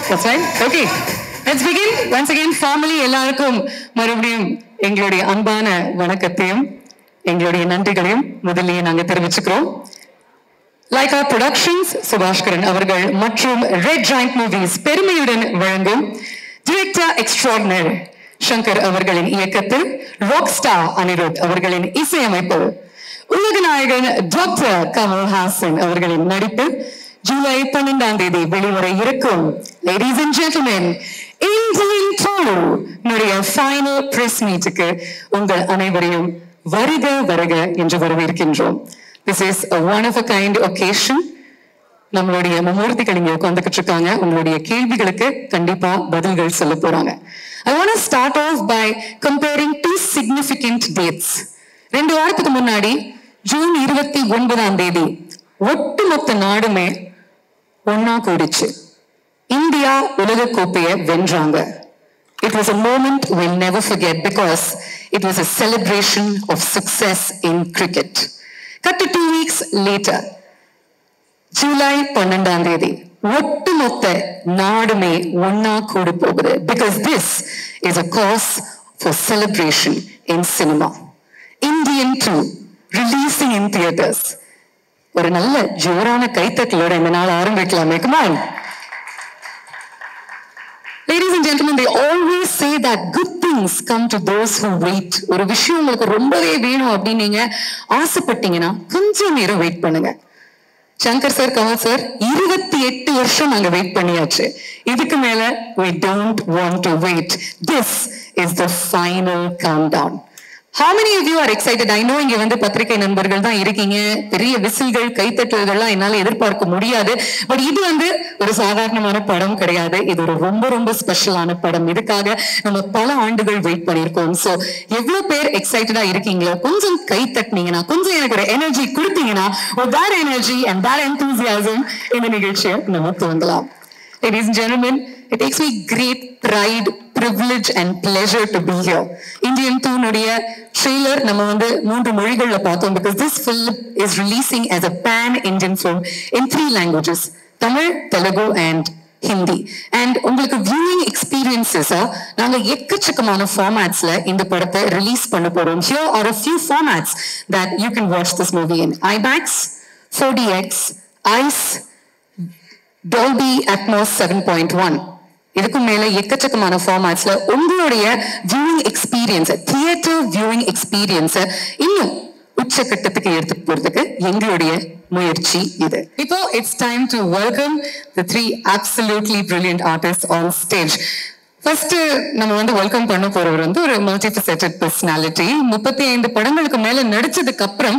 That's right. Okay. Let's begin. Once again, formally எல்லாருக்கும் மறுபடியும் எங்களுடைய அன்பான வணக்கத்தையும் எங்களுடைய நன்றிகளையும் முதலிலே நாங்க தெரிவிச்சுக்கிறோம். லைகா ப்ரொடக்ஷன்ஸ் சுபாஷ்கரன் அவர்கள் மற்றும் ரெட் ஜாயிண்ட் மூவிஸ் பெருமையுடன் வழங்கும் டிரெக்டர் எக்ஸ்ட்ராடினரி சங்கர் அவர்களின் இயக்கத்தில் ராக் ஸ்டார் அனிருத் அவர்களின் இசையமைப்பு உலகநாயகன் டாக்டர் கமல்ஹாசன் அவர்களின் நடிப்பு ஜூலை 12 வெளிவர இருக்கும் ladies and gentlemen Indian 2 final press மீட்டுக்கு உங்கள் அனைவரையும் வருக வருக என்று வரவேற்கின்றோம். This is a one of a kind occasion. நம்மளுடைய மும்மூர்த்திகள் இங்க உட்கார்ந்துகிட்டு இருக்காங்க. உங்களுடைய கேள்விகளுக்கு கண்டிப்பா பதில்கள் சொல்ல போறாங்க. I want to start off by comparing two significant dates. 2 வாரத்துக்கு முன்னாடி ஜூன் 29 ஒட்டுமொத்த நாடுமே ஒன்னா கூடிச்சு இந்தியா உலக கோப்பையை வென்றாங்க. It was a moment we'll never forget because it was a celebration of success in cricket. Cut to 2 weeks later, July 12 ஒட்டுமொத்த நாடுமே ஒன்னா கூடி போகுது because this is a cause for celebration in cinema. Indian 2 releasing in theaters. ஒரு நல்ல ஜோரான கைத்தட்டலோட இந்த நாள் ஆரம்பிக்கலாமே. Come on. Ladies and gentlemen, they always say that good things come to those who wait. ஒரு விஷயம் உங்களுக்கு ரொம்பவே வேணும் அப்படின்னு நீங்க ஆசைப்பட்டீங்கன்னா கொஞ்சம் நேரம் வெயிட் பண்ணுங்க. சங்கர் சார், கமல் சார் 28 வருஷம் நாங்க வெயிட் பண்ணியாச்சு. இதுக்கு மேல we don't want to wait. This is the final countdown. How many of you are excited? I know இங்க வந்து பத்திரிகை நண்பர்கள் தான் இருக்கீங்க. பெரிய விசில்கள் கைத்தட்டல்கள்லாம் என்னால எதிர்பார்க்க முடியாது. பட் இது வந்து ஒரு சாதாரணமான படம் கிடையாது. இது ஒரு ரொம்ப ரொம்ப ஸ்பெஷலான படம். இதுக்காக நம்ம பல ஆண்டுகள் வெயிட் பண்ணியிருக்கோம். ஸோ எவ்வளவு பேர் எக்ஸைட்டடா இருக்கீங்களோ கொஞ்சம் கை தட்டினீங்கன்னா, கொஞ்சம் எனக்கு ஒரு எனர்ஜி கொடுத்தீங்கன்னா, that energy and that enthusiasm இந்த நிகழ்ச்சியை நம்ம துவங்கலாம். Ladies and gentlemen, it takes me great pride, privilege and pleasure to be here. Indian 2 nuடைய trailer நம்ம வந்து 3 மொழிகள்ல பார்த்தோம் because this film is releasing as a pan-Indian film in 3 languages, Tamil, Telugu and Hindi. And உங்களுக்கு viewing experiences நாங்க எக்கச்சக்கமான ஃபார்மேட்ஸ்ல இந்த படத்தை release பண்ண போறோம். Here are a few formats that you can watch this movie in. IMAX, 4DX, ICE, Dolby Atmos 7.1. இதுக்கு மேல எக்கச்சக்கமான ஃபார்மேட்ஸ்ல உங்களுடைய viewing experience, theatre viewing experience இன்னும் உச்சகட்டத்துக்கு எடுத்துட்டு போறதுக்கு எங்களுடைய முயற்சி இது. இப்போ it's time to welcome the 3 absolutely brilliant artists on stage. First நம்ம வந்து வெல்கம் பண்ண போறவர் வந்து ஒரு மல்டிஃபெசெட்டட் பர்சனாலிட்டி. 35 படங்களுக்கு மேல நடிச்சதுக்கு அப்புறம்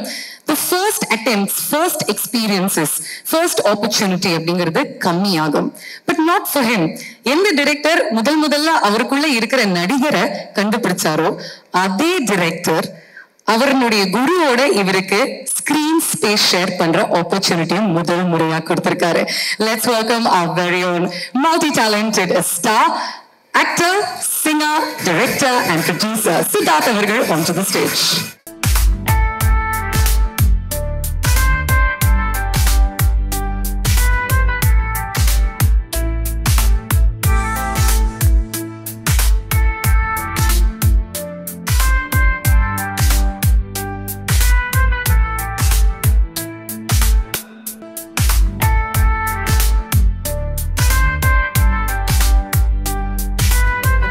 the first attempts, first experiences, first opportunity அப்படிங்கிறது கம்மியாகும். But not for him. எந்த டைரக்டர் முதல்ல அவருக்குள்ள இருக்கிற நடிகரை கண்டுபிடிச்சாரோ அதே டைரக்டர் அவருடைய குருவோட இவருக்கு ஸ்கிரீன் ஸ்பேஸ் ஷேர் பண்ற ஆப்பர்ச்சுனிட்டியும் முதல் முறையா கொடுத்திருக்காரு. Let's welcome our very own multi-talented star, actor, singer, director and producer Siddharth அவர்கள் onto the stage.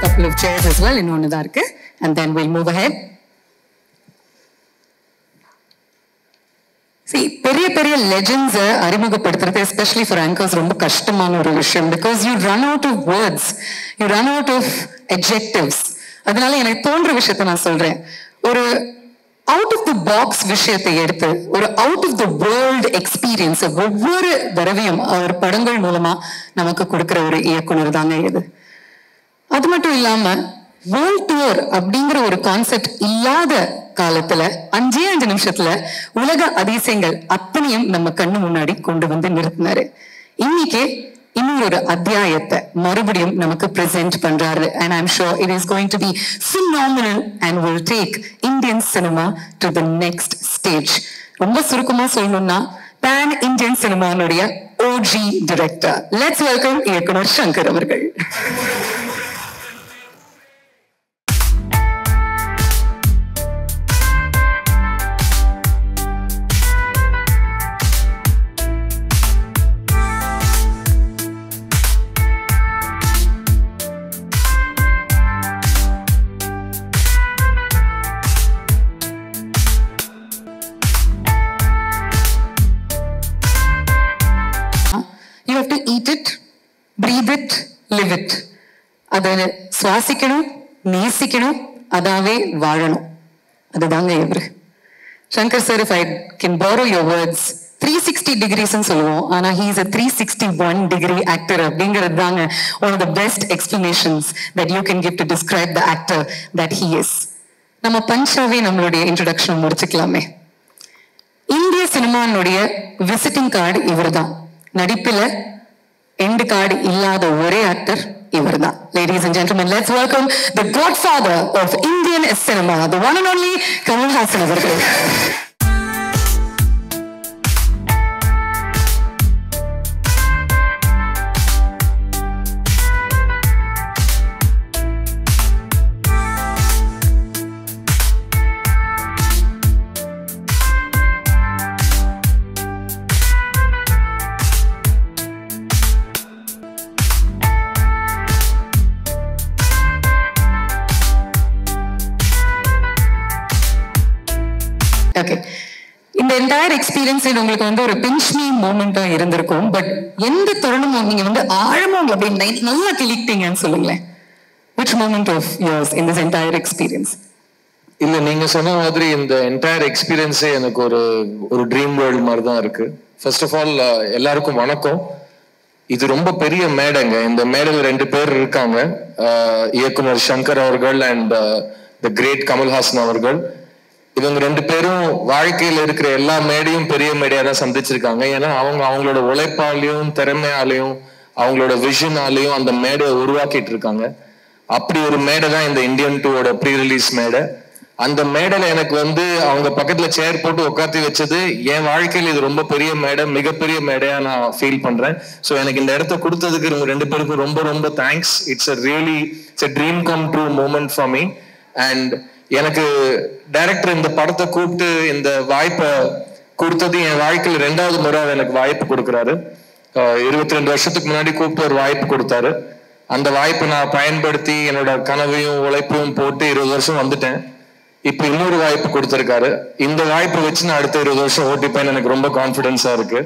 Couple of chairs as well இன்னொன்னு தான் இருக்கு and then we'll move ahead. See, பெரிய பெரிய legends அறிமுகப்படுத்துறது especially for anchors ரொம்ப கஷ்டமான ஒரு விஷயம் because you run out of words, you run out of adjectives. அதனால எனக்கு தோன்ற விஷயத்தை நான் சொல்றேன். ஒரு அவுட் ஆஃப் தி பாக்ஸ் விஷயத்தை எடுத்து ஒரு out of the world experience ஒவ்வொரு தடவையும் அவர் படங்கள் மூலமா நமக்கு கொடுக்கிற ஒரு இயக்குனர் தாங்க இது. அது மட்டும் இல்லாம வேர்ல்ட் டூர் அப்படிங்கிற ஒரு கான்செப்ட் இல்லாத காலத்துல 5 நிமிஷத்துல உலக அதிசயங்கள் அத்தனையும் நம்ம கண்ணு முன்னாடி கொண்டு வந்து நிறுத்தினாரு. இன்னைக்கு இன்னொரு அத்தியாயத்தை மறுபடியும் நமக்கு பிரசென்ட் பண்றாரு. And I'm sure it is going to be phenomenal and will take Indian cinema to the next stage. ரொம்ப சுருக்கமா சொல்லணும்னா pan Indian cinema OG director. Let's welcome இயக்குனர் சங்கர் அவர்கள். You have to eat it, breathe it, live it. அதை சுவாசிக்கணும், நேசிக்கணும், அதாவே வாழணும். அதுதாங்க இவரு. Shankar sir, if I can borrow your words, 360 degrees சொல்லுவோம், ஆனா he is a 361 degree actor அப்படிங்கிறது தாங்க one of the best explanations that you can give to describe the actor that he is. நம்ம பஞ்சாவே நம்மளுடைய இன்ட்ரோடக்ஷன் முடிச்சுக்கலாமே. இந்திய சினிமானுடைய விசிட்டிங் கார்டு இவர் தான். நடிப்பில end card இல்லாத ஒரே ஆக்டர் இவர் தான். Ladies and gentlemen, let's welcome the godfather of Indian cinema, the one and only Kamal Haasan அவர்கள். Okay. இந்த என்டையர் எக்ஸ்பீரியன்ஸ் உங்களுக்கு வந்து ஒரு பிஞ்ச் மீ மூமெண்டா இருந்திருக்கும். பட் எந்த தருணமும் நீங்க வந்து ஆழமா அப்படி நல்லா கிளிக்கிட்டீங்கன்னு சொல்லுங்களேன். Which moment of yours in this entire experience? இல்ல, நீங்க சொன்ன மாதிரி இந்த என்டையர் எக்ஸ்பீரியன்ஸே எனக்கு ஒரு ட்ரீம் வேர்ல்ட் மாதிரி தான் இருக்கு. ஃபர்ஸ்ட் ஆஃப் ஆல் எல்லாருக்கும் வணக்கம். இது ரொம்ப பெரிய மேடைங்க. இந்த மேடையில் 2 பேர் இருக்காங்க, இயக்குனர் சங்கர் அவர்கள் and the great Kamal Haasan அவர்கள். இவங்க 2 பேரும் வாழ்க்கையில இருக்கிற எல்லா மேடையும் பெரிய மேடையா தான் சந்திச்சிருக்காங்க. ஏன்னா அவங்களோட உழைப்பாலையும் திறமையாலையும் அவங்களோட விஷனாலையும் அந்த மேடையை உருவாக்கிட்டு இருக்காங்க. அப்படி ஒரு மேடை தான் இந்த இந்தியன் 2 ப்ரீ ரிலீஸ் மேடை. அந்த மேடையில எனக்கு வந்து அவங்க பக்கத்துல சேர் போட்டு உட்காந்து வச்சது என் வாழ்க்கையில இது ரொம்ப பெரிய மேடை, மிகப்பெரிய மேடையா நான் ஃபீல் பண்றேன். ஸோ எனக்கு இந்த இடத்த கொடுத்ததுக்கு இவங்க 2 பேருக்கும் ரொம்ப ரொம்ப thanks. It's a dream come true moment for me. And எனக்கு டைரக்டர் இந்த படத்தை கூப்பிட்டு இந்த வாய்ப்பை கொடுத்தது என் வாழ்க்கையில் 2வது முறை எனக்கு வாய்ப்பு கொடுக்குறாரு. 22 வருஷத்துக்கு முன்னாடி கூப்பிட்டு ஒரு வாய்ப்பு கொடுத்தாரு. அந்த வாய்ப்பை நான் பயன்படுத்தி என்னோட கனவையும் உழைப்பையும் போட்டு 20 வருஷம் வந்துட்டேன். இப்ப இன்னொரு வாய்ப்பு கொடுத்திருக்காரு. இந்த வாய்ப்பை வச்சு நான் அடுத்த 20 வருஷம் ஓட்டிப்பேன்னு எனக்கு ரொம்ப கான்பிடன்ஸா இருக்கு.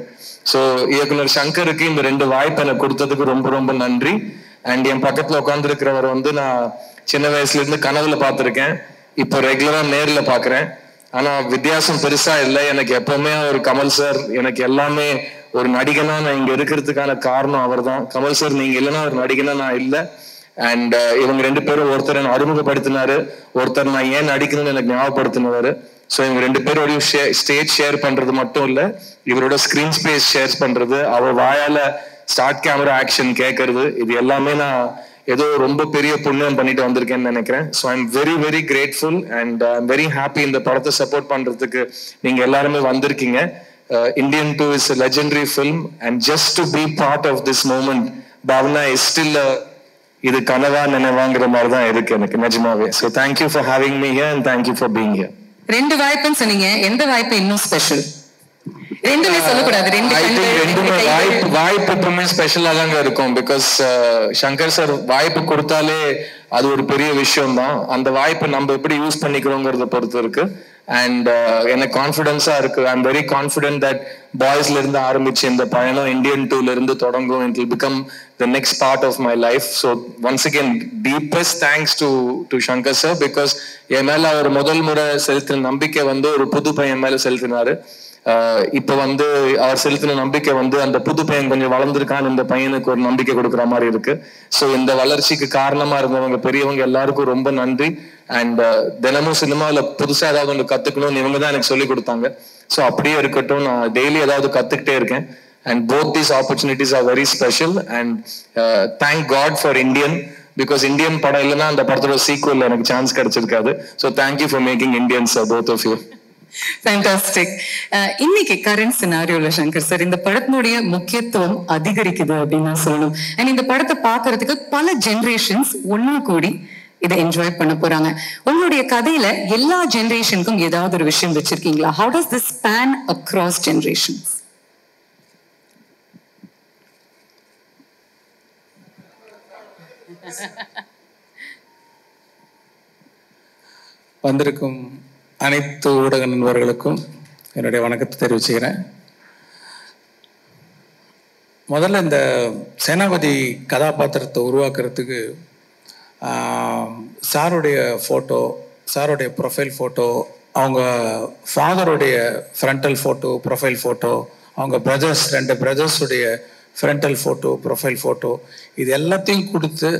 ஸோ இயக்குனர் சங்கருக்கு இந்த 2 வாய்ப்பு எனக்கு கொடுத்ததுக்கு ரொம்ப ரொம்ப நன்றி. அண்ட் என் பக்கத்துல உட்காந்துருக்கிறவர் வந்து நான் சின்ன வயசுல இருந்து கனவுல பார்த்திருக்கேன், இப்போ ரெகுலரா நேர்ல பாக்குறேன். ஆனா வித்தியாசம் பெருசா இல்லை. எனக்கு எப்பவுமே ஒரு கமல் சார் எனக்கு எல்லாமே. ஒரு நடிகனா நான் இங்க இருக்கிறதுக்கான காரணம் அவர் தான். கமல் சார் நீங்க இல்லைன்னா ஒரு நடிகனா நான் இல்லை. அண்ட் இவங்க 2 பேரும் ஒருத்தர் என்ன அறிமுகப்படுத்தினாரு, ஒருத்தர் நான் ஏன் நடிக்கணும்னு எனக்கு ஞாபகப்படுத்தினாரு. ஸோ இவங்க 2 பேரோடையும் ஸ்டேஜ் ஷேர் பண்றது மட்டும் இல்ல, இவரோட ஸ்கிரீன் ஸ்பேஸ் ஷேர் பண்றது, அவர் வாயால ஸ்டார்ட் கேமரா ஆக்ஷன் கேட்கறது, இது எல்லாமே நான் ஏதோ ரொம்ப பெரிய புண்ணியம் பண்ணிட்டு வந்திருக்கேன்னு நினைக்கிறேன். So I'm very very grateful and I'm very happy இந்த படத்தை சப்போர்ட் பண்றதுக்கு நீங்க எல்லாருமே வந்திருக்கீங்க. Indian 2 is a legendary film and just to be part of this moment, Bhavna is still இது கனவா நினைவாங்கிற மாதிரி தான் இருக்கு எனக்கு நிஜமாவே. So thank you for having me here and thank you for being here. 2 வாய்ப்புன்னு சொன்னீங்க, எந்த வாய்ப்பு இன்னும் ஸ்பெஷல்? 2மே சொல்லக்கூடாது. வாய்ப்பு எப்பவுமே ஸ்பெஷலா தாங்க இருக்கும். பிகாஸ் சங்கர் சார் வாய்ப்பு கொடுத்தாலே அது ஒரு பெரிய விஷயம் தான். அந்த வாய்ப்பை நம்ம எப்படி யூஸ் பண்ணிக்கிறோங்கிறத பொறுத்து இருக்கு. அண்ட் எனக்கு கான்ஃபிடன்ஸா இருக்கு. I am very confident that பாய்ஸ்ல இருந்து ஆரம்பிச்சு இந்த பயணம் இந்தியன் 2ல இருந்து தொடங்கும். It will become the next part of my life. So once again, deepest thanks to Shankar sir, because என் மேல அவர் முதல் முறை செலுத்தின நம்பிக்கை வந்து ஒரு புது பையன் மேல செலுத்தினாரு. இப்ப வந்து அவர் செலுத்தின நம்பிக்கை வந்து அந்த புது பையன் கொஞ்சம் வளர்ந்துருக்கான்னு இந்த பையனுக்கு ஒரு நம்பிக்கை கொடுக்குற மாதிரி இருக்கு. ஸோ இந்த வளர்ச்சிக்கு காரணமா இருந்தவங்க பெரியவங்க எல்லாருக்கும் ரொம்ப நன்றி. அண்ட் தினமும் சினிமாவில் புதுசா ஏதாவது ஒன்று கத்துக்கணும்னு இவங்க தான் எனக்கு சொல்லி கொடுத்தாங்க. ஸோ அப்படியே இருக்கட்டும், நான் டெய்லி ஏதாவது கத்துக்கிட்டே இருக்கேன். And both these opportunities are very special. And thank God for Indian, because Indian படம் இல்லைன்னா அந்த படத்தோட சீக்குவல் எனக்கு chance கிடைச்சிருக்காது. So thank you for making Indians, both of you. Fantastic. இன்னைக்கு கரண்ட் சினாரியோல சங்கர் சார் இந்த படத்தினுடைய முக்கியத்துவம் அதிகரிக்குது அப்படின்னு நான் சொல்லணும். அண்ட் இந்த படத்தை பார்க்கறதுக்கு பல ஜெனரேஷன்ஸ் ஒண்ணு கூடி இதை என்ஜாய் பண்ண போறாங்க. உங்களுடைய கதையில எல்லா ஜெனரேஷனுக்கும் ஏதாவது ஒரு விஷயம் வச்சிருக்கீங்களா? How does this span across generations? வந்திருக்கும் அனைத்து ஊடக நண்பர்களுக்கும் என்னுடைய வணக்கத்தை தெரிவிச்சுக்கிறேன். முதல்ல இந்த சேனாபதி கதாபாத்திரத்தை உருவாக்குறதுக்கு சாருடைய ஃபோட்டோ, சாருடைய ப்ரொஃபைல் ஃபோட்டோ, அவங்க ஃபாதருடைய ஃப்ரண்டல் ஃபோட்டோ, ப்ரொஃபைல் ஃபோட்டோ, அவங்க பிரதர்ஸ் 2 பிரதர்ஸுடைய ஃப்ரண்டல் ஃபோட்டோ, ப்ரொஃபைல் ஃபோட்டோ, இது எல்லாத்தையும் கொடுத்து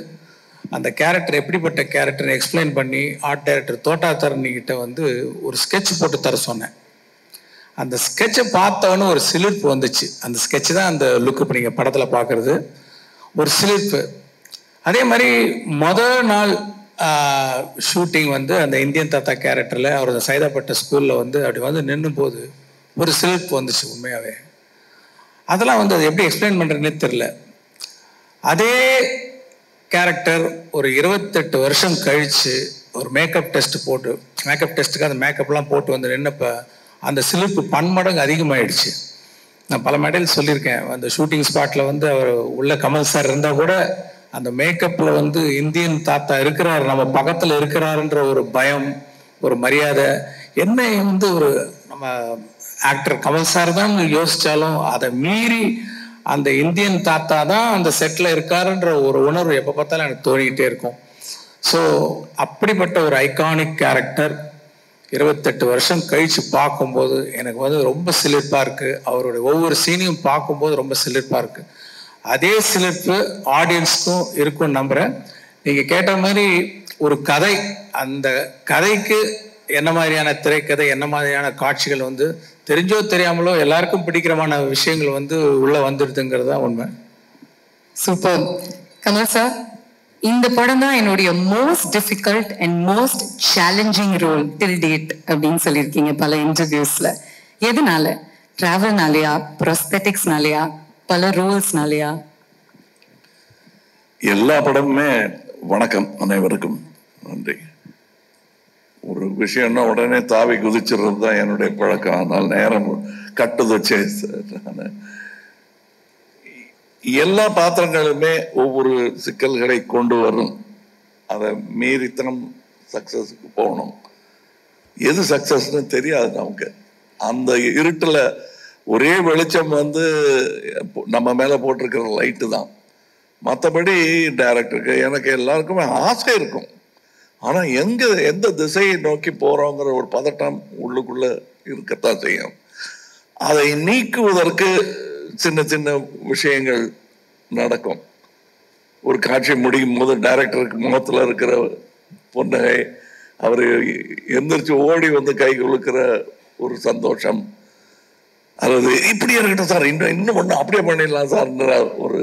அந்த கேரக்டர் எப்படிப்பட்ட கேரக்டர்னு எக்ஸ்பிளைன் பண்ணி ஆர்ட் டைரக்டர் தோட்டாத்தரணிக்கிட்ட வந்து ஒரு ஸ்கெட்ச் போட்டு தர சொன்னேன். அந்த ஸ்கெட்சை பார்த்தவொன்னு ஒரு சிலிர்ப்பு வந்துச்சு. அந்த ஸ்கெட்ச் தான் அந்த லுக் இப்போ நீங்கள் படத்தில் பார்க்குறது, ஒரு சிலிர்ப்பு. அதே மாதிரி முதல் நாள் ஷூட்டிங் வந்து அந்த இந்தியன் தாத்தா கேரக்டரில் அவர் சைதாப்பட்ட ஸ்கூலில் வந்து அப்படி வந்து நின்றும் போது ஒரு சிலிர்ப்பு வந்துச்சு உண்மையாகவே. அதெல்லாம் வந்து அது எப்படி எக்ஸ்பிளைன் பண்ணுறதுனே தெரில. அதே கேரக்டர் ஒரு 28 வருஷம் கழித்து ஒரு மேக்கப் டெஸ்ட் போட்டு, மேக்கப் டெஸ்ட்டுக்கு அந்த மேக்கப்லாம் போட்டு வந்து நின்னப்போ அந்த சிலிர்ப்பு பன்மடங்கு அதிகமாகிடுச்சு. நான் பல மேடையில் சொல்லியிருக்கேன், அந்த ஷூட்டிங் ஸ்பாட்டில் வந்து அவர் உள்ள கமல் சார் இருந்தால் கூட அந்த மேக்கப்பில் வந்து இந்தியன் தாத்தா இருக்கிறார், நம்ம பக்கத்தில் இருக்கிறாருன்ற ஒரு பயம், ஒரு மரியாதை, என்ன வந்து ஒரு நம்ம ஆக்டர் கமல் சார் தான் யோசித்தாலும் அதை மீறி அந்த இந்தியன் தாத்தா தான் அந்த செட்டில் இருக்காருன்ற ஒரு உணர்வு எப்போ பார்த்தாலும் எனக்கு தோணிக்கிட்டே இருக்கும். ஸோ அப்படிப்பட்ட ஒரு ஐகானிக் கேரக்டர் 28 வருஷம் கழித்து பார்க்கும்போது எனக்கு வந்து ரொம்ப சிலிர்ப்பாக இருக்குது. அவருடைய ஒவ்வொரு சீனையும் பார்க்கும்போது ரொம்ப சிலிர்ப்பாக இருக்குது. அதே சிலிர்ப்பு ஆடியன்ஸ்க்கும் இருக்கும்னு நம்புகிறேன். நீங்கள் கேட்ட மாதிரி ஒரு கதை, அந்த கதைக்கு என்ன மாதிரியான திரைக்கதை, என்ன மாதிரியான காட்சிகள் வந்து தெரிஞ்சோ தெரியாமலோ எல்லாருக்கும் பிடிக்கிறமான விஷயங்கள் வந்து உள்ள வந்துடுதுங்கிறது தான் உண்மை. சூப்பர். கமல் சார், இந்த படம் தான் என்னுடைய most difficult and most challenging role till date அப்படின்னு சொல்லியிருக்கீங்க பல இன்டர்வியூஸ்ல. எதனால? டிராவல்னாலயா, ப்ரோஸ்தெட்டிக்ஸ்னாலயா, பல ரோல்ஸ்னாலயா? எல்லா படமுமே வணக்கம் அனைவருக்கும் நன்றி. ஒரு விஷயம்னா உடனே தாவி குதிச்சிடுறது தான் என்னுடைய பழக்கம். அதனால் நேரம் கட்டுதச்சு. எல்லா பாத்திரங்களுமே ஒவ்வொரு சிக்கல்களை கொண்டு வரும். அதை மீறித்தனம் சக்சஸ்க்கு போகணும். எது சக்சஸ்ன்னு தெரியாது நமக்கு. அந்த இருட்டில் ஒரே வெளிச்சம் வந்து நம்ம மேலே போட்டிருக்கிற லைட்டு தான். மற்றபடி டைரக்டருக்கு எனக்கு எல்லாருக்குமே ஆசை இருக்கும். ஆனால் எந்த திசையை நோக்கி போகிறோங்கிற ஒரு பதட்டம் உள்ளுக்குள்ளே இருக்கத்தான் செய்யும். அதை நீக்குவதற்கு சின்ன சின்ன விஷயங்கள் நடக்கும். ஒரு காட்சி முடியும் போது டைரக்டருக்கு முகத்தில் இருக்கிற புன்னகை, அவர் எந்திரிச்சு ஓடி வந்து கை குலுக்கிற ஒரு சந்தோஷம், அல்லது இப்படியே இருக்கட்டும் சார், இன்னும் ஒன்று அப்படியே பண்ணிடலாம் சார்ன்ற ஒரு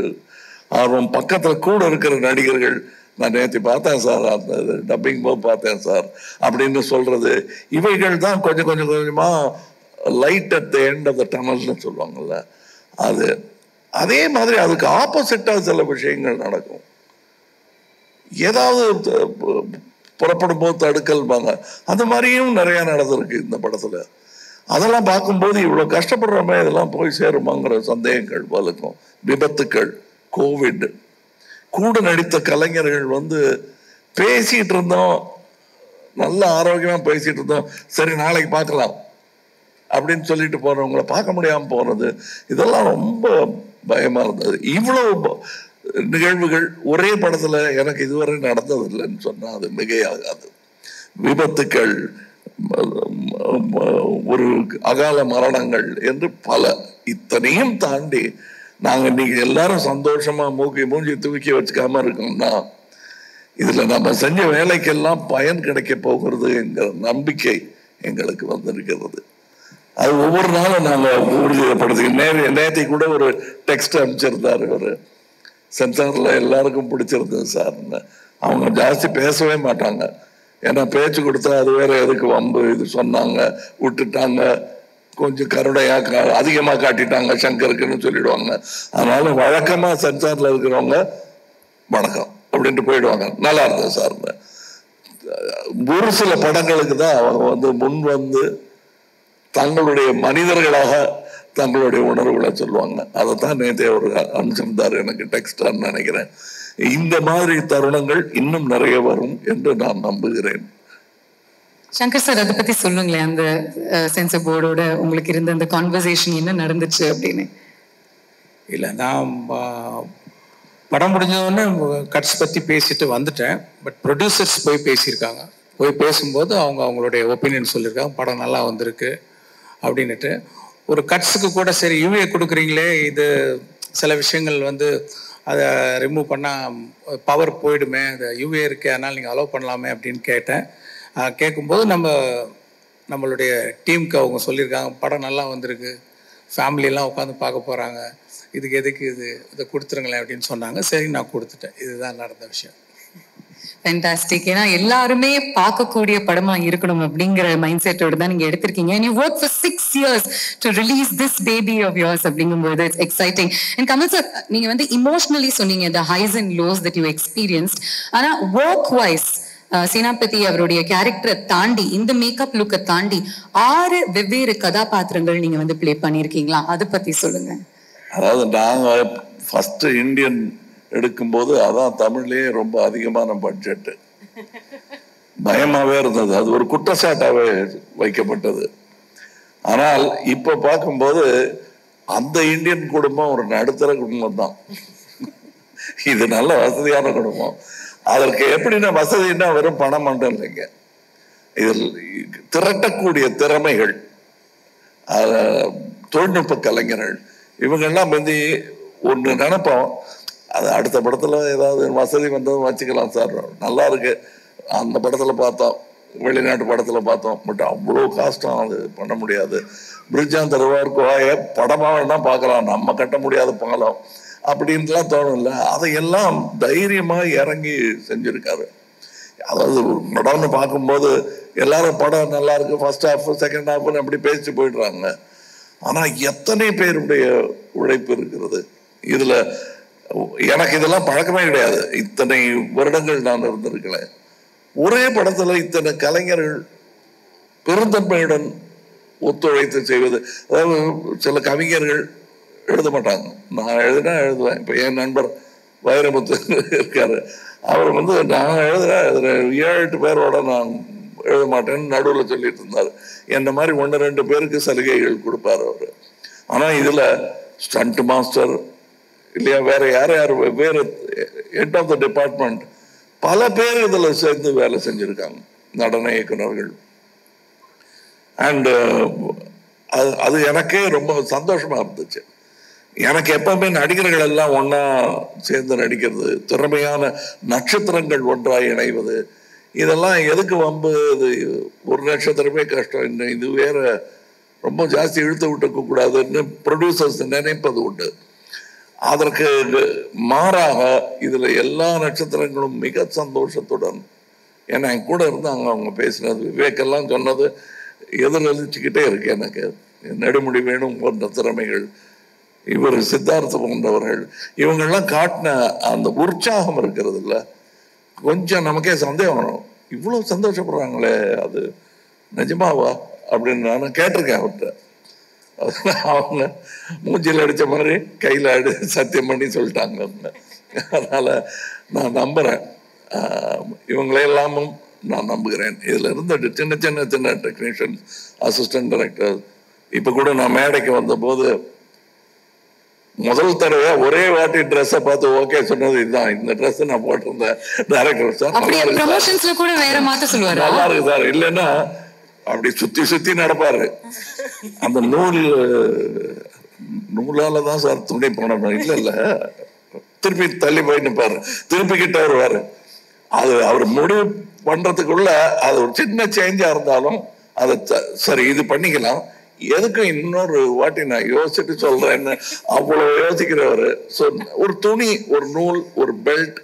ஆர்வம். பக்கத்தில் கூட இருக்கிற நடிகர்கள், நான் நேற்று பார்த்தேன் சார், அந்த டப்பிங் போது பார்த்தேன் சார் அப்படின்னு சொல்றது, இவைகள் தான் கொஞ்சம் கொஞ்சமாக light at the end of the டனல்னு சொல்லுவாங்கல்ல. அது அதே மாதிரி அதுக்கு ஆப்போசிட்டாக சில விஷயங்கள் நடக்கும். ஏதாவது புறப்படும் போது தடுக்கல்பாங்க, அந்த மாதிரியும் நிறைய நடந்திருக்கு இந்த படத்துல. அதெல்லாம் பார்க்கும்போது இவ்வளோ கஷ்டப்படுறோமே, இதெல்லாம் போய் சேருமாங்கிற சந்தேகங்கள் வலுக்கும். விபத்துக்கள், கோவிட், கூட நடித்த கலைஞர்கள் வந்து பேசிட்டு இருந்தோம், நல்ல ஆரோக்கியமா பேசிட்டு இருந்தோம், சரி நாளைக்கு பார்க்கலாம் அப்படின்னு சொல்லிட்டு போறவங்களை பார்க்க முடியாம போறது, இதெல்லாம் ரொம்ப பயமா இருந்தது. இவ்வளவு நிகழ்வுகள் ஒரே படத்துல எனக்கு இதுவரை நடந்தது இல்லைன்னு சொன்னா அது மிகையாகாது. விபத்துக்கள், ஒரு அகால மரணங்கள் என்று பல. இத்தனையும் தாண்டி நாங்க இன்னைக்கு எல்லாரும் சந்தோஷமா மூஞ்சி தூக்கி வச்சுக்காம இருக்கோம்னா இதுல நம்ம செஞ்ச வேலைக்கெல்லாம் பயன் கிடைக்க போகிறது என்கிற நம்பிக்கை எங்களுக்கு வந்திருக்கிறது. அது ஒவ்வொரு நாளும் நாங்க உறுதிப்படுத்தி. நேற்று கூட ஒரு டெக்ஸ்ட் அனுப்பிச்சிருந்தாரு, ஒரு சென்சார்ல எல்லாருக்கும் பிடிச்சிருந்தது சார். அவங்க ஜாஸ்தி பேசவே மாட்டாங்க, ஏன்னா பேச்சு கொடுத்தா அது வேற எதுக்கு வம்பு, இது சொன்னாங்க விட்டுட்டாங்க, கொஞ்சம் கருணையா அதிகமா காட்டிட்டாங்க சங்கருக்குன்னு சொல்லிடுவாங்க. அதனால வழக்கமா சென்சார்ல இருக்கிறவங்க வணக்கம் அப்படின்ட்டு போயிடுவாங்க. நல்லா இருந்தது சார். ஒரு சில படங்களுக்கு தான் அவங்க முன் வந்து தங்களுடைய மனிதர்களாக தங்களுடைய உணர்வுகளை சொல்லுவாங்க. அதைத்தான் நேற்றே ஒரு அனுப்பிச்சிருந்தாரு எனக்கு டெக்ஸ்டான்னு நினைக்கிறேன். இந்த மாதிரி தருணங்கள் இன்னும் நிறைய வரும் என்று நான் நம்புகிறேன். சங்கர் சார், அதை பத்தி சொல்லுங்களேன். அந்த சென்சர் போர்டோட உங்களுக்கு இருந்த அந்த கான்வர்சேஷன் என்ன நடந்துச்சு அப்படின்னு. இல்லை, நான் படம் முடிஞ்சோடனே கட்ஸ் பற்றி பேசிட்டு வந்துட்டேன். பட் ப்ரொடியூசர்ஸ் போய் பேசியிருக்காங்க. போய் பேசும்போது அவங்களுடைய ஒப்பீனியன் சொல்லியிருக்காங்க, படம் நல்லா வந்திருக்கு அப்படின்னுட்டு. ஒரு கட்ஸுக்கு கூட சரி யூஏ கொடுக்குறீங்களே, இது சில விஷயங்கள் வந்து அதை ரிமூவ் பண்ணால் பவர் போயிடுமே, அந்த யூஏ இருக்கே, அதனால் நீங்கள் அலோவ் பண்ணலாமே அப்படின்னு கேட்டேன். கேட்கும்போது நம்மளுடைய டீமுக்கு அவங்க சொல்லியிருக்காங்க, படம் நல்லா வந்திருக்கு, ஃபேமிலியெல்லாம் உட்காந்து பார்க்க போகிறாங்க, இதுக்கு எதுக்கு இதை கொடுத்துருங்களேன் அப்படின்னு சொன்னாங்க. சரி, நான் கொடுத்துட்டேன். இதுதான் நடந்த விஷயம். ஃபேண்டாஸ்டிக். ஏன்னா எல்லாருமே பார்க்கக்கூடிய படமா இருக்கணும் அப்படிங்கிற மைண்ட் செட்டோட தான் நீங்க எடுத்திருக்கீங்க. And you worked for 6 years to release this baby of yours அப்படிங்கும்போது it's exciting. And Kamal sir, நீங்க வந்து emotionally சொன்னீங்க the highs and lows that you experienced. ஆனா work wise சேனாபதி அவருடைய கேரக்டரை தாண்டி, இந்த மேக்கப் லுக்கை தாண்டி 6 வெவ்வேறு கதாபாத்திரங்கள் நீங்க வந்து பிளே பண்ணிருக்கீங்களா? அதை பத்தி சொல்லுங்க. அதாவது நாங்க ஃபர்ஸ்ட் இந்தியன் எடுக்கும்போது அதான் தமிழ்லயே ரொம்ப அதிகமான பட்ஜெட். பயமாவே இருந்தது, அது ஒரு குற்றச்சாட்டாவே வைக்கப்பட்டது. ஆனால் இப்ப பார்க்கும்போது அந்த இந்தியன் குடும்பம் ஒரு நடுத்தர குடும்பம் தான். இது நல்ல வசதியான குடும்பம். அதற்கு எப்படின்னா வசதினா வெறும் பணம் மட்டும் இல்லைங்க, இதில் திரட்டக்கூடிய திறமைகள், தொழில்நுட்ப கலைஞர்கள், இவங்கெல்லாம் வந்து ஒன்று நினைப்போம், அது அடுத்த படத்துல ஏதாவது வசதி வந்ததும் வச்சுக்கலாம் சார், நல்லா இருக்கு, அந்த படத்துல பார்த்தோம், வெளிநாட்டு படத்துல பார்த்தோம், பட் அவ்வளோ காஸ்டம் அது பண்ண முடியாது. பிரிட்ஜான் தருவார் கோய படமா வேணா பார்க்கலாம், நம்ம கட்ட முடியாத பாலம் அப்படின்ட்டுலாம் தோணும்ல. அதையெல்லாம் தைரியமா இறங்கி செஞ்சிருக்காரு. அதாவது படம்னு பார்க்கும்போது எல்லாரும் படம் நல்லா இருக்கு, ஃபர்ஸ்ட் ஹாஃப் செகண்ட் ஹாஃப்னு அப்படி பேசிட்டு போயிடுறாங்க. ஆனா எத்தனை பேருடைய உழைப்பு இருக்கிறது இதுல. எனக்கு இதெல்லாம் பழக்கமே கிடையாது. இத்தனை வருடங்கள் நான் இருந்திருக்கிறேன். ஒரே படத்துல இத்தனை கலைஞர்கள் பெருந்தன்மையுடன் ஒத்துழைத்து செய்வது. அதாவது சில கவிஞர்கள் எழுத மாட்டாங்க, நான் எழுதுனா எழுதுவேன். இப்ப என் நண்பர் வைரமுத்து இருக்காரு, அவர் வந்து நான் எழுதுறேன் 7-8 பேரோட நான் எழுத மாட்டேன்னு நடுவில் சொல்லிட்டு இருந்தாரு. என்ன மாதிரி 1-2 பேருக்கு சலுகைகள் கொடுப்பாரு அவரு. ஆனா இதுல ஸ்டண்ட் மாஸ்டர் இல்லையா, வேற யார் வேற ஹெட் ஆஃப் த டிபார்ட்மெண்ட் பல பேர் இதுல சேர்ந்து வேலை செஞ்சிருக்காங்க, நடன இயக்குநர்கள். அண்ட் அது எனக்கே ரொம்ப சந்தோஷமா இருந்துச்சு. எனக்கு எப்பவுமே நடிகர்கள் எல்லாம் ஒன்னா சேர்ந்து நடிக்கிறது, திறமையான நட்சத்திரங்கள் ஒன்றாய் இணைவது, இதெல்லாம் எதுக்கு வம்பு? இது ஒரு நட்சத்திரமே கஷ்டம், இது வேற ரொம்ப ஜாஸ்தி இழுத்து விட்டுக்க கூடாதுன்னு ப்ரொடியூசர்ஸ் நினைப்பது உண்டு. அதற்கு மாறாக இதுல எல்லா நட்சத்திரங்களும் மிக சந்தோஷத்துடன், ஏன்னா என் கூட இருந்தாங்க, அவங்க பேசினது விவேக்கெல்லாம் சொன்னது எதிரொலிச்சுக்கிட்டே இருக்கு எனக்கு. நெடுமுடி வேணும் போன்ற திறமைகள், இவர் சித்தார்த்த போன்றவர்கள், இவங்கெல்லாம் காட்டின அந்த உற்சாகம் இருக்கிறது இல்ல, கொஞ்சம் நமக்கே சந்தேகம் வரும், இவ்வளவு சந்தோஷப்படுறாங்களே அது நிஜமாவா அப்படின்னு நான் கேட்டிருக்கேன் அவர்கிட்ட. அவங்க மூஞ்சில் அடிச்ச மாதிரி கையில சத்தியம் பண்ணி சொல்லிட்டாங்க அவங்க. அதனால நான் நம்புறேன், இவங்களையெல்லாமும் நான் நம்புகிறேன். இதுல இருந்த சின்ன சின்ன சின்ன டெக்னீஷியன், அசிஸ்டன்ட் டைரக்டர், இப்ப கூட நான் மேடைக்கு வந்த போது முதல் தடவை ஒரே வாட்டி ட்ரெஸ்ஸை பார்த்து ஓகே சொன்னது இதுதான், இந்த ட்ரெஸ் நான் போட்டிருந்தேன் டைரக்டர் சார் நல்லா இருக்கு சார், இல்லைன்னா அப்படி சுத்தி சுத்தி நடப்பாரு. அந்த நூலாலதான் சார் துணி போன இல்ல திருப்பி தள்ளி போய் நிற்பாரு, திருப்பி கிட்ட வருவாரு. அது அவர் முடிவு பண்றதுக்குள்ள அது ஒரு சின்ன சேஞ்சா இருந்தாலும் அதை சரி இது பண்ணிக்கலாம், எதுக்கும் இன்னொரு வாட்டி நான் யோசிச்சுட்டு சொல்றேன்னு அவ்வளவு யோசிக்கிறவரு. ஒரு துணி, ஒரு நூல், ஒரு பெல்ட்,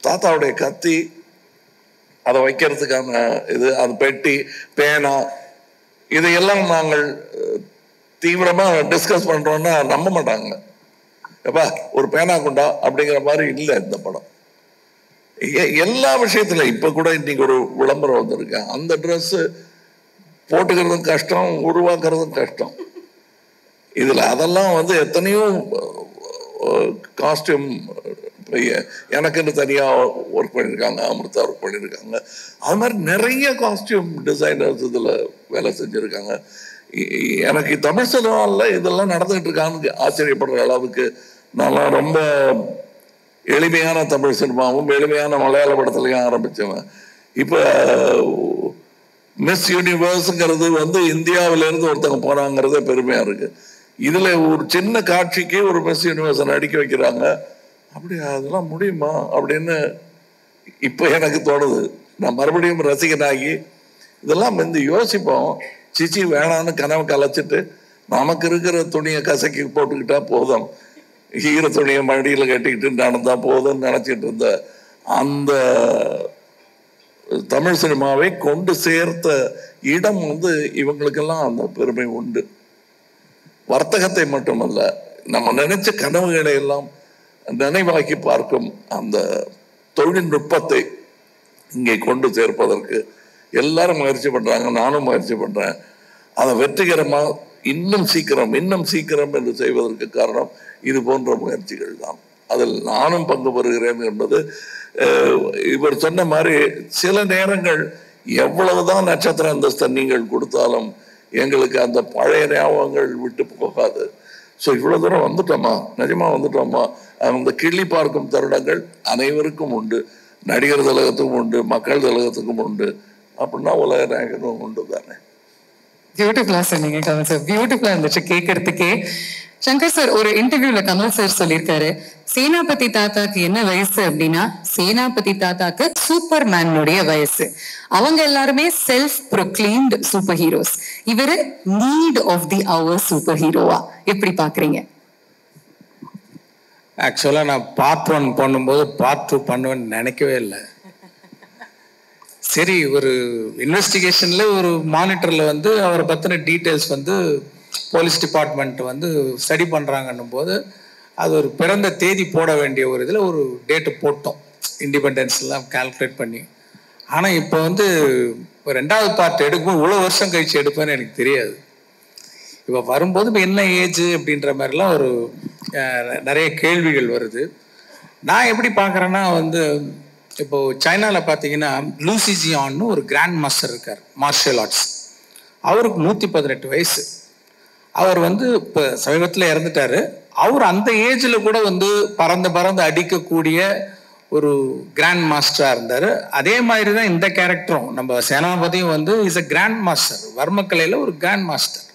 தாத்தாவுடைய கத்தி, அதை வைக்கிறதுக்கான இது, அது பெட்டி, பேனா, இதையெல்லாம் நாங்கள் தீவிரமா டிஸ்கஸ் பண்றோம்னா நம்ப மாட்டாங்க. எப்பா ஒரு பேனா கொண்டா அப்படிங்கிற மாதிரி இல்லை இந்த படம். எல்லா விஷயத்துல இப்ப கூட இன்னைக்கு ஒரு விளம்பரம் வந்திருக்கு, அந்த ட்ரெஸ் போட்டுக்கிறதும் கஷ்டம், உருவாக்குறதும் கஷ்டம். இதுல அதெல்லாம் எத்தனையோ காஸ்டியூம் எனக்குன்னு தனியா ஒர்க் பண்ணியிருக்காங்க, அமிர்தா ஒர்க் பண்ணியிருக்காங்க. அது மாதிரி நிறைய காஸ்டியூம் டிசைனர்ஸ் இதுல வேலை செஞ்சிருக்காங்க. எனக்கு தமிழ் சினிமாவில் இதெல்லாம் நடந்துகிட்டு இருக்கான்னு ஆச்சரியப்படுற அளவுக்கு நான் ரொம்ப எளிமையான தமிழ் சினிமாவும் எளிமையான மலையாள படத்துலையும் ஆரம்பிச்சவன். இப்ப மிஸ் யூனிவர்ஸ்ங்கிறது இந்தியாவிலேருந்து ஒருத்தவங்க போனாங்கிறதே பெருமையா இருக்கு. இதுல ஒரு சின்ன காட்சிக்கு ஒரு மிஸ் யூனிவர்ஸை நடிக்க வைக்கிறாங்க. அப்படி அதெல்லாம் முடியுமா அப்படின்னு இப்ப எனக்கு தோணுது. நான் மறுபடியும் ரசிகனாகி இதெல்லாம் யோசிப்போம். சிச்சி வேணான்னு கனவு கலைச்சிட்டு நமக்கு இருக்கிற துணியை கசக்கி போட்டுக்கிட்டா போதும், ஈர துணியை மடியில கட்டிக்கிட்டு நடந்தா போதும்னு நினைச்சிட்டு இருந்த அந்த தமிழ் சினிமாவை கொண்டு சேர்த்த இடம் இவங்களுக்கெல்லாம் அந்த பெருமை உண்டு. வர்த்தகத்தை மட்டுமல்ல, நம்ம நினைச்ச கனவுகளை எல்லாம் நினைவாக்கி பார்க்கும் அந்த தொழில்நுட்பத்தை இங்கே கொண்டு சேர்ப்பதற்கு எல்லாரும் முயற்சி பண்றாங்க, நானும் முயற்சி பண்றேன். அதை வெற்றிகரமா இன்னும் சீக்கிரம் என்று செய்வதற்கு காரணம் இது போன்ற முயற்சிகள் தான். அதில் நானும் பங்கு பெறுகிறேன் என்பது இவர் சொன்ன மாதிரி சில நேரங்கள் எவ்வளவுதான் நட்சத்திர அந்தஸ்தை நீங்கள் கொடுத்தாலும் எங்களுக்கு அந்த பழைய ஞாபகங்கள் விட்டு போகாது. ஸோ இவ்வளவு தூரம் வந்துட்டோமா, நிஜமா வந்துட்டோமா, அந்த கிள்ளி பார்க்கும் தருணங்கள் அனைவருக்கும் உண்டு. நடிகர் திலகத்துக்கும் உண்டு, மக்கள் திலகத்துக்கும் உண்டு, அப்படின்னா உலக நாயகனும் உண்டு தானே. பியூட்டிஃபுல்லா சொன்னீங்க கமல் சார், பியூட்டிஃபுல்லா இருந்துச்சு கேட்கறதுக்கே. சங்கர் சார் ஒரு இன்டர்வியூல கமல் சார் சொல்லியிருக்காரு, சேனாபதி தாத்தாக்கு என்ன வயசு அப்படின்னா சேனாபதி தாத்தாக்கு சூப்பர்மேனுடைய வயசு. அவங்க எல்லாருமே செல்ஃப் ப்ரொக்ளைம்டு சூப்பர் ஹீரோஸ், இவரு need of the hour super ஹீரோவா எப்படி பாக்குறீங்க? ஆக்சுவலா நான் பார்ட் 1 பண்ணும்போது பார்ட் 2 பண்ணுவேன்னு நினைக்கவே இல்லை. சரி, ஒரு இன்வெஸ்டிகேஷன்ல ஒரு மானிட்டர்ல அவரை பத்தின டீட்டெயில்ஸ் போலீஸ் டிபார்ட்மெண்ட் ஸ்டடி பண்றாங்கன்னும் போது அது ஒரு பிறந்த தேதி போட வேண்டிய ஒரு இதில் ஒரு டேட்டு போட்டோம், இண்டிபெண்டன்ஸ் எல்லாம் கால்குலேட் பண்ணி. ஆனால் இப்போ 2வது பார்ட் எடுக்கும்போது இவ்வளோ வருஷம் கழிச்சு எடுப்பேன்னு எனக்கு தெரியாது. இப்போ வரும்போது இப்போ என்ன ஏஜ் அப்படின்ற மாதிரிலாம் ஒரு நிறைய கேள்விகள் வருது. நான் எப்படி பார்க்குறேன்னா இப்போ சைனாவில் பார்த்தீங்கன்னா லூசி ஜியான்னு ஒரு கிராண்ட் மாஸ்டர் இருக்கார் மார்ஷியல் ஆர்ட்ஸ். அவருக்கு 118 வயசு. அவர் இப்போ சமீபத்தில் இறந்துட்டாரு. அவர் அந்த ஏஜில் கூட பறந்து அடிக்கக்கூடிய ஒரு கிராண்ட் மாஸ்டராக இருந்தார். அதே மாதிரி தான் இந்த கேரக்டரும் நம்ம சேனாபதியும் இஸ் அ கிராண்ட் மாஸ்டர், வர்மக்கலையில் ஒரு கிராண்ட் மாஸ்டர்.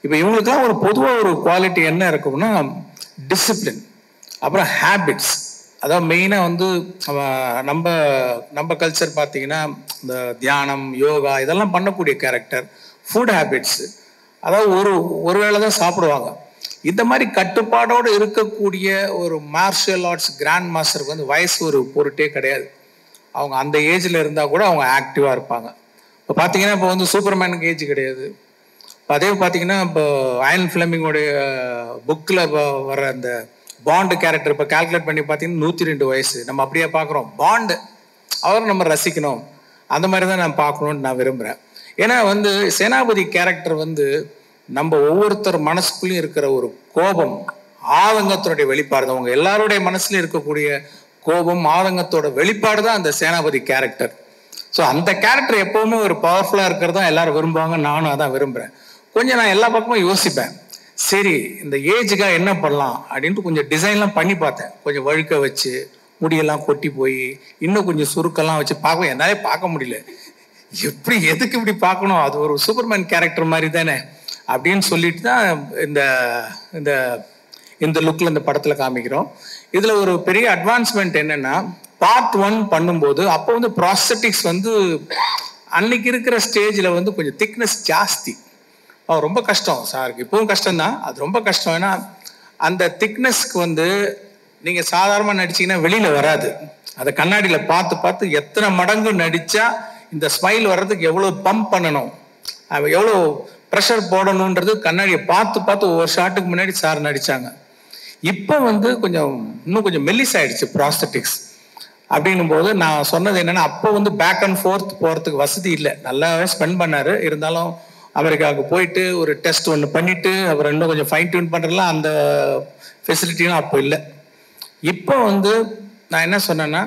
இப்போ இவங்களுக்குலாம் ஒரு பொதுவாக ஒரு குவாலிட்டி என்ன இருக்கும்னா டிசிப்ளின், அப்புறம் ஹேபிட்ஸ். அதாவது மெயினாக நம்ம கல்ச்சர் பார்த்தீங்கன்னா இந்த தியானம், யோகா இதெல்லாம் பண்ணக்கூடிய கேரக்டர். ஃபுட் ஹேபிட்ஸு, அதாவது ஒரு வேளை தான் சாப்பிடுவாங்க. இந்த மாதிரி கட்டுப்பாடோடு இருக்கக்கூடிய ஒரு மார்ஷியல் ஆர்ட்ஸ் கிராண்ட் மாஸ்டருக்கு வயசு ஒரு பொருட்டே கிடையாது. அவங்க அந்த ஏஜில் இருந்தால் கூட அவங்க ஆக்டிவாக இருப்பாங்க. இப்போ பார்த்தீங்கன்னா இப்போ சூப்பர்மேனுக்கு ஏஜ் கிடையாது. அதே பார்த்தீங்கன்னா இப்போ அயன் ஃபிளமிங்கோடைய புக்கில் வர அந்த பாண்டு கேரக்டர் இப்போ கால்குலேட் பண்ணி பார்த்தீங்கன்னா 102 வயசு. நம்ம அப்படியே பார்க்குறோம். பாண்டு அவரை நம்ம ரசிக்கணும், அந்த மாதிரி தான் நான் பார்க்கணுன்னு நான் விரும்புகிறேன். ஏன்னா சேனாபதி கேரக்டர் நம்ம ஒவ்வொருத்தர் மனசுக்குள்ளேயும் இருக்கிற ஒரு கோபம், ஆதங்கத்தினுடைய வெளிப்பாடு தான். அவங்க எல்லாருடைய மனசுலையும் இருக்கக்கூடிய கோபம், ஆதங்கத்தோட வெளிப்பாடு தான் அந்த சேனாபதி கேரக்டர். ஸோ அந்த கேரக்டர் எப்பவுமே ஒரு பவர்ஃபுல்லாக இருக்கிறது தான் எல்லாரும் விரும்புவாங்க. நானும் அதான் விரும்புகிறேன். கொஞ்சம் நான் எல்லா பக்கமும் யோசிப்பேன், சரி இந்த ஏஜுக்காக என்ன பண்ணலாம் அப்படின்ட்டு கொஞ்சம் டிசைன்லாம் பண்ணி பார்த்தேன். கொஞ்சம் வழுக்க வச்சு, முடியெல்லாம் கொட்டி போய், இன்னும் கொஞ்சம் சுருக்கெல்லாம் வச்சு பார்க்க என்னாலே பார்க்க முடியல. எப்படி எதுக்கு இப்படி பார்க்கணும், அது ஒரு சூப்பர்மேன் கேரக்டர் மாதிரி தானே அப்படின்னு சொல்லிட்டு தான் இந்த லுக்கில் இந்த படத்தில் காமிக்கிறோம். இதில் ஒரு பெரிய அட்வான்ஸ்மெண்ட் என்னன்னா, பார்ட் 1 பண்ணும்போது அப்போ ப்ராஸ்தட்டிக்ஸ் அன்னைக்கு இருக்கிற ஸ்டேஜில் கொஞ்சம் திக்னஸ் ஜாஸ்தி. ரொம்ப கஷ்டம் சாருக்கு, இப்பவும் கஷ்டம்தான், அது ரொம்ப கஷ்டம். ஏன்னா அந்த திக்னஸ்க்கு நீங்கள் சாதாரணமாக நடிச்சிங்கன்னா வெளியில் வராது. அதை கண்ணாடியில் பார்த்து பார்த்து எத்தனை மடங்கு நடித்தா இந்த ஸ்மைல் வர்றதுக்கு எவ்வளோ பம்ப் பண்ணணும், எவ்வளோ ப்ரெஷர் போடணுன்றது கண்ணாடியை பார்த்து பார்த்து ஒவ்வொரு ஷாட்டுக்கு முன்னாடி சார் நடித்தாங்க. இப்போ வந்து இன்னும் கொஞ்சம் மெல்லிஸ் ஆயிடுச்சு ப்ராஸ்தட்டிக்ஸ். அப்படின்னும் போது நான் சொன்னது என்னன்னா, அப்போ வந்து பேக் அண்ட் ஃபோர்த் போகிறதுக்கு வசதி இல்லை. நல்லாவே ஸ்பெண்ட் பண்ணார். இருந்தாலும் அமெரிக்காவுக்கு போயிட்டு ஒரு டெஸ்ட் ஒன்று பண்ணிட்டு அப்புறம் இன்னும் கொஞ்சம் ஃபைன் டியூன் பண்ணுறதுலாம் அந்த ஃபெசிலிட்டியும் அப்போ இல்லை. இப்போ வந்து நான் என்ன சொன்னேன்னா,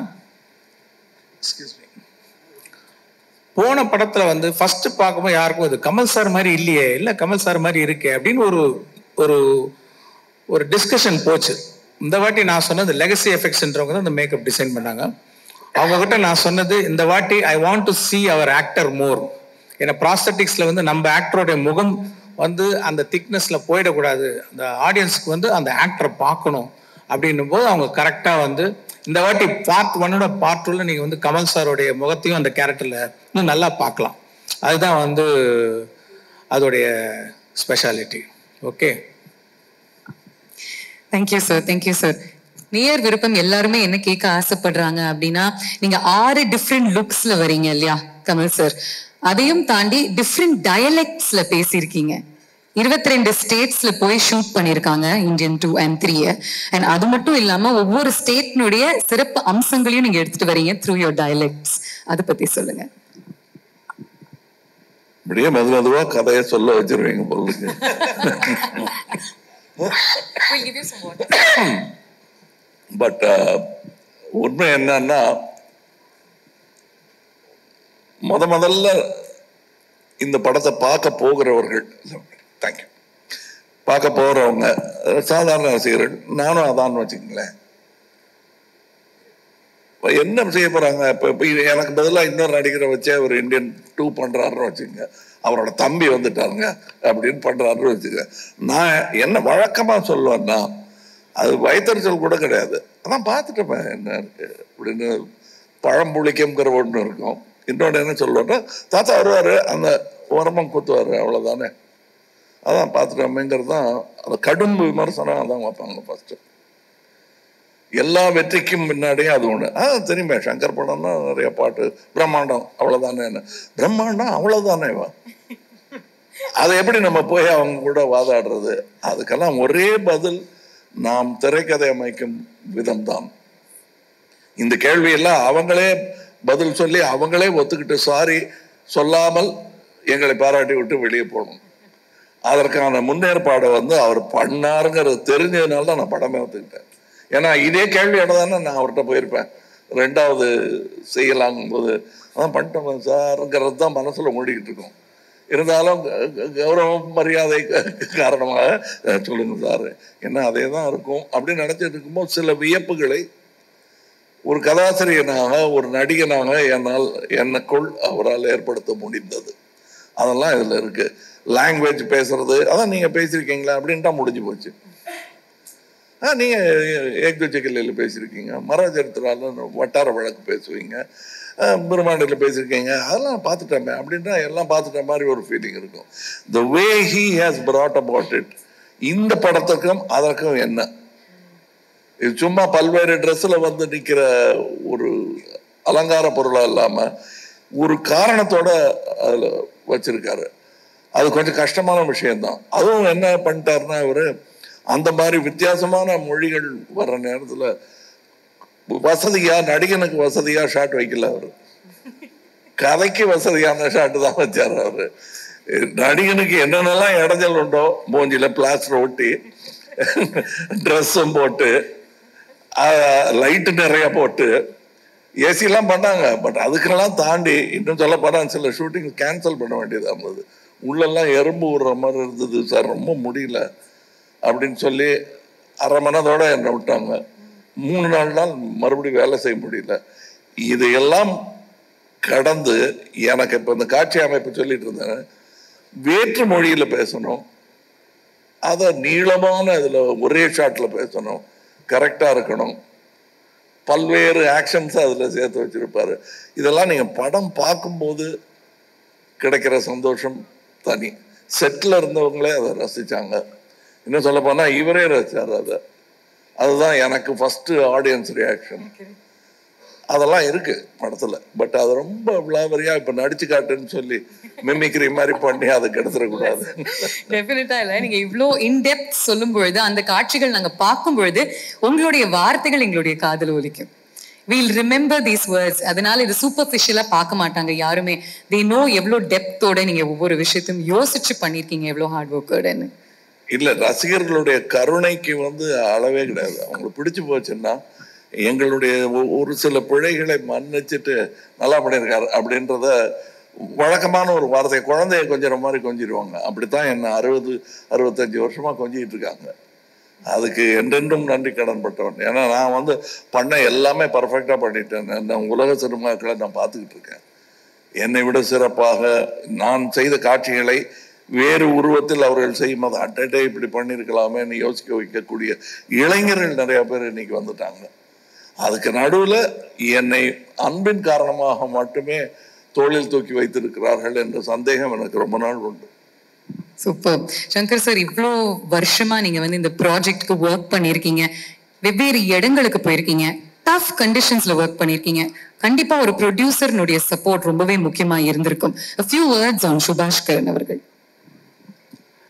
போன படத்தில் வந்து ஃபர்ஸ்ட் பார்க்கும்போது யாருக்கும் இது கமல் சார் மாதிரி இல்லையே, இல்லை கமல் சார் மாதிரி இருக்கே அப்படின்னு ஒரு டிஸ்கஷன் போச்சு. இந்த வாட்டி நான் சொன்னது லெகசி எஃபெக்ட்ஸ்ன்றவங்க தான் இந்த மேக்கப் டிசைன் பண்ணாங்க. அவங்க கிட்ட நான் சொன்னது, இந்த வாட்டி I want to see our actor more. ஏன்னா ப்ராஸ்தட்டிக்ஸில் வந்து நம்ம ஆக்டரோடைய முகம் வந்து அந்த திக்னஸில் போயிடக்கூடாது, அந்த ஆடியன்ஸுக்கு வந்து அந்த ஆக்டரை பார்க்கணும் அப்படின்னும் போது அவங்க கரெக்டாக வந்து இந்த வாட்டி பார்ட் 1 பார்ட் 2 நீங்கள் வந்து கமல் சாரோடைய முகத்தையும் அந்த கேரக்டரில் இன்னும் நல்லா பார்க்கலாம். அதுதான் வந்து அதோடைய speciality. Okay, thank you sir, thank you sir. நேயர் விருப்பம் எல்லாருமே என்ன கேட்க ஆசைப்படுறாங்க அப்படின்னா, நீங்க 6 டிஃப்ரெண்ட் லுக்ஸ்ல வரீங்க இல்லையா கமல் சார், அதையும் தாண்டி டிஃப்ரெண்ட் டயலெக்ட்ஸ்ல பேசியிருக்கீங்க. 22 ஸ்டேட்ஸ்ல போய் ஷூட் பண்ணிருக்காங்க இந்தியன் 2 and 3. அண்ட் அது மட்டும் இல்லாம ஒவ்வொரு ஸ்டேட்னுடைய சிறப்பு அம்சங்களையும் நீங்க எடுத்துட்டு வரீங்க த்ரூ யோர் டயலெக்ட்ஸ். அதை பத்தி சொல்லுங்க. இப்படியே மெதுவா கதையை சொல்ல வச்சிருவீங்க பொருளுக்கு. பட் உண்மை என்னன்னா, முதல்ல இந்த படத்தை பார்க்க போகிறவர்கள், தேங்க்யூ, பார்க்க போறவங்க சாதாரண ரசிகர்கள், நானும் அதான் வச்சுக்கங்களேன். என்ன செய்ய போறாங்க? இப்ப எனக்கு பதிலாக இன்னொரு நடிகரை வச்சே ஒரு இந்தியன் 2 பண்றாருன்னு வச்சுக்கோங்க, அவரோட தம்பி வந்துட்டாருங்க அப்படின்னு பண்றாருன்னு வச்சுக்க. நான் என்ன வழக்கமா சொல்லுவேன்னா, அது வயிற்றுச்சல் கூட கிடையாது, அதான் பார்த்துட்டேன் என்ன இருக்கு அப்படின்னு. பழம்புளிக்கம்ங்கிற ஒன்று இருக்கும். இன்னொன்று என்ன சொல்லுவேன்னா, தாத்தா வருவாரு, அந்த உரமம் குத்துவாரு, அவ்வளவுதானே, அதான் பார்த்துட்டோமேங்கிறது தான். அந்த கடும் விமர்சனம் அதான் வைப்பாங்க ஃபர்ஸ்ட். எல்லா வெற்றிக்கும் முன்னாடியே அது ஒண்ணு தெரியுமே, சங்கர் படம்னா நிறைய பாட்டு, பிரம்மாண்டம் அவ்வளவுதானே, என்ன பிரம்மாண்டம் அவ்வளவுதானேவா, அதை எப்படி நம்ம போய் அவங்க கூட வாதாடுறது? அதுக்கெல்லாம் ஒரே பதில், நாம் திரைக்கதை அமைக்கும் விதம் தான். இந்த கேள்வியெல்லாம் அவங்களே பதில் சொல்லி அவங்களே ஒத்துக்கிட்டு சாரி சொல்லாமல் எங்களை பாராட்டி விட்டு வெளியே போகணும். அதற்கான முன்னேற்பாடை வந்து அவர் பண்ணாருங்கிறது தெரிஞ்சதுனால தான் நான் படமே ஒத்துக்கிட்டேன். ஏன்னா இதே கேள்வி தானே நான் அவர்கிட்ட போயிருப்பேன் 2வது செய்யலாங்கும் போது, அதான் பண்ணிட்டோம் சார்ங்கிறது தான் மனசுல மூடிக்கிட்டு இருக்கோம். இருந்தாலும் கௌரவம் மரியாதை காரணமாக சொல்லுங்க சார் என்ன அதே தான் இருக்கும் அப்படின்னு நினைச்சிட்டு இருக்கும்போது சில வியப்புகளை ஒரு கதாசிரியனாக ஒரு நடிகனாக எனக்குள் அவரால் ஏற்படுத்த முடிந்தது. அதெல்லாம் இதுல இருக்கு. லாங்குவேஜ் பேசுறது அதான் நீங்க பேசியிருக்கீங்களா அப்படின்ட்டா முடிஞ்சு போச்சு. நீங்க ஏக்துச்சக்கில்ல பேசியிருக்கீங்க, மராஜரத்தினால வட்டார வழக்கு பேசுவீங்க, பிரம்மாண்டில் பேசியிருக்கீங்க, அதெல்லாம் பார்த்துட்டோமே அப்படின்னா எல்லாம் பார்த்துட்ட மாதிரி ஒரு ஃபீலிங் இருக்கும். The way he has brought about it, இந்த படத்துக்கும் அதற்கும் என்ன, இது சும்மா பல்வேறு ட்ரெஸ்ஸில் வந்து நிற்கிற ஒரு அலங்கார பொருளாக இல்லாமல் ஒரு காரணத்தோட அதில் வச்சிருக்காரு. அது கொஞ்சம் கஷ்டமான விஷயம்தான். அதுவும் என்ன பண்ணிட்டாருன்னா, இவர் அந்த மாதிரி வித்தியாசமான மொழிகள் வர்ற நேரத்தில் வசதியாக நடிகனுக்கு வசதியாக ஷாட் வைக்கல, அவர் கதைக்கு வசதியான ஷாட்டு தான் வச்சார். அவர் நடிகனுக்கு என்னென்னலாம் இடைஞ்சல் உண்டோ, மூஞ்சில பிளாஸ்டர் ஒட்டி ட்ரெஸ்ஸும் போட்டு லைட்டு நிறைய போட்டு ஏசிலாம் பண்ணாங்க. பட் அதுக்கெல்லாம் தாண்டி இன்னும் சொல்ல போனால் சில ஷூட்டிங் கேன்சல் பண்ண வேண்டியதாக இருந்தது. உள்ளெல்லாம் எறும்பு விடுற மாதிரி இருந்தது சார், ரொம்ப முடியல அப்படின்னு சொல்லி அரை மனதோட என்னை விட்டாங்க. 3 நாள் மறுபடியும் வேலை செய்ய முடியல. இதையெல்லாம் கடந்து எனக்கு இப்போ இந்த காட்சி அமைப்பு சொல்லிட்டு இருந்தேன், வேற்று மொழியில் பேசணும், அதை நீளமான இதில் ஒரே ஷாட்டில் பேசணும், கரெக்டாக இருக்கணும், பல்வேறு ஆக்ஷன்ஸை அதில் சேர்த்து வச்சிருப்பாரு. இதெல்லாம் நீங்கள் படம் பார்க்கும்போது கிடைக்கிற சந்தோஷம் தனி. செட்டில் இருந்தவங்களே அதை ரசித்தாங்க. இன்னும் சொல்ல போனால் இவரே ரசித்தார் அதை. அதுதான் எனக்கு ஃபஸ்ட்டு ஆடியன்ஸ் ரியாக்ஷன். அதெல்லாம் இருக்கு படத்துல. பட் அது ரொம்ப விளாவரியா இப்ப நடிச்சு காட்டுன்னு சொல்லி மிமிக்ரி மாதிரி பண்ணி அதை கெடுத்துடக்கூடாது. டெஃபினட்டா இல்ல, நீங்க இவ்ளோ இன்டெப்த் சொல்லும் பொழுது அந்த காட்சிகள் நாங்க பார்க்கும் பொழுது உங்களுடைய வார்த்தைகள் எங்களுடைய காதுல ஒலிக்கும். We'll remember these words. அதனால இது சூப்பர்ஃபிஷியலா பார்க்க மாட்டாங்க யாருமே. they know எவ்வளவு டெப்த்தோட நீங்க ஒவ்வொரு விஷயத்தையும் யோசிச்சு பண்ணிருக்கீங்க, எவ்வளவு ஹார்ட் ஒர்க்கோடன்னு. இல்ல, ரசிகர்களுடைய கருணைக்கு அளவே கிடையாது. அவங்களுக்கு பிடிச்சு போச்சுன்னா எங்களுடைய ஒரு சில பிழைகளை மன்னிச்சுட்டு நல்லா பண்ணியிருக்காரு அப்படின்றத வழக்கமான ஒரு வார்த்தை. குழந்தைய கொஞ்சிற மாதிரி கொஞ்சிடுவாங்க. அப்படித்தான் என்ன 60-65 வருஷமா கொஞ்சிட்டு இருக்காங்க. அதுக்கு என்றென்றும் நன்றி கடன் பட்டவன். ஏன்னா நான் பண்ண எல்லாமே பர்ஃபெக்டா பண்ணிட்டேன். நான் உலக சினிமாக்களை நான் பார்த்துக்கிட்டு இருக்கேன். என்னை விட சிறப்பாக நான் செய்த காட்சிகளை வேறு உருவத்தில் அவர்கள் செய்யும் போது அட்டே இப்படி பண்ணியிருக்கலாமேன்னு யோசிக்க வைக்கக்கூடிய இளைஞர்கள் நிறைய பேர் இன்னைக்கு வந்துட்டாங்க. அதுக்கு நடுவில் என்னை அன்பின் காரணமாக மட்டுமே தோளில் தூக்கி வைத்திருக்கிறார்கள் என்ற சந்தேகம் எனக்கு ரொம்ப நாள் உண்டு. சூப்பர் சங்கர் சார், இவ்வளோ வருஷமா நீங்க இந்த ப்ராஜெக்ட்க்கு ஒர்க் பண்ணிருக்கீங்க, வெவ்வேறு இடங்களுக்கு போயிருக்கீங்க, டஃப் கண்டிஷன்ஸ்ல ஒர்க் பண்ணிருக்கீங்க. கண்டிப்பா ஒரு ப்ரொடியூசர்னுடைய சப்போர்ட் ரொம்பவே முக்கியமா இருந்திருக்கும். a few words on சுபாஷ் கரன் அவர்கள்.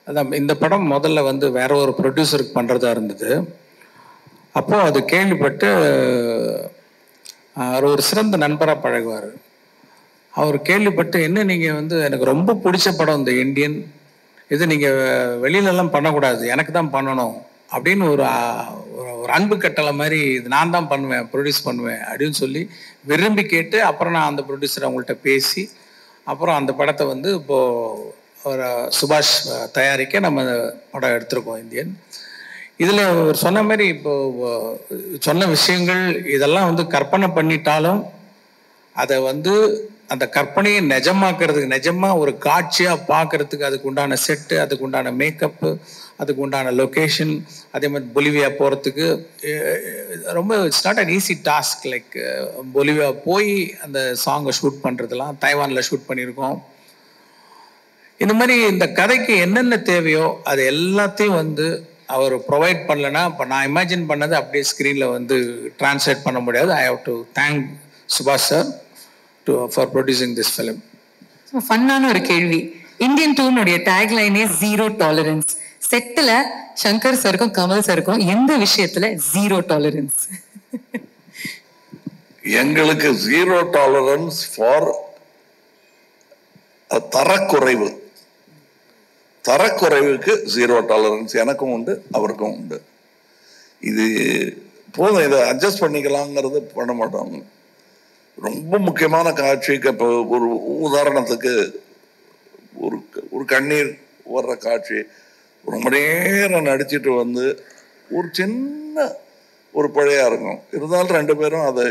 அதான் இந்த படம் முதல்ல வேற ஒரு ப்ரொடியூசருக்கு பண்றதா இருந்தது. அப்போ அது கேள்விப்பட்டு அவர் ஒரு சிறந்த நண்பராக பழகுவார். அவர் கேள்விப்பட்டு என்ன நீங்கள் எனக்கு ரொம்ப பிடிச்ச படம் இந்த இந்தியன், இது நீங்கள் வெளியிலலாம் பண்ணக்கூடாது, எனக்கு தான் பண்ணணும் அப்படின்னு ஒரு அன்பு கட்டளை மாதிரி இது நான் தான் பண்ணுவேன், ப்ரொடியூஸ் பண்ணுவேன் அப்படின்னு சொல்லி விரும்பி கேட்டு அப்புறம் நான் அந்த ப்ரொடியூசர் அவங்கள்ட்ட பேசி அப்புறம் அந்த படத்தை இப்போது ஒரு சுபாஷ் தயாரிக்க நம்ம படம் எடுத்திருக்கோம் இந்தியன். இதில் அவர் சொன்ன மாதிரி இப்போ சொன்ன விஷயங்கள் இதெல்லாம் கற்பனை பண்ணிட்டாலும் அதை அந்த கற்பனையை நிஜமாக்குறதுக்கு, நிஜமாக ஒரு காட்சியாக பார்க்கறதுக்கு அதுக்கு உண்டான செட்டு, அதுக்கு உண்டான மேக்கப்பு, அதுக்கு உண்டான லொக்கேஷன், அதே மாதிரி பொலிவியா போகிறதுக்கு ரொம்ப it's not an easy task. Like Bolivia போய் அந்த சாங்கை ஷூட் பண்ணுறதுலாம் தைவானில் ஷூட் பண்ணியிருக்கோம். இந்த மாதிரி இந்த கதைக்கு என்னென்ன தேவையோ அது எல்லாத்தையும் அவர் ப்ரொவைட் பண்ணலன்னா இப்போ நான் இமேஜின் பண்ணது அப்படியே ஸ்க்ரீனில் டிரான்ஸ்லேட் பண்ண முடியாது. I have to thank Subash sir for producing this film. ஃபன்னான ஒரு கேள்வி. இந்தியன் 2 டேக்லைனே ஜீரோ டாலரன்ஸ். செட்டில் சங்கர் சாருக்கும் கமல் சாருக்கும் எந்த விஷயத்துல ஜீரோ டாலரன்ஸ்? எங்களுக்கு ஜீரோ டாலரன்ஸ் ஃபார் தரக்குறைவு. தரக்குறைவுக்கு ஜீரோ டாலரன்ஸ் எனக்கும் உண்டு, அவருக்கும் உண்டு. இது போதும், இதை அட்ஜஸ்ட் பண்ணிக்கலாங்கிறது பண்ண மாட்டாங்க. ரொம்ப முக்கியமான காட்சிக்கு இப்போ ஒரு உதாரணத்துக்கு ஒரு கண்ணீர் வர்ற காட்சி ரொம்ப நேரம் நடிச்சுட்டு ஒரு சின்ன ஒரு பழையா இருக்கும். இருந்தாலும் 2 பேரும் அதை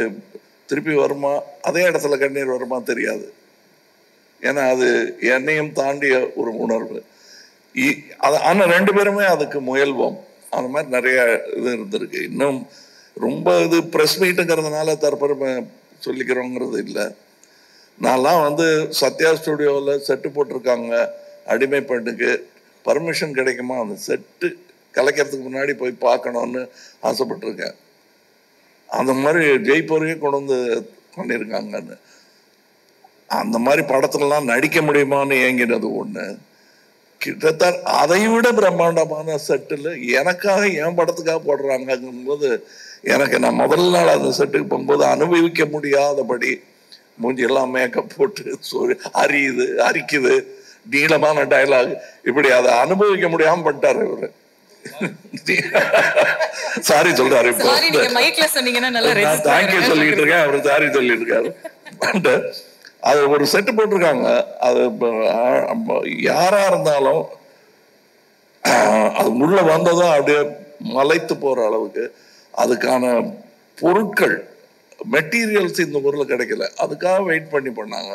திருப்பி வருமா, அதே இடத்துல கண்ணீர் வருமா தெரியாது. ஏன்னா அது என்னையும் தாண்டிய ஒரு உணர்வு. ஆனால் 2 பேருமே அதுக்கு முயல்வோம். அந்த மாதிரி நிறைய இது இருந்திருக்கு. இன்னும் ரொம்ப இது ப்ரெஸ் மீட்டுங்கிறதுனால தற்பெருமை சொல்லிக்கிறோங்கிறது இல்லை. நான்லாம் சத்யா ஸ்டுடியோவில் செட்டு போட்டிருக்காங்க, அடிமை பெண்ணுக்கு பர்மிஷன் கிடைக்குமா, அந்த செட்டு கலைக்கிறதுக்கு முன்னாடி போய் பார்க்கணும்னு ஆசைப்பட்டிருக்கேன். அந்த மாதிரி ஜெய்ப்பூரையே கொண்டு பண்ணியிருக்காங்கன்னு. அந்த மாதிரி படத்துலலாம் நடிக்க முடியுமான்னு ஏங்கினது ஒன்று. கிட்டத்தட்ட அதை விட பிரம்மாண்டமான செட்டில் எனக்காக என் படத்துக்காக போடுறாங்கங்கும்போது எனக்கு நான் முதல் நாள் அந்த செட்டுக்கு போகும்போது அனுபவிக்க முடியாதபடி மூஞ்சி எல்லாம் மேக்கப் போட்டு அரிக்குது, நீளமான டயலாக், இப்படி அதை அனுபவிக்க முடியாம பண்ணிட்டாரு இவரு. சாரி சொல்றாரு, தேங்க்யூ சொல்லிட்டு இருக்கேன், அவரு சாரி சொல்லிட்டு இருக்காரு. அது ஒரு செட்டு போட்டிருக்காங்க. அது யாரா இருந்தாலும் அது உள்ள வந்ததும் அப்படியே மலைத்து போற அளவுக்கு அதுக்கான பொருட்கள், மெட்டீரியல்ஸ் இந்த ஊர்ல கிடைக்கல. அதுக்காக வெயிட் பண்ணாங்க.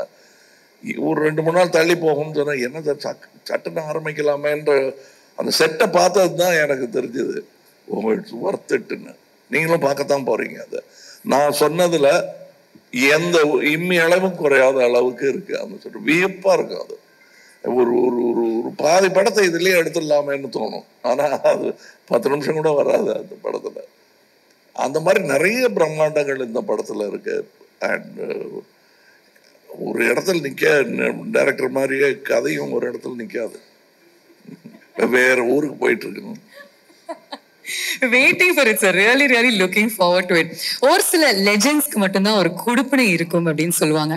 ஒரு 2-3 நாள் தள்ளி போகும்னு சொன்னா என்ன சட்டுன்னு ஆரம்பிக்கலாமேன்ற அந்த செட்டை பார்த்தது தான் எனக்கு தெரிஞ்சது. இட்ஸ் ஒர்த் இட்னு. நீங்களும் பார்க்கத்தான் போறீங்க. அதை நான் சொன்னதுல எந்த இம்மி அளவும் குறையாத அளவுக்கு இருக்கு. அந்த சொல்ற வியப்பா இருக்கு. அது ஒரு ஒரு பாதி படத்தை இதுலயே எடுத்துடலாமேன்னு தோணும். ஆனா அது 10 நிமிஷம் கூட வராது அந்த படத்துல. அந்த மாதிரி நிறைய பிரம்மாண்டங்கள் இந்த படத்துல இருக்கு. அண்ட் ஒரு இடத்துல நிற்க டைரக்டர் மாதிரியே கதையும் ஒரு இடத்துல நிற்காது, வேற ஊருக்கு போயிட்டு இருக்கணும். Waiting for it, sir. Really, really looking forward to it. ஒரு சில லெஜெண்ட்ஸ்க்கு மட்டும்தான் ஒரு குடுப்பினை இருக்கும் அப்படின்னு சொல்லுவாங்க.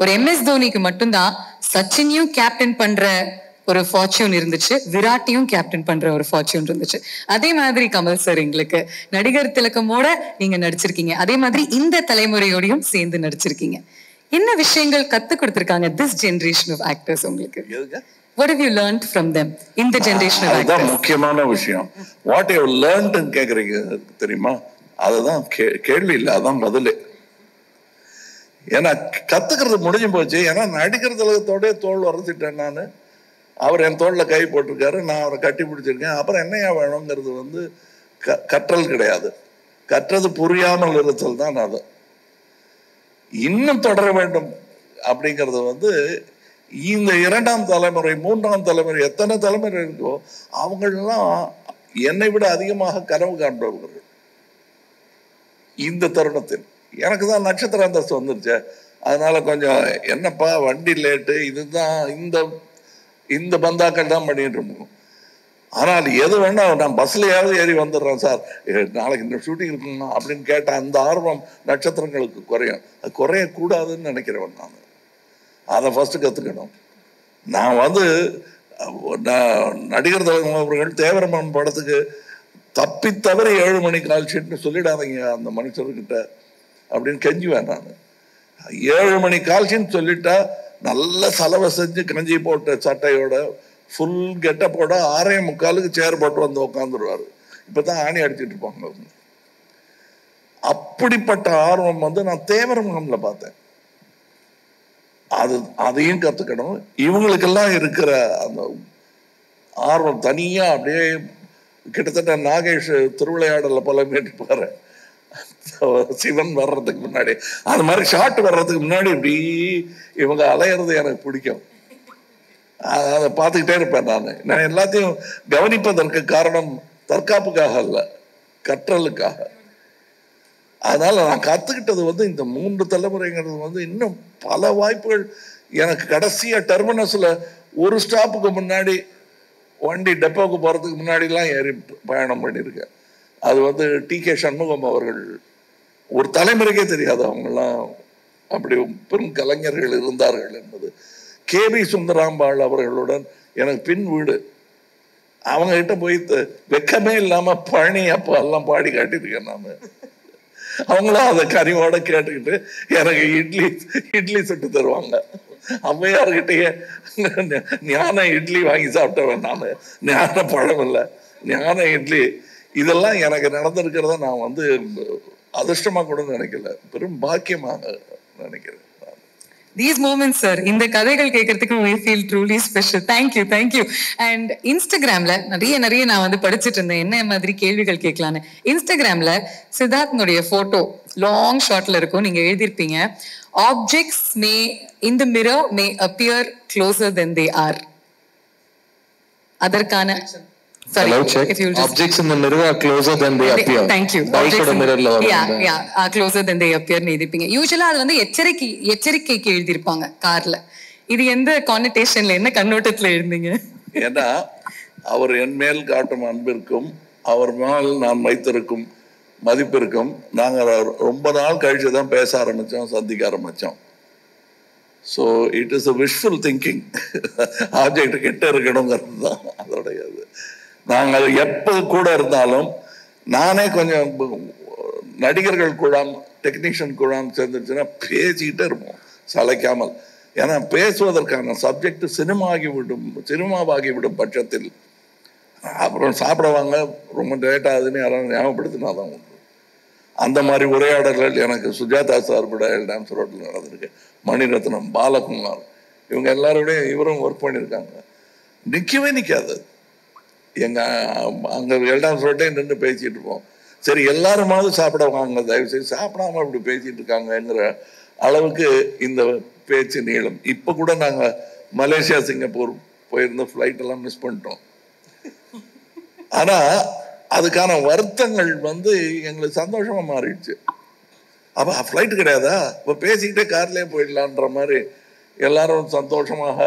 ஒரு எம்எஸ் தோனிக்கு மட்டும்தான் சச்சினையும் கேப்டன் பண்ற ஒரு ஃபார்ச்சூன் இருந்துச்சு, விராட்டையும் கேப்டன் பண்ற ஒரு ஃபார்ச்சூன் இருந்துச்சு. அதே மாதிரி கமல் சார் எங்களுக்கு நடிகர் திலகமோட நீங்க நடிச்சிருக்கீங்க, அதே மாதிரி இந்த தலைமுறையோடையும் சேர்ந்து நடிச்சிருக்கீங்க. என்ன விஷயங்கள் கத்து கொடுத்திருக்காங்க this generation of actors உங்களுக்கு? What have you learned from them in the generation of actors? அதுதான் முக்கியமான விஷயம். What you have learned கேக்குறீங்க தெரியுமா? அதுதான் கேள்வி இல்லை, அதான் பதிலே. ஏன்னா கத்துக்கிறது முடிஞ்சு போச்சு. ஏன்னா நடிகர் திலகத்தோட தோல் வரைச்சிட்டேன் நான். அவர் என் தோல்ல கை போட்டிருக்காரு, நான் அவரை கட்டி பிடிச்சிருக்கேன். அப்புறம் என்னையா வேணுங்கிறது கற்றல் கிடையாது, கற்றது புரியாமல் இருத்தல் தான். அது இன்னும் தொடர வேண்டும் அப்படிங்கிறது இந்த இரண்டாம் தலைமுறை, மூன்றாம் தலைமுறை, எத்தனை தலைமுறை இருக்கோ அவங்களெல்லாம் என்னை விட அதிகமாக கனவு காண்பவர்கள். இந்த தருணத்தில் எனக்கு தான் நட்சத்திர அந்தஸ்து வந்துருச்சு, அதனால கொஞ்சம் என்னப்பா வண்டி லேட்டு, இதுதான் இந்த பந்தாக்கள் தான் பண்ணிட்டு இருக்கோம். ஆனால் எது வேணா நான் பஸ்லையாவது ஏறி வந்துடுறேன் சார், நாளைக்கு இந்த ஷூட்டிங் இருக்குங்க அப்படின்னு கேட்ட அந்த ஆர்வம் நட்சத்திரங்களுக்கு குறையும். அது குறையக்கூடாதுன்னு நினைக்கிறவன் நான். அதை ஃபர்ஸ்ட் கற்றுக்கணும். நான் நடிகர் திலகம் அவர்கள் தேவரமன் படத்துக்கு தப்பி தவிர 7 மணி கால் ஷீட்னு சொல்லிடாதீங்க அந்த மனுஷர்கிட்ட அப்படின்னு கெஞ்சுவேன் நான். 7 மணி கால் ஷீட் சொல்லிட்டா நல்ல செலவை செஞ்சு கஞ்சி போட்ட சட்டையோட ஃபுல் கெட்டப்போட 6:45 சேர் போட்டு உட்காந்துருவாரு. இப்பதான் ஆணி அடிச்சுட்டு இருப்பாங்க. அப்படிப்பட்ட ஆர்வம் நான் தேவரமன்ல பார்த்தேன். அதையும் கத்துக்கணும். இவங்களுக்கெல்லாம் இருக்கிற அந்த ஆர்வம் தனியா அப்படியே கிட்டத்தட்ட நாகேஷ் திருவிளையாடல போல மேட்டுப்பாரு சிவன் வர்றதுக்கு முன்னாடி, அந்த மாதிரி ஷாட் வர்றதுக்கு முன்னாடி இப்படி இவங்க அலையிறது எனக்கு பிடிக்கும். அதை பார்த்துக்கிட்டே இருப்பேன் நான் எல்லாத்தையும் கவனிப்பதற்கு காரணம் தற்காப்புக்காக அல்ல, கற்றலுக்காக. அதனால நான் கத்துக்கிட்டது இந்த 3 தலைமுறைங்கிறது இன்னும் பல வாய்ப்புகள் எனக்கு. கடைசியா டெர்மினஸ்ல ஒரு ஸ்டாப்புக்கு முன்னாடி வண்டி டெப்போக்கு போறதுக்கு முன்னாடி எல்லாம் ஏறி பயணம் பண்ணியிருக்கேன். அது டி.கே. சண்முகம் அவர்கள், ஒரு தலைமுறைக்கே தெரியாது அவங்கெல்லாம் அப்படி பெரும் கலைஞர்கள் இருந்தார்கள் என்பது. கே.பி. சுந்தராம்பாள் அவர்களுடன் எனக்கு பின் வீடு. அவங்க கிட்ட போய் வெக்கமே இல்லாம பழனி அப்போ எல்லாம் பாடி காட்டியிருக்கேன் நான். அவங்களும் அதை கனிவோட கேட்டுக்கிட்டு எனக்கு இட்லி சுட்டு தருவாங்க. அம்மையார்கிட்டயே ஞான இட்லி வாங்கி சாப்பிட்டவன் நான். ஞான பழம் இல்லை, ஞான இட்லி. இதெல்லாம் எனக்கு நடந்திருக்கிறத நான் அதிர்ஷ்டமா கூட நினைக்கல, பெரும் பாக்கியமாக நினைக்கிறேன். These moments, sir, இந்த கதைகள் கேட்கறதுக்கு we feel truly special. Thank you, thank you. And Instagramல நிறைய நான் படிச்சிட்டு இருந்தேன் என்ன மாதிரி கேள்விகள் கேட்கலான்னு. இன்ஸ்டாகிராம்ல சித்தார்த்தனுடைய போட்டோ லாங் ஷாட்ல இருக்கும். நீங்க எழுதியிருப்பீங்க, objects may in the mirror may appear closer than they are. அதற்கான Hello, check. Objects in the mirror are closer than they appear. Thank you. Bike oda mirror la varudha. Yeah, closer than they appear னு எழுதிருப்பீங்க. யூசுவலா அது எச்சரிக்கைக்கு எழுதிருப்பாங்க கார்ல. இது எந்த கான்னோட்டேஷன்ல, என்ன கண்ணோட்டத்துல எழுந்தீங்க? ஏன்னா அவர் என் மேல் காட்டும் அன்பிற்கும் அவர் மேல் நான் வைத்திருக்கும் மதிப்பிற்கும் நாங்க ரொம்ப நாள் கழிச்சு தான் பேச ஆரம்பிச்சோம், சந்திக்க ஆரம்பிச்சோம். So it is a visual thinking. Object கிட்ட இருக்கணுங்கிறது தான் அதோடைய இது. நாங்கள் எப்போ கூட இருந்தாலும் நானே கொஞ்சம் நடிகர்கள் குழாம், டெக்னீஷியன் குழாம் சேர்ந்துருச்சுன்னா பேசிக்கிட்டே இருப்போம் சளைக்காமல். ஏன்னா பேசுவதற்கான சப்ஜெக்ட் சினிமாவாகிவிடும் பட்சத்தில் அப்புறம் சாப்பிடுவாங்க, ரொம்ப லேட் ஆகுதுன்னு யாராவது ஞாபகப்படுத்தினாதான் உண்டு. அந்த மாதிரி உரையாடல்கள் எனக்கு சுஜாதா சார் கூட டான்ஸ் ரோட்டில் நடந்திருக்கு. மணிரத்னம், பாலகுமார், இவங்க எல்லாரோடையும் இவரும் ஒர்க் பண்ணியிருக்காங்க. நிற்கவே நிற்காது. அங்கே எல்டான்ஸ் ரோட்டே நின்று பேசிட்டு இருப்போம். சரி எல்லாருமாவது சாப்பிட வாங்க, தயவு செய்து சாப்பிடாம அப்படி பேசிட்டு இருக்காங்கிற அளவுக்கு இந்த பேச்சு நீளம். இப்போ கூட நாங்கள் மலேசியா, சிங்கப்பூர் போயிருந்த ஃப்ளைட் எல்லாம் மிஸ் பண்ணிட்டோம். ஆனா அதுக்கான வருத்தங்கள் எங்களுக்கு சந்தோஷமா மாறிடுச்சு. அப்போ ஃப்ளைட்டு கிடையாதா, இப்போ பேசிக்கிட்டே கார்லேயே போயிடலான்ற மாதிரி எல்லாரும் சந்தோஷமாக.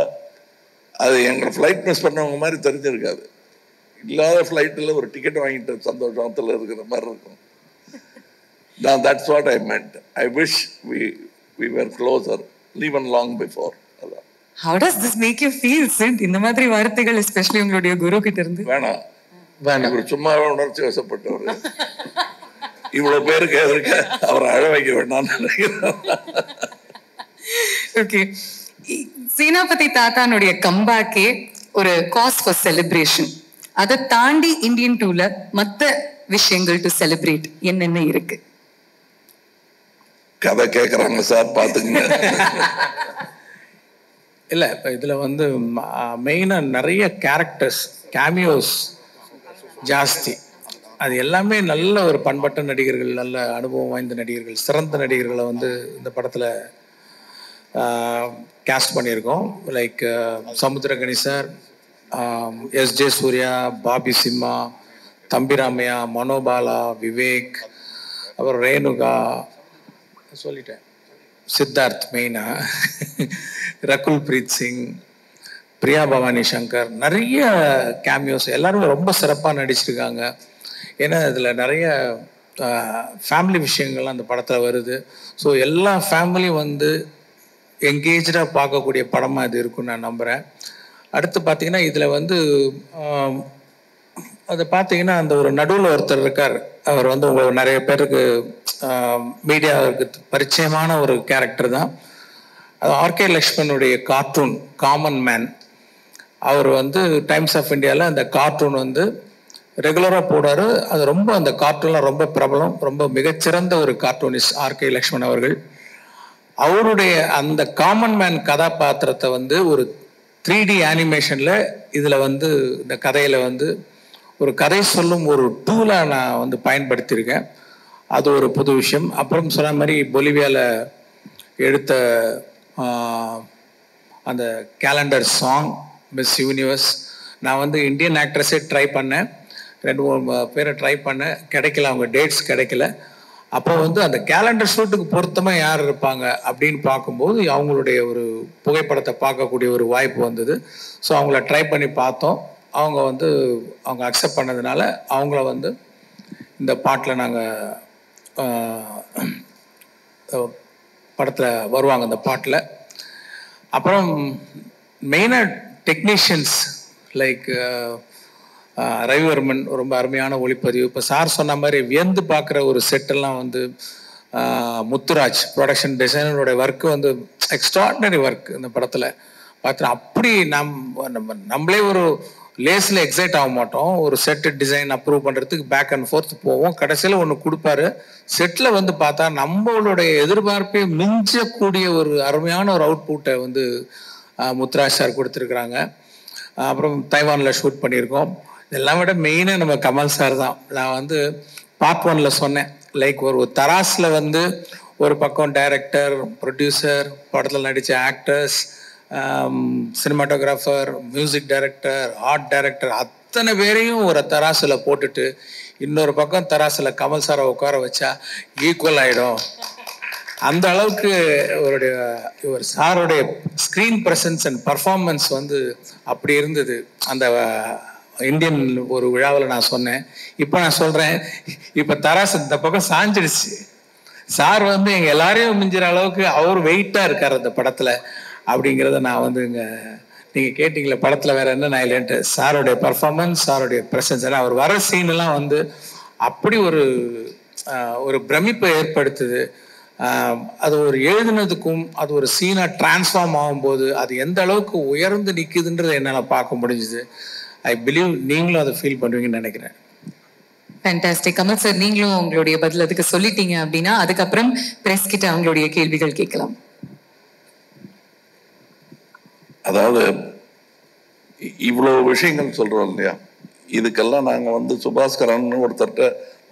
அது எங்களை ஃப்ளைட் மிஸ் பண்ணவங்க மாதிரி தெரிஞ்சிருக்காது. இல்லாத ஃப்ளைட்டில் ஒரு டிக்கெட் வாங்கிட்டு சந்தோஷத்தில் இருக்கிற மாதிரி இருக்கும். That's what I meant. I wish we were closer, even long before. How does this make you feel, Sid? இந்த மாதிரி வார்த்தைகள் எஸ்பெஷலி உங்களுடைய குரு கிட்ட இருந்து. வேணாம் இவர் சும்மாவே உணர்ச்சி வசப்பட்டவர். இவ்வளவு பேருக்கு எதற்கு அவரை அழ வைக்க வேண்டாம்னு நினைக்கிறேன். ஓகே, சேனாபதி தாத்தானுடைய கம்பேக்கே ஒரு காஸ் ஃபார் செலிப்ரேஷன். அதை தாண்டி இந்தியன் டூல மற்ற விஷயங்கள் டு செலிப்ரேட் என்னென்ன இருக்கு? கதை கேட்குறாங்க சார், பார்த்துங்க. இல்லை, இப்போ இதில் வந்து மெயினாக நிறைய கேரக்டர்ஸ் கேமியோஸ் ஜாஸ்தி. அது எல்லாமே நல்ல ஒரு பண்பட்ட நடிகர்கள், நல்ல அனுபவம் வாய்ந்த நடிகர்கள், சிறந்த நடிகர்களை வந்து இந்த படத்தில் கேஸ்ட் பண்ணியிருக்கோம். Like Samuthirakani sir, S J. Suriya, Bobby Simha, Thambi Ramaiah, Manobala, Vivek, அப்புறம் ரேணுகா, சொல்லிட்டேன், சித்தார்த் மெயினா, ரகுல் பிரீத் சிங், பிரியா பவானி சங்கர், நிறைய கேமியோஸ். எல்லாரும் ரொம்ப சிறப்பாக நடிச்சிருக்காங்க. ஏன்னா இதில் நிறைய ஃபேமிலி விஷயங்கள்லாம் அந்த படத்தில் வருது. ஸோ எல்லா ஃபேமிலியும் வந்து என்கேஜாக பார்க்கக்கூடிய படமாக இது இருக்குன்னு நான் நம்புகிறேன். அடுத்து பார்த்தீங்கன்னா இதில் வந்து அது பார்த்தீங்கன்னா அந்த ஒரு நடுவில் ஒருத்தர் இருக்கார். அவர் வந்து உங்களுக்கு நிறைய பேருக்கு மீடியாவுக்கு பரிச்சயமான ஒரு கேரக்டர் தான். அது ஆர்கே லக்ஷ்மணுடைய கார்ட்டூன் காமன் மேன். அவர் வந்து டைம்ஸ் ஆஃப் இந்தியாவில் அந்த கார்ட்டூன் வந்து ரெகுலராக போடாரு. அது ரொம்ப அந்த கார்ட்டூன்லாம் ரொம்ப பிரபலம், ரொம்ப மிகச்சிறந்த ஒரு கார்ட்டூனிஸ்ட் ஆர்கே லக்ஷ்மண் அவர்கள். அவருடைய அந்த காமன் மேன் கதாபாத்திரத்தை வந்து ஒரு 3D அனிமேஷனில் இதில் வந்து இந்த கதையில் வந்து ஒரு கதை சொல்லும் ஒரு டூலாக நான் வந்து பயன்படுத்தியிருக்கேன். அது ஒரு புது விஷயம். அப்புறம் சொன்ன மாதிரி பொலிவியாவில் எடுத்த அந்த கேலண்டர் சாங் மிஸ் யூனிவர்ஸ், நான் வந்து இந்தியன் ஆக்ட்ரஸே ட்ரை பண்ணேன், 2-3 பேரை ட்ரை பண்ணேன், கிடைக்கல, அவங்க டேட்ஸ் கிடைக்கல. அப்போ வந்து அந்த கேலண்டர் ஷூட்டுக்கு பொருத்தமாக யார் இருப்பாங்க அப்படின்னு பார்க்கும்போது அவங்களுடைய ஒரு புகைப்படத்தை பார்க்கக்கூடிய ஒரு வாய்ப்பு வந்தது. ஸோ அவங்கள ட்ரை பண்ணி பார்த்தோம். அவங்க அக்செப்ட் பண்ணதுனால அவங்கள வந்து இந்த பாட்டில் நாங்கள் படத்தில் வருவாங்க இந்த பாட்டில். அப்புறம் மெயினாக டெக்னீஷியன்ஸ் லைக் ரவிவர்மன் ரொம்ப அருமையான ஒளிப்பதிவு. இப்போ சார் சொன்ன மாதிரி வியந்து பார்க்குற ஒரு செட்டெல்லாம் வந்து முத்துராஜ் ப்ரொடக்ஷன் டிசைனரோட ஒர்க்கு வந்து எக்ஸ்ட்ராடினரி ஒர்க் இந்த படத்தில் பார்த்தா. அப்படி நம்மளே ஒரு லேஸில் எக்ஸைட் ஆக மாட்டோம். ஒரு செட்டு டிசைன் அப்ரூவ் பண்ணுறதுக்கு பேக் அண்ட் ஃபோர்த் போவோம். கடைசியில் ஒன்று கொடுப்பாரு. செட்டில் வந்து பார்த்தா நம்மளுடைய எதிர்பார்ப்பை மிஞ்சக்கூடிய ஒரு அருமையான ஒரு அவுட்புட்டை வந்து முத்துராஜ் சார் கொடுத்துருக்குறாங்க. அப்புறம் தைவானில் ஷூட் பண்ணியிருக்கோம். இதெல்லாம் விட மெயினாக நம்ம கமல் சார் தான். நான் வந்து பார்ட் 1ல் சொன்னேன், லைக் ஒரு தராஸில் வந்து ஒரு பக்கம் டைரக்டர், ப்ரொடியூசர், படத்தில் நடித்த actors, cinematographer, music director, art director, அத்தனை பேரையும் ஒரு தராசில் போட்டுட்டு இன்னொரு பக்கம் தராசில் கமல் சாரை உட்கார வச்சா ஈக்குவல் ஆகிடும். அந்த அளவுக்கு இவர் சாருடைய ஸ்க்ரீன் ப்ரெசன்ஸ் அண்ட் பர்ஃபார்மன்ஸ் வந்து அப்படி இருந்தது. அந்த இந்தியன் ஒரு விழாவில் நான் சொன்னேன். இப்போ நான் சொல்கிறேன், இப்போ தராசு இந்த பக்கம் சாஞ்சிடுச்சு. சார் வந்து எங்கள் எல்லாரையும் மிஞ்சிற அளவுக்கு அவர் வெயிட்டாக இருக்கார் அந்த படத்தில் அப்படிங்கிறத நான் வந்து இங்கே நீங்கள் கேட்டிங்களே படத்தில் வேறு என்ன நான் இல்லைன்ட்டு, சாருடைய பர்ஃபார்மன்ஸ், சாருடைய ப்ரெசன்ஸ், ஏன்னா அவர் வர சீனெல்லாம் வந்து அப்படி ஒரு பிரமிப்பை ஏற்படுத்துது. அது ஒரு எழுதுனதுக்கும் அது ஒரு சீனாக டிரான்ஸ்ஃபார்ம் ஆகும்போது அது எந்த அளவுக்கு உயர்ந்து நிற்குதுன்றதை என்னால் பார்க்க முடிஞ்சுது. ஐ பிலீவ் நீங்களும் அதை ஃபீல் பண்ணுவீங்கன்னு நினைக்கிறேன். ஃபேண்டாஸ்டிக். கமல் சார், நீங்களும் உங்களுடைய பதில் அதுக்கு சொல்லிட்டீங்க அப்படின்னா அதுக்கப்புறம் பிரஸ் கிட்ட அவங்களுடைய கேள்விகள் கேட்கலாம். அதாவது இவ்வளோ விஷயங்கள் சொல்கிறோம் இல்லையா, இதுக்கெல்லாம் நாங்கள் வந்து சுபாஸ்கரன் ஒருத்தர்கிட்ட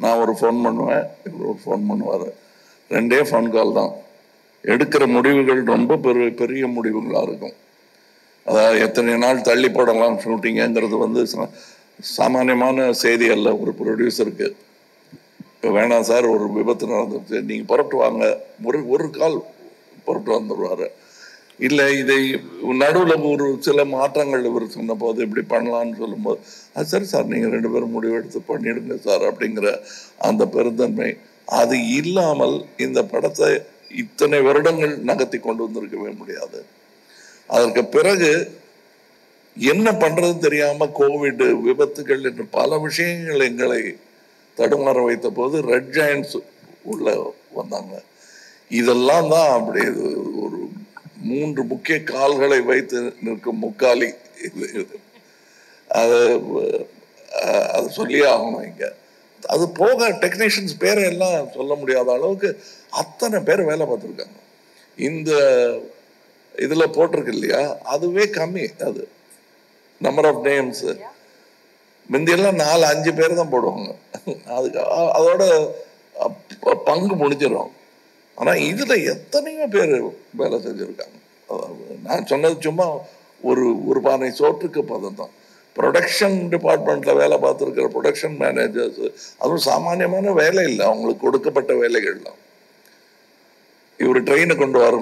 நான் ஒரு ஃபோன் பண்ணுவேன், இவர் ஒரு ஃபோன் பண்ணுவார். 2 ஃபோன் கால் தான். எடுக்கிற முடிவுகள் ரொம்ப பெரிய முடிவுகளாக இருக்கும். அதாவது எத்தனை நாள் தள்ளி போடலாம் ஷூட்டிங்குங்கிறது வந்து சாமானியமான செய்தி அல்ல ஒரு ப்ரொடியூசருக்கு. வேணாம் சார் ஒரு விபத்து நடந்துச்சு, நீங்கள் புறப்பட்டு வாங்க, ஒரு கால் புறப்பட்டு வந்துடுவார். இல்லை இதை நடுவில் ஒரு சில மாற்றங்கள் இவர் சொன்ன போது இப்படி பண்ணலான்னு சொல்லும்போது அது சரி சார் நீங்கள் 2 பேரும் முடிவெடுத்து பண்ணிடுங்க சார் அப்படிங்கிற அந்த பெருந்தன்மை, அது இல்லாமல் இந்த படத்தை இத்தனை வருடங்கள் நகர்த்தி கொண்டு வந்திருக்கவே முடியாது. அதற்கு பிறகு என்ன பண்றதுன்னு தெரியாம கோவிட், விபத்துகள் என்று பல விஷயங்கள் எங்களை தடுமாற வைத்த போது ரெட் ஜாயின்ட்ஸ் உள்ள வந்தாங்க. இதெல்லாம் தான் அப்படி ஒரு 3 முக்கிய கால்களை வைத்து நிற்கும் முக்காலி. அது சொல்லியே ஆகணும். இங்க அது போக டெக்னீஷியன்ஸ் பேரை எல்லாம் சொல்ல முடியாத அளவுக்கு அத்தனை பேர் வேலை பார்த்துருக்காங்க. இந்த இதுல போட்டிருக்கு இல்லையா, அதுவே கம்மி. அது நம்பர் ஆஃப் நேம்ஸ் முந்தியெல்லாம் 4-5 பேர் தான் போடுவாங்க. அதுக்கு அதோட பங்கு முடிஞ்சிடும். ஆனா இதுல எத்தனையோ பேர் வேலை செஞ்சிருக்காங்க. நான் சொன்னது சும்மா ஒரு பானை சோற்றுக்கு பதம் தான். ப்ரொடக்ஷன் டிபார்ட்மெண்ட்ல வேலை பார்த்துருக்கிற ப்ரொடக்ஷன் மேனேஜர்ஸ், அதுவும் சாமானியமான வேலை இல்லை, அவங்களுக்கு கொடுக்கப்பட்ட வேலைகள் தான். இவர் ட்ரெயினை கொண்டு வர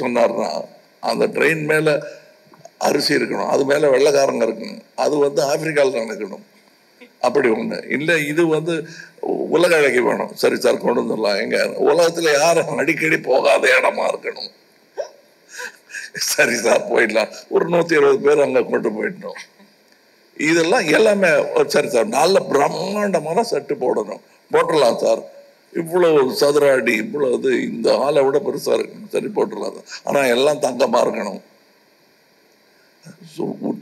சொன்னார்னா அந்த ட்ரெயின் மேல அரிசி இருக்கணும், அது மேல வெள்ளைக்காரங்க இருக்கணும், அது ஆப்பிரிக்காவில் நடக்கணும், அப்படி ஒண்ணு இல்லை. இது உலக அழகி வேணும், சரி சார் கொண்டு வந்துடலாம். எங்க உலகத்துல யாரும் அடிக்கடி போகாத இடமா இருக்கணும், சரி சார் போயிடலாம். ஒரு 120 பேர் அங்க கொண்டு போயிடணும். இதெல்லாம் எல்லாமே சரி சார், நல்ல பிரம்மாண்டமான செட்டு போடணும், போட்டுடலாம் சார். இவ்வளவு சதுர அடி, இவ்வளவு இந்த ஆளை விட பெருசா இருக்கணும், சரி போட்டுடலாம். ஆனா எல்லாம் தங்கமா இருக்கணும்.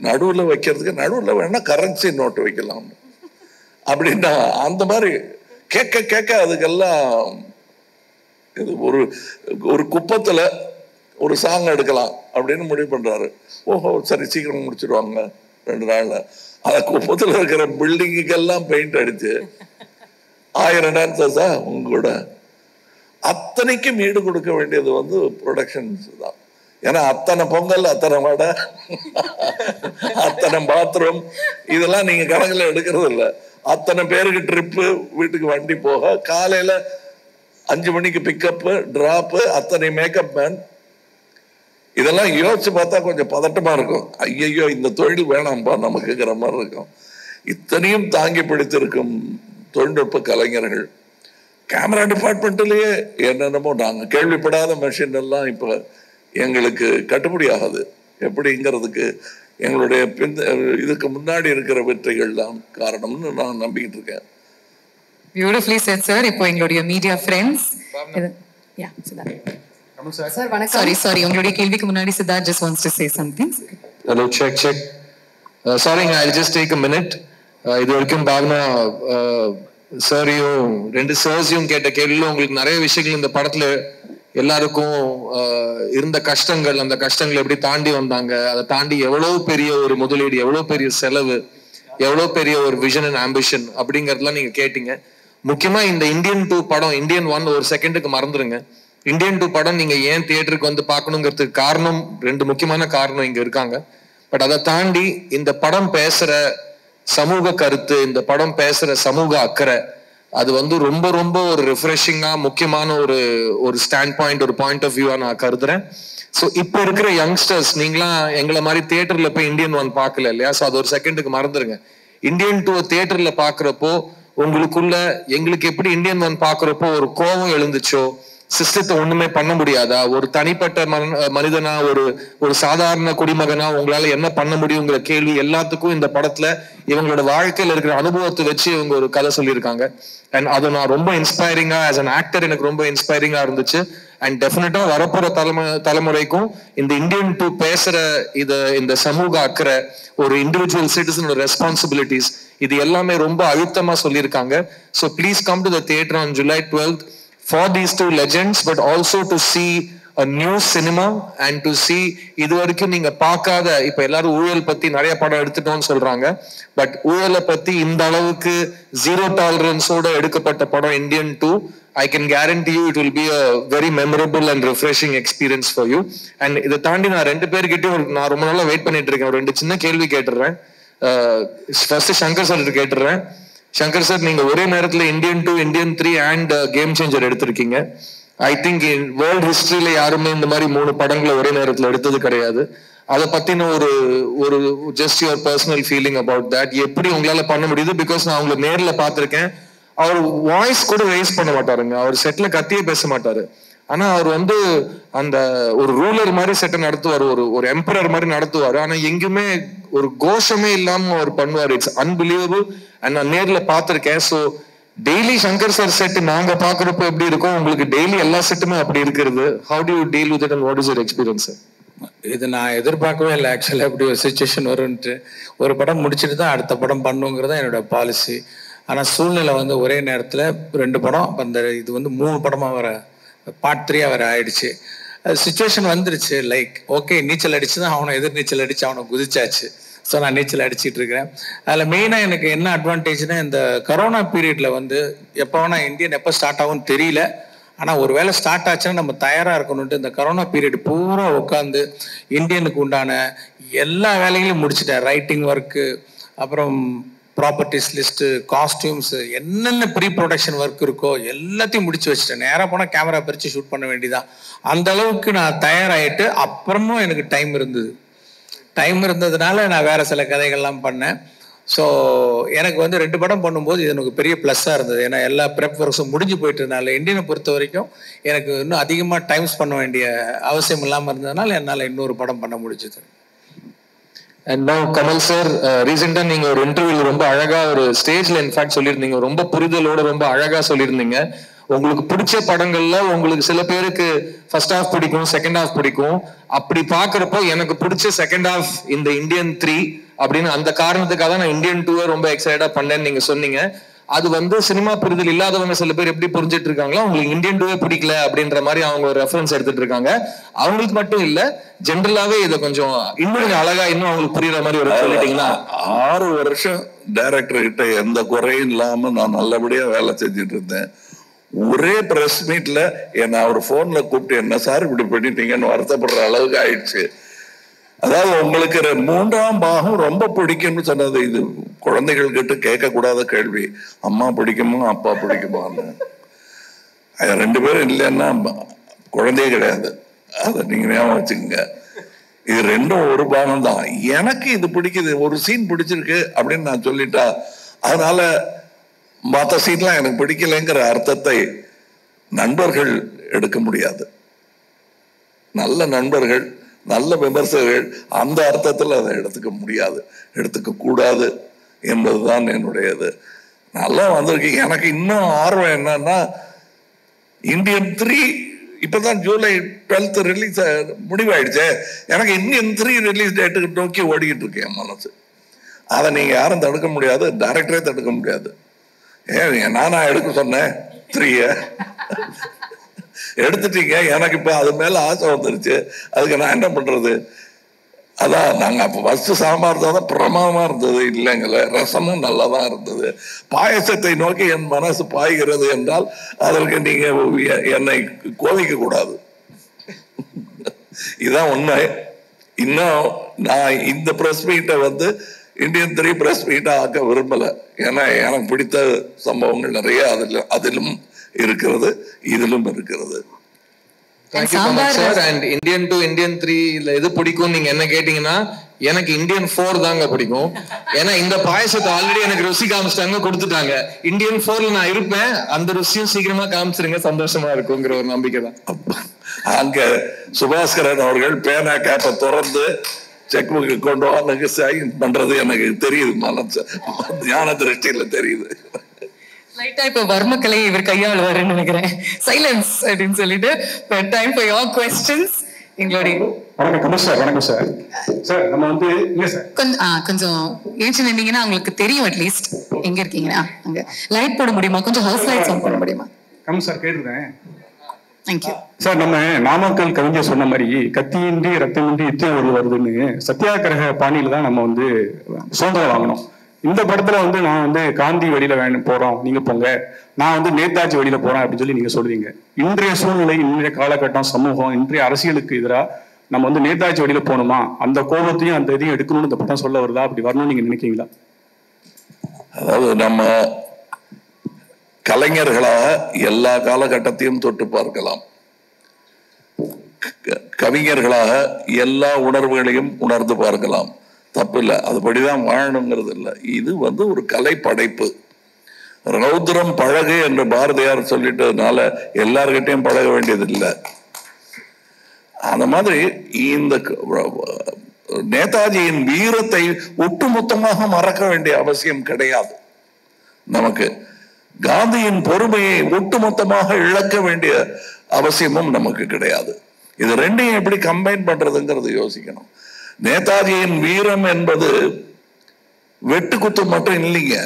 நடுவில் வைக்கிறதுக்கு நடுவில் வேணா கரன்சி நோட்டு வைக்கலாம் அப்படின்னா அந்த மாதிரி கேட்க கேட்க அதுக்கெல்லாம் இது ஒரு குப்பத்துல ஒரு சாங் எடுக்கலாம் அப்படின்னு முடிவு பண்றாரு. ஓஹோ சரி சீக்கிரம் முடிச்சிடுவாங்க 2 நாள்ல. அந்த குப்பத்துல இருக்கிற பில்டிங்குக்கெல்லாம் பெயிண்ட் அடிச்சு 1000 டான்சர்ஸா உங்களோட அத்தனைக்கும் ஈடு கொடுக்க வேண்டியது ப்ரொடக்ஷன்ஸ் தான். ஏன்னா அத்தனை பொங்கல், அத்தனை வடை, அத்தனை பாத்ரூம், இதெல்லாம் நீங்க கணக்குல எடுக்கிறது இல்லை. அத்தனை பேருக்கு ட்ரிப்பு, வீட்டுக்கு வண்டி போக, காலையில 5 மணிக்கு பிக்கப்பு டிராப்பு, அத்தனை மேக்கப் மேன், இதெல்லாம் யோசிச்சு பார்த்தா கொஞ்சம் பதட்டமா இருக்கும். ஐயோ இந்த தொழில் வேணாம்பா நமக்குங்கிற மாதிரி இருக்கும். இத்தனையும் தாங்கி பிடித்திருக்கும் தொழில்நுட்ப கலைஞர்கள். கேமரா டிபார்ட்மெண்ட்லயே என்னென்னமோ நாங்க கேள்விப்படாத மெஷின் எல்லாம் இப்ப எங்களுக்கு கட்டுப்படி ஆகாது. எப்படிங்கிறதுக்கு எங்களுடைய இதுக்கு முன்னாடி இருக்கிற வெற்றிகள் தான் காரணம்னு நான் நம்பிக்கிட்டு இருக்கேன். Beautifully set sir. இப்போ எங்களுடைய மீடியா ஃப்ரெண்ட்ஸ், சார் வணக்கம். சாரி உங்களுடைய கேள்விக்கு முன்னாடி Siddharth just wants to say something. Hello, check. Sorry, I'll just take a minute. இது வரைக்கும் பாவனா சாரியும் 2 சார்ஸையும் கேட்ட கேள்வியில உங்களுக்கு நிறைய விஷயங்கள் இந்த படத்துல எல்லாருக்கும் இருந்த கஷ்டங்கள், அந்த கஷ்டங்களை எப்படி தாண்டி வந்தாங்க, அதை தாண்டி எவ்வளவு பெரிய ஒரு முதலீடு, எவ்வளவு பெரிய செலவு, எவ்வளவு பெரிய ஒரு விஷன் அண்ட் ஆம்பிஷன் அப்படிங்கறதுலாம் நீங்க கேட்டீங்க. முக்கியமா இந்த இந்தியன் 2 படம், இந்தியன் 1 ஒரு செகண்டுக்கு மறந்துருங்க. இந்தியன் 2 படம் நீங்க ஏன் தியேட்டருக்கு பார்க்கணுங்கிறதுக்கு காரணம், 2 முக்கியமான காரணம் இங்க இருக்காங்க. பட் அதை தாண்டி இந்த படம் பேசுற சமூக கருத்து, இந்த படம் பேசுற சமூக அக்கறை, அது ரொம்ப ரொம்ப ஒரு ரிஃப்ரெஷிங்கா முக்கியமான ஒரு ஸ்டாண்ட் பாயிண்ட், ஒரு பாயிண்ட் ஆஃப் வியூவா நான் கருதுறேன். ஸோ இப்போ இருக்கிற யங்ஸ்டர்ஸ், நீங்களாம் எங்களை மாதிரி தியேட்டர்ல போய் இந்தியன் 1 பார்க்கல இல்லையா? ஸோ அது ஒரு செகண்டுக்கு மறந்துருங்க. இந்தியன் 2 தியேட்டர்ல பாக்குறப்போ உங்களுக்குள்ள எங்களுக்கு எப்படி இந்தியன் 1 பாக்குறப்போ ஒரு கோபம் எழுந்துச்சோ, சிஸ்டத்தை ஒண்ணுமே பண்ண முடியாதா, ஒரு தனிப்பட்ட மனிதனா, ஒரு சாதாரண குடிமகனா உங்களால என்ன பண்ண முடியுங்கிற கேள்வி எல்லாத்துக்கும் இந்த படத்துல இவங்களோட வாழ்க்கையில இருக்கிற அனுபவத்தை வச்சு இவங்க ஒரு கதை சொல்லியிருக்காங்க. அண்ட் அது நான் ரொம்ப இன்ஸ்பைரிங்கா, ஆஸ் அன் ஆக்டர் எனக்கு ரொம்ப இன்ஸ்பைரிங்கா இருந்துச்சு. அண்ட் டெஃபினட்டா வரப்போற தலைமுறைக்கும் இந்த இந்தியன் 2 பேசுற இந்த சமூக அக்கறை, ஒரு இண்டிவிஜுவல் சிட்டிசனோட ரெஸ்பான்சிபிலிட்டிஸ், இது எல்லாமே ரொம்ப அழுத்தமா சொல்லியிருக்காங்க. So please come to the theatre on July 12th for these 2 legends, but also to see a new cinema and to see இது வரைக்கும் நீங்க பார்க்காத, இப்ப எல்லாரும் ஊழல் பத்தி நிறைய படம் எடுத்துட்டோம்னு சொல்றாங்க, பட் ஊழலை பத்தி இந்த அளவுக்கு 0 டாலரன்ஸோட எடுக்கப்பட்ட படம் Indian 2. I can guarantee you it will be a very memorable and refreshing experience for you. And இதை தாண்டி நான் 2 பேர்கிட்டயும் நான் ரொம்ப நாளா வெயிட் பண்ணிட்டு இருக்கேன். 2 சின்ன கேள்வி கேட்டுறேன். ஃபர்ஸ்ட் சங்கர் சார் கேட்டுறேன். சங்கர் சார், நீங்க ஒரே நேரத்துல Indian 2, Indian 3 and game changer எடுத்திருக்கீங்க. ஐ திங்க் வேர்ல்ட் ஹிஸ்டரியில யாருமே இந்த மாதிரி 3 படங்களை ஒரே நேரத்துல எடுத்தது கிடையாது. அதை பத்தின ஒரு just your personal feeling about that, எப்படி உங்களால பண்ண முடியுது? பிகாஸ் நான் உங்களை நேர்ல பாத்திருக்கேன். அவர் வாய்ஸ் கூட ரைஸ் பண்ண மாட்டாருங்க, அவர் செட்ல கத்தியே பேச மாட்டாரு. ஆனா அவர் வந்து அந்த ஒரு ரூலர் மாதிரி செட்டை நடத்துவார், ஒரு எம்பரர் மாதிரி நடத்துவார். ஆனா எங்குமே ஒரு கோஷமே இல்லாம அவர் பண்ணுவார். It's unbelievable. அண்ட் நான் நேர்ல பாத்திருக்கேன். So daily Shankar sir set நாங்க பாக்குறப்ப எப்படி இருக்கும், உங்களுக்கு டெய்லி எல்லா செட்டுமே அப்படி இருக்கிறது. How to you deal with it and what is your experience sir? இது நான் எதிர்பார்க்கவே இல்லை ஆக்சுவலாக, இப்படி ஒரு சுச்சுவேஷன் வரும்ன்ட்டு. ஒரு படம் முடிச்சுட்டு தான் அடுத்த படம் பண்ணுங்கிறது தான் என்னோட பாலிசி. ஆனால் சூழ்நிலை வந்து ஒரே நேரத்தில் 2 படம், அந்த இது வந்து 3 படமாக வர பார்ட் 3 வர ஆயிடுச்சு. சுச்சுவேஷன் வந்துருச்சு. லைக் ஓகே, நீச்சல் அடிச்சு தான் அவனை எதிர் நீச்சல் அடிச்சு அவனை குதிச்சாச்சு. ஸோ நான் நீச்சல் அடிச்சிட்டு இருக்கிறேன். அதில் மெயினாக எனக்கு என்ன அட்வான்டேஜ்னா, இந்த கரோனா பீரியடில் வந்து எப்போ வேணால் இந்தியன் எப்போ ஸ்டார்ட் ஆகும்னு தெரியல. ஆனால் ஒரு வேளை ஸ்டார்ட் ஆச்சுன்னா நம்ம தயாராக இருக்கணும்ட்டு இந்த கரோனா பீரியட் பூரா உட்காந்து இந்தியனுக்கு உண்டான எல்லா வேலைகளையும் முடிச்சுட்டேன். ரைட்டிங் ஒர்க்கு, அப்புறம் ப்ராப்பர்ட்டிஸ் லிஸ்ட்டு, காஸ்டியூம்ஸு, என்னென்ன ப்ரீ ப்ரொடக்ஷன் ஒர்க் இருக்கோ எல்லாத்தையும் முடிச்சு வச்சுட்டேன். நேராக போனால் கேமரா பறித்து ஷூட் பண்ண வேண்டியதான். அந்த அளவுக்கு நான் தயாராகிட்டு அப்புறமும் எனக்கு டைம் இருந்ததுனால நான் வேறு சில கதைகள்லாம் பண்ணேன். ஸோ எனக்கு வந்து 2 படம் பண்ணும்போது இது எனக்கு பெரிய ப்ளஸ்ஸாக இருந்தது. ஏன்னா எல்லா ப்ரெப் ஒர்க்ஸும் முடிஞ்சு போயிட்டதுனால இந்தியனை பொறுத்த வரைக்கும் எனக்கு இன்னும் அதிகமாக டைம்ஸ் பண்ண வேண்டிய அவசியம் இல்லாமல் இருந்ததுனால என்னால் இன்னொரு படம் பண்ண முடிஞ்சது. அண்ட் நவ் கமல் சார், ரீசெண்டா நீங்க ஒரு இன்டர்வியூல ரொம்ப அழகா ஒரு ஸ்டேஜ்ல இன்ஃபேக்ட் சொல்லியிருந்தீங்க, ரொம்ப புரிதலோட ரொம்ப அழகா சொல்லியிருந்தீங்க. உங்களுக்கு பிடிச்ச படங்கள்ல உங்களுக்கு சில பேருக்கு ஃபர்ஸ்ட் ஹாஃப் பிடிக்கும், செகண்ட் ஹாஃப் பிடிக்கும். அப்படி பாக்குறப்போ எனக்கு பிடிச்ச செகண்ட் ஹாஃப் இந்த இந்தியன் 3 அப்படின்னு, அந்த காரணத்துக்காக நான் இந்தியன் 2 ரொம்ப எக்ஸைட்டா பண்ணேன்னு நீங்க சொன்னீங்க. அது வந்து சினிமா புரிதல் இல்லாதவங்க சில பேர் எப்படி புரிஞ்சிட்டு இருக்காங்களோ, உங்களுக்கு இந்தியன் 2 பிடிக்கல அப்படின்ற மாதிரி அவங்க ஒரு ரெஃபரன்ஸ் எடுத்துட்டு இருக்காங்க. அவங்களுக்கு மட்டும் இல்ல, ஜென்ரலாவே இதை கொஞ்சம் இன்னும் அழகா இன்னும் அவங்களுக்கு புரியுற மாதிரி ஒரு சொல்லிட்டீங்கன்னா. 6 வருஷம் டைரக்டர் கிட்ட எந்த குறையும் இல்லாம நான் நல்லபடியா வேலை செஞ்சுட்டு இருந்தேன். ஒரே பிரஸ் மீட்ல என்ன அவர் போன்ல கூப்பிட்டு, என்ன சார் இப்படி பண்ணிட்டீங்கன்னு வருத்தப்படுற அளவுக்கு ஆயிடுச்சு. அதாவது உங்களுக்கு 3ஆம் பாகம் ரொம்ப பிடிக்கும்னு சொன்னது, இது குழந்தைகள் கிட்ட கேட்க கூடாத கேள்வி. அம்மா பிடிக்குமா அப்பா பிடிக்குமான்னு. 2 பேரும் இல்லைன்னா குழந்தையே கிடையாது. அதை நீங்க ஞாபகம் வச்சுக்கோங்க. இது 2ம் ஒரு பாகம் தான். எனக்கு இது பிடிக்குது, ஒரு சீன் பிடிச்சிருக்கு அப்படின்னு நான் சொல்லிட்டா, அதனால மற்ற சீன்லாம் எனக்கு பிடிக்கலைங்கிற அர்த்தத்தை நண்பர்கள் எடுக்க முடியாது. நல்ல நண்பர்கள், நல்ல விமர்சகர்கள் அந்த அர்த்தத்தில் அதை எடுத்துக்க முடியாது, எடுத்துக்க கூடாது என்பதுதான் என்னுடையது. நல்லா வந்திருக்கு. எனக்கு இன்னும் ஆர்வம் என்னன்னா, இந்தியன் 3 இப்பதான் ஜூலை 12 ரிலீஸ் முடிவாயிடுச்சு. எனக்கு இந்தியன் 3 ரிலீஸ் டேட்டுக்கு நோக்கி ஓடிக்கிட்டு இருக்கு என் மனசு. அதை நீங்க யாரும் தடுக்க முடியாது, டைரக்டரே தடுக்க முடியாது. ஏன் நானா எடுக்க சொன்னேன் 3 எடுத்துட்டீங்க. எனக்கு இப்ப அது மேல ஆசை வந்துருச்சு. அதுக்கு நான் என்ன பண்றது? அதான் நாங்க அப்ப ஃபர்ஸ்ட் சாம்பார் தான் பிரமாதமா இருந்தது இல்லைங்கள, ரசமும் நல்லாதான் இருந்தது. பாயசத்தை நோக்கி என் மனசு பாய்கிறது என்றால் அதற்கு நீங்க என்னை கோவிக்க கூடாது. இதுதான் உண்மை. இன்னும் நான் இந்த பிரஸ் மீட்டை வந்து இந்தியன் 3 பிரஸ் மீட்டா ஆக்க விரும்பல. ஏன்னா எனக்கு பிடித்த சம்பவங்கள் நிறைய அதிலும் இருக்கிறது, இதிலும் இருக்கிறது. இந்தியன் 2, இந்தியன் 3 எது பிடிக்கும் நீங்க என்ன கேட்டீங்கன்னா, எனக்கு இந்தியன் 4 தாங்க பிடிக்கும். ஏன்னா இந்த பாயசத்தை ஆல்ரெடி எனக்கு ருசி காமிச்சிட்டாங்க, கொடுத்துட்டாங்க. இந்தியன் 4 நான் இருப்பேன், அந்த ருசியும் சீக்கிரமா காமிச்சிருங்க, சந்தோஷமா இருக்குங்கிற ஒரு நம்பிக்கை தான். அங்க சுபாஸ்கரன் அவர்கள் பேனா கேப்பை திறந்து செக் புக்கு கொண்டு வந்து சைன் பண்றது எனக்கு தெரியுது, மனசு ஞான திருஷ்டியில தெரியுது. லைட்டா இப்ப வர்மக்கலை இவர் கையாளுவாருன்னு நினைக்கிறேன். சைலன்ஸ் அப்படின்னு சொல்லிட்டு டைம் ஃபார் யுவர் क्वेश्चंस. எங்களுடைய வணக்கம் சார். வணக்கம் சார். சார் நம்ம வந்து இல்ல சார் கொஞ்சம் ஏஞ்சி நின்னீங்கன்னா உங்களுக்கு தெரியும். அட்லீஸ்ட் எங்க இருக்கீங்கன்னா அங்க லைட் போட முடியுமா? கொஞ்சம் ஹவுஸ் லைட்ஸ் ஆன் பண்ண முடியுமா? கம் சார், கேட்டுறேன். Thank you sir. நம்ம நாமக்கல் கவிஞர் சொன்ன மாதிரி கத்தியின்றி ரத்தமின்றி யுத்தம் ஒரு வருதுன்னு சத்தியாகிரக பாணியில தான் நம்ம வந்து சுதந்திரம் வாங்கணும். இந்த படத்துல வந்து நான் வந்து காந்தி வழியில போறோம், நீங்க போங்க, நான் வந்து நேதாஜி வழியில போறேன் அப்படின்னு சொல்லி நீங்க சொல்றீங்க. இன்றைய சூழ்நிலை, இன்றைய காலகட்டம், சமூகம், இன்றைய அரசியலுக்கு எதிராக நம்ம வந்து நேதாஜி வழியில போகணுமா, அந்த கோபத்தையும் அந்த இதையும் எடுக்கணும்னு இந்த படம் சொல்ல வருதா? அப்படி வரணும்னு நீங்க நினைக்கிறீங்களா? அதாவது நம்ம கலைஞர்களாக எல்லா காலகட்டத்தையும் தொட்டு பார்க்கலாம், கவிஞர்களாக எல்லா உணர்வுகளையும் உணர்ந்து பார்க்கலாம், தப்பு இல்லை, அதுபடிதான் வாழணுங்கிறது இல்லை. இது ஒரு கலை படைப்பு. ரௌத்ரம் பழகு என்று பாரதியார் சொல்லிட்டதுனால எல்லார்கிட்டையும் பழக வேண்டியது இல்லை. அந்த மாதிரி இந்த நேதாஜியின் வீரத்தை ஒட்டுமொத்தமாக மறக்க வேண்டிய அவசியம் கிடையாது. நமக்கு காந்தியின் பொறுமையை ஒட்டுமொத்தமாக இழக்க வேண்டிய அவசியமும் நமக்கு கிடையாது. இது ரெண்டையும் எப்படி கம்பைன் பண்றதுங்கிறது யோசிக்கணும். நேதாஜியின் வீரம் என்பது வெட்டுக்குத்து மட்டும் இல்லைங்க.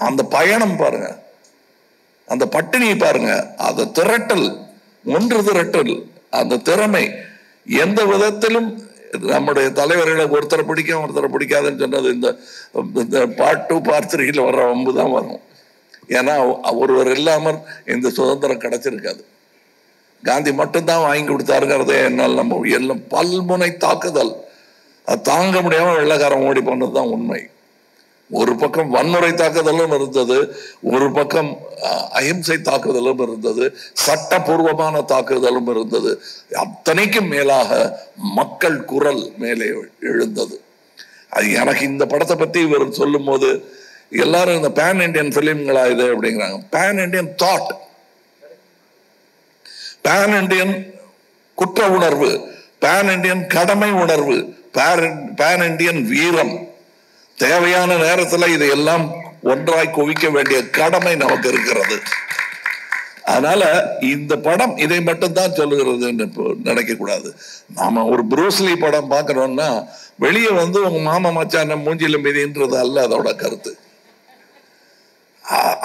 அந்த பயணம் பாருங்க, அந்த பட்டினியை பாருங்க, அந்த திரட்டல், ஒன்று திரட்டல், அந்த திறமை எந்த விதத்திலும் நம்முடைய தலைவர்களை ஒருத்தரை பிடிக்கும் ஒருத்தரை பிடிக்காதுன்னு சொன்னது இந்த பார்ட் 2 பார்ட் 3 வர்ற வம்பு தான் வரும். ஏன்னா ஒருவர் இல்லாமல் இந்த சுதந்திரம் கிடைச்சிருக்காது. காந்தி மட்டும்தான் வாங்கி கொடுத்தாருங்கிறதே என்னால் நம்ம எல்லாம் பல்முனை தாக்குதல், அது தாங்க முடியாம வெள்ளக்காரன் ஓடி போனதுதான் உண்மை. ஒரு பக்கம் வன்முறை தாக்குதலும் இருந்தது, ஒரு பக்கம் அஹிம்சை தாக்குதலும் இருந்தது, சட்டபூர்வமான தாக்குதலும் இருந்தது. அத்தனைக்கும் மேலாக மக்கள் குரல் மேலே எழுந்தது. அது எனக்கு இந்த படத்தை பத்தி இவர் சொல்லும் போது எல்லாரும் இந்த பேன் இண்டியன் பிலிம்களா இது அப்படிங்கிறாங்க. Pan Indian thought, pan Indian குற்ற உணர்வு, பேன் இண்டியன் கடமை உணர்வு, பேன் இண்டியன் வீரம். தேவையான நேரத்தில் இதையெல்லாம் ஒன்றாய் குவிக்க வேண்டிய கடமை நமக்கு இருக்கிறது. அதனால இந்த படம் இதை மட்டும்தான் சொல்லுகிறதுன்னு நினைக்க கூடாது. நாம ஒரு ப்ரூஸ்லி படம் பார்க்கறோம்னா வெளியே உங்க மாமா மச்சான மூஞ்சில மீதின்றது அல்ல அதோட கருத்து.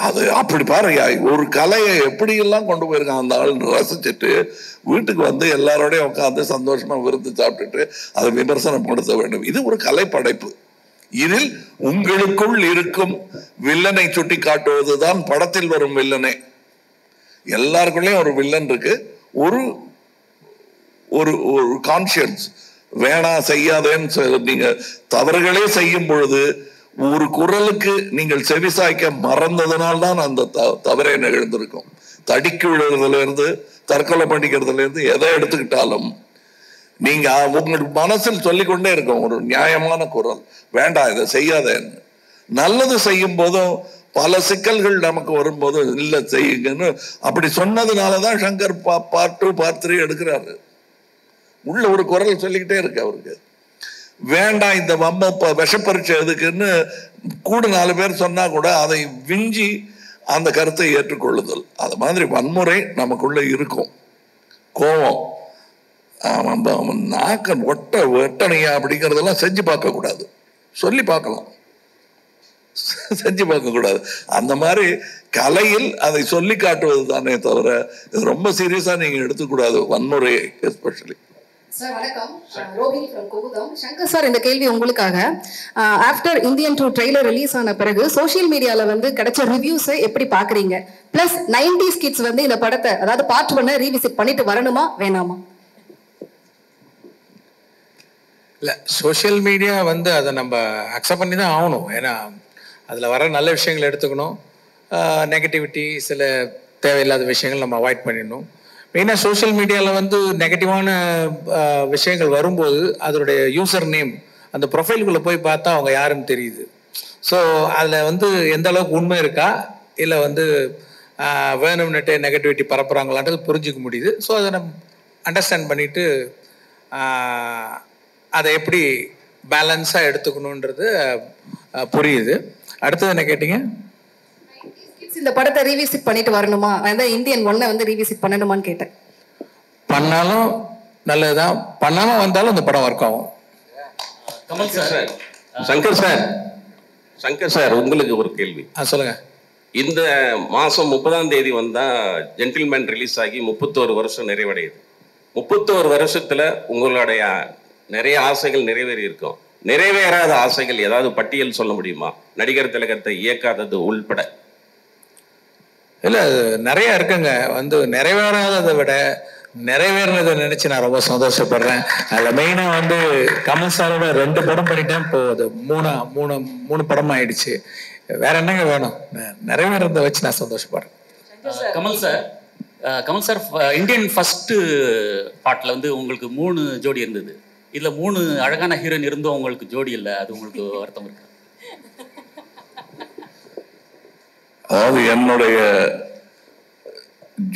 அது அப்படி பாருங்க, ஒரு கலையை எப்படி எல்லாம் கொண்டு போயிருக்கான் அந்த ஆள் ரசிச்சுட்டு வீட்டுக்கு எல்லாரோடையும் உட்காந்து சந்தோஷமா விருந்து சாப்பிட்டுட்டு அதை விமர்சனப்படுத்த வேண்டும். இது ஒரு கலை படைப்பு. இதில் உங்களுக்குள் இருக்கும் வில்லனை சுட்டி காட்டுவதுதான் படத்தில் வரும் வில்லனே. எல்லாருக்குள்ளேயும் ஒரு வில்லன் இருக்கு, ஒரு ஒரு கான்சியன்ஸ். வேணா செய்யாதேன்னு நீங்க தவறுகளே செய்யும் பொழுது ஒரு குரலுக்கு நீங்கள் செவிசாய்க்க மறந்ததுனால்தான் அந்த தவறே நிகழ்ந்திருக்கும். தடிக்கு விழுறதுல இருந்து தற்கொலை பண்ணிக்கிறதுல இருந்து எதை எடுத்துக்கிட்டாலும் நீங்க உங்கள் மனசில் சொல்லிக்கொண்டே இருக்கும் ஒரு நியாயமான குரல், வேண்டாம் இதை செய்யாதேன்னு. நல்லது செய்யும் போதும் பல சிக்கல்கள் நமக்கு வரும்போதும் இல்லை செய்யுங்கன்னு அப்படி சொன்னதுனாலதான் சங்கர் பார்ட் 2 பார்ட் 3 எடுக்கிறாரு. உள்ள ஒரு குரல் சொல்லிக்கிட்டே இருக்கு அவருக்கு. வேண்டாம் இந்த வம்ப விஷப்பரீட்சை எதுக்குன்னு கூட 4 பேர் சொன்னா கூட அதை விஞ்சி அந்த கருத்தை ஏற்றுக்கொள்ளுதல். அது மாதிரி வன்முறை நமக்குள்ள இருக்கும். கோபம், நாக்க வெட்டணையா அப்படிங்கிறதெல்லாம் செஞ்சு பார்க்க கூடாது, சொல்லி பார்க்கலாம், செஞ்சு பார்க்க கூடாது. அந்த மாதிரி கலையில் அதை சொல்லி காட்டுவது தானே தவிர ரொம்ப சீரியஸா நீங்க எடுத்துக்கூடாது வன்முறையை எஸ்பெஷலி. சார் வணக்கம், ரோஹிணி ஃப்ரம் கோகுதம். சங்கர் சார், இந்த கேள்வி உங்களுக்காக. ஆஃப்டர் இந்தியன் 2 ட்ரெய்லர் ரிலீஸ் ஆன பிறகு சோஷியல் மீடியால கிடைச்ச ரிவ்யூஸை எப்படி பாக்குறீங்க? பிளஸ் 90s கிட்ஸ் இந்த படத்தை, அதாவது பார்ட் 1 ரீவிசிட் பண்ணிட்டு வரணுமா வேணாமா? இல்லை, சோஷியல் மீடியா அதை நம்ம அக்செப்ட் பண்ணி தான் ஆகணும். ஏன்னா அதில் வர நல்ல விஷயங்கள் எடுத்துக்கணும், நெகட்டிவிட்டி சில தேவையில்லாத விஷயங்கள் நம்ம அவாய்ட் பண்ணிடணும். மெயினாக சோஷியல் மீடியாவில் நெகட்டிவான விஷயங்கள் வரும்போது அதனுடைய யூசர் நேம் அந்த ப்ரொஃபைலுக்குள்ளே போய் பார்த்தா அவங்க யாருன்னு தெரியுது. ஸோ அதில் எந்த அளவுக்கு உண்மை இருக்கா இல்லை வேணும்னுட்டு நெகட்டிவிட்டி பரப்புகிறாங்களான்றது புரிஞ்சிக்க முடியுது. ஸோ அதை நம்ம அண்டர்ஸ்டாண்ட் பண்ணிவிட்டு அதை எப்படி பேலன்ஸாக எடுத்துக்கணுன்றது புரியுது. அடுத்தது என்ன கேட்டீங்க? இந்த படத்தை ரீவிசிட் பண்ணிட்டு வரணுமா, இந்தியன் 1 ரீவிசிட் பண்ணணுமான்னு கேட்டேன். பண்ணாலும் நல்லதுதான், பண்ணாம வந்தாலும் இந்த படம் ஒர்க் ஆகும். கமல் சார், சங்கர் சார் உங்களுக்கு ஒரு கேள்வி. சொல்லுங்க. இந்த மாசம் 30ஆம் தேதி வந்தா ஜென்டில்மேன் ரிலீஸ் ஆகி 31 வருஷம் நிறைவடையுது. 31 வருஷத்துல உங்களுடைய நிறைய ஆசைகள் நிறைவேறி இருக்கும். நிறைவேறாத ஆசைகள் ஏதாவது பட்டியல் சொல்ல முடியுமா? நடிகர் திலகத்தை இயக்காதது உள்பட. இல்லை, நிறைய இருக்குங்க. நிறைவேறாததை விட நிறைவேறதை நினைச்சு நான் ரொம்ப சந்தோஷப்படுறேன். அதில் மெயினாக கமல் சாரோட 2 படம் பண்ணிட்டேன். இப்போ அது மூணு படம் ஆயிடுச்சு. வேற என்னங்க வேணும்? நிறைவேறதை வச்சு நான் சந்தோஷப்படுறேன். கமல் சார் இந்தியன் ஃபர்ஸ்ட் பாட்டில் வந்து உங்களுக்கு 3 ஜோடி இருந்தது. இதுல 3 அழகான ஹீரோயின் இருந்தும் உங்களுக்கு ஜோடி இல்லை, அது உங்களுக்கு வருத்தம் இருக்கு? அதாவது என்னுடைய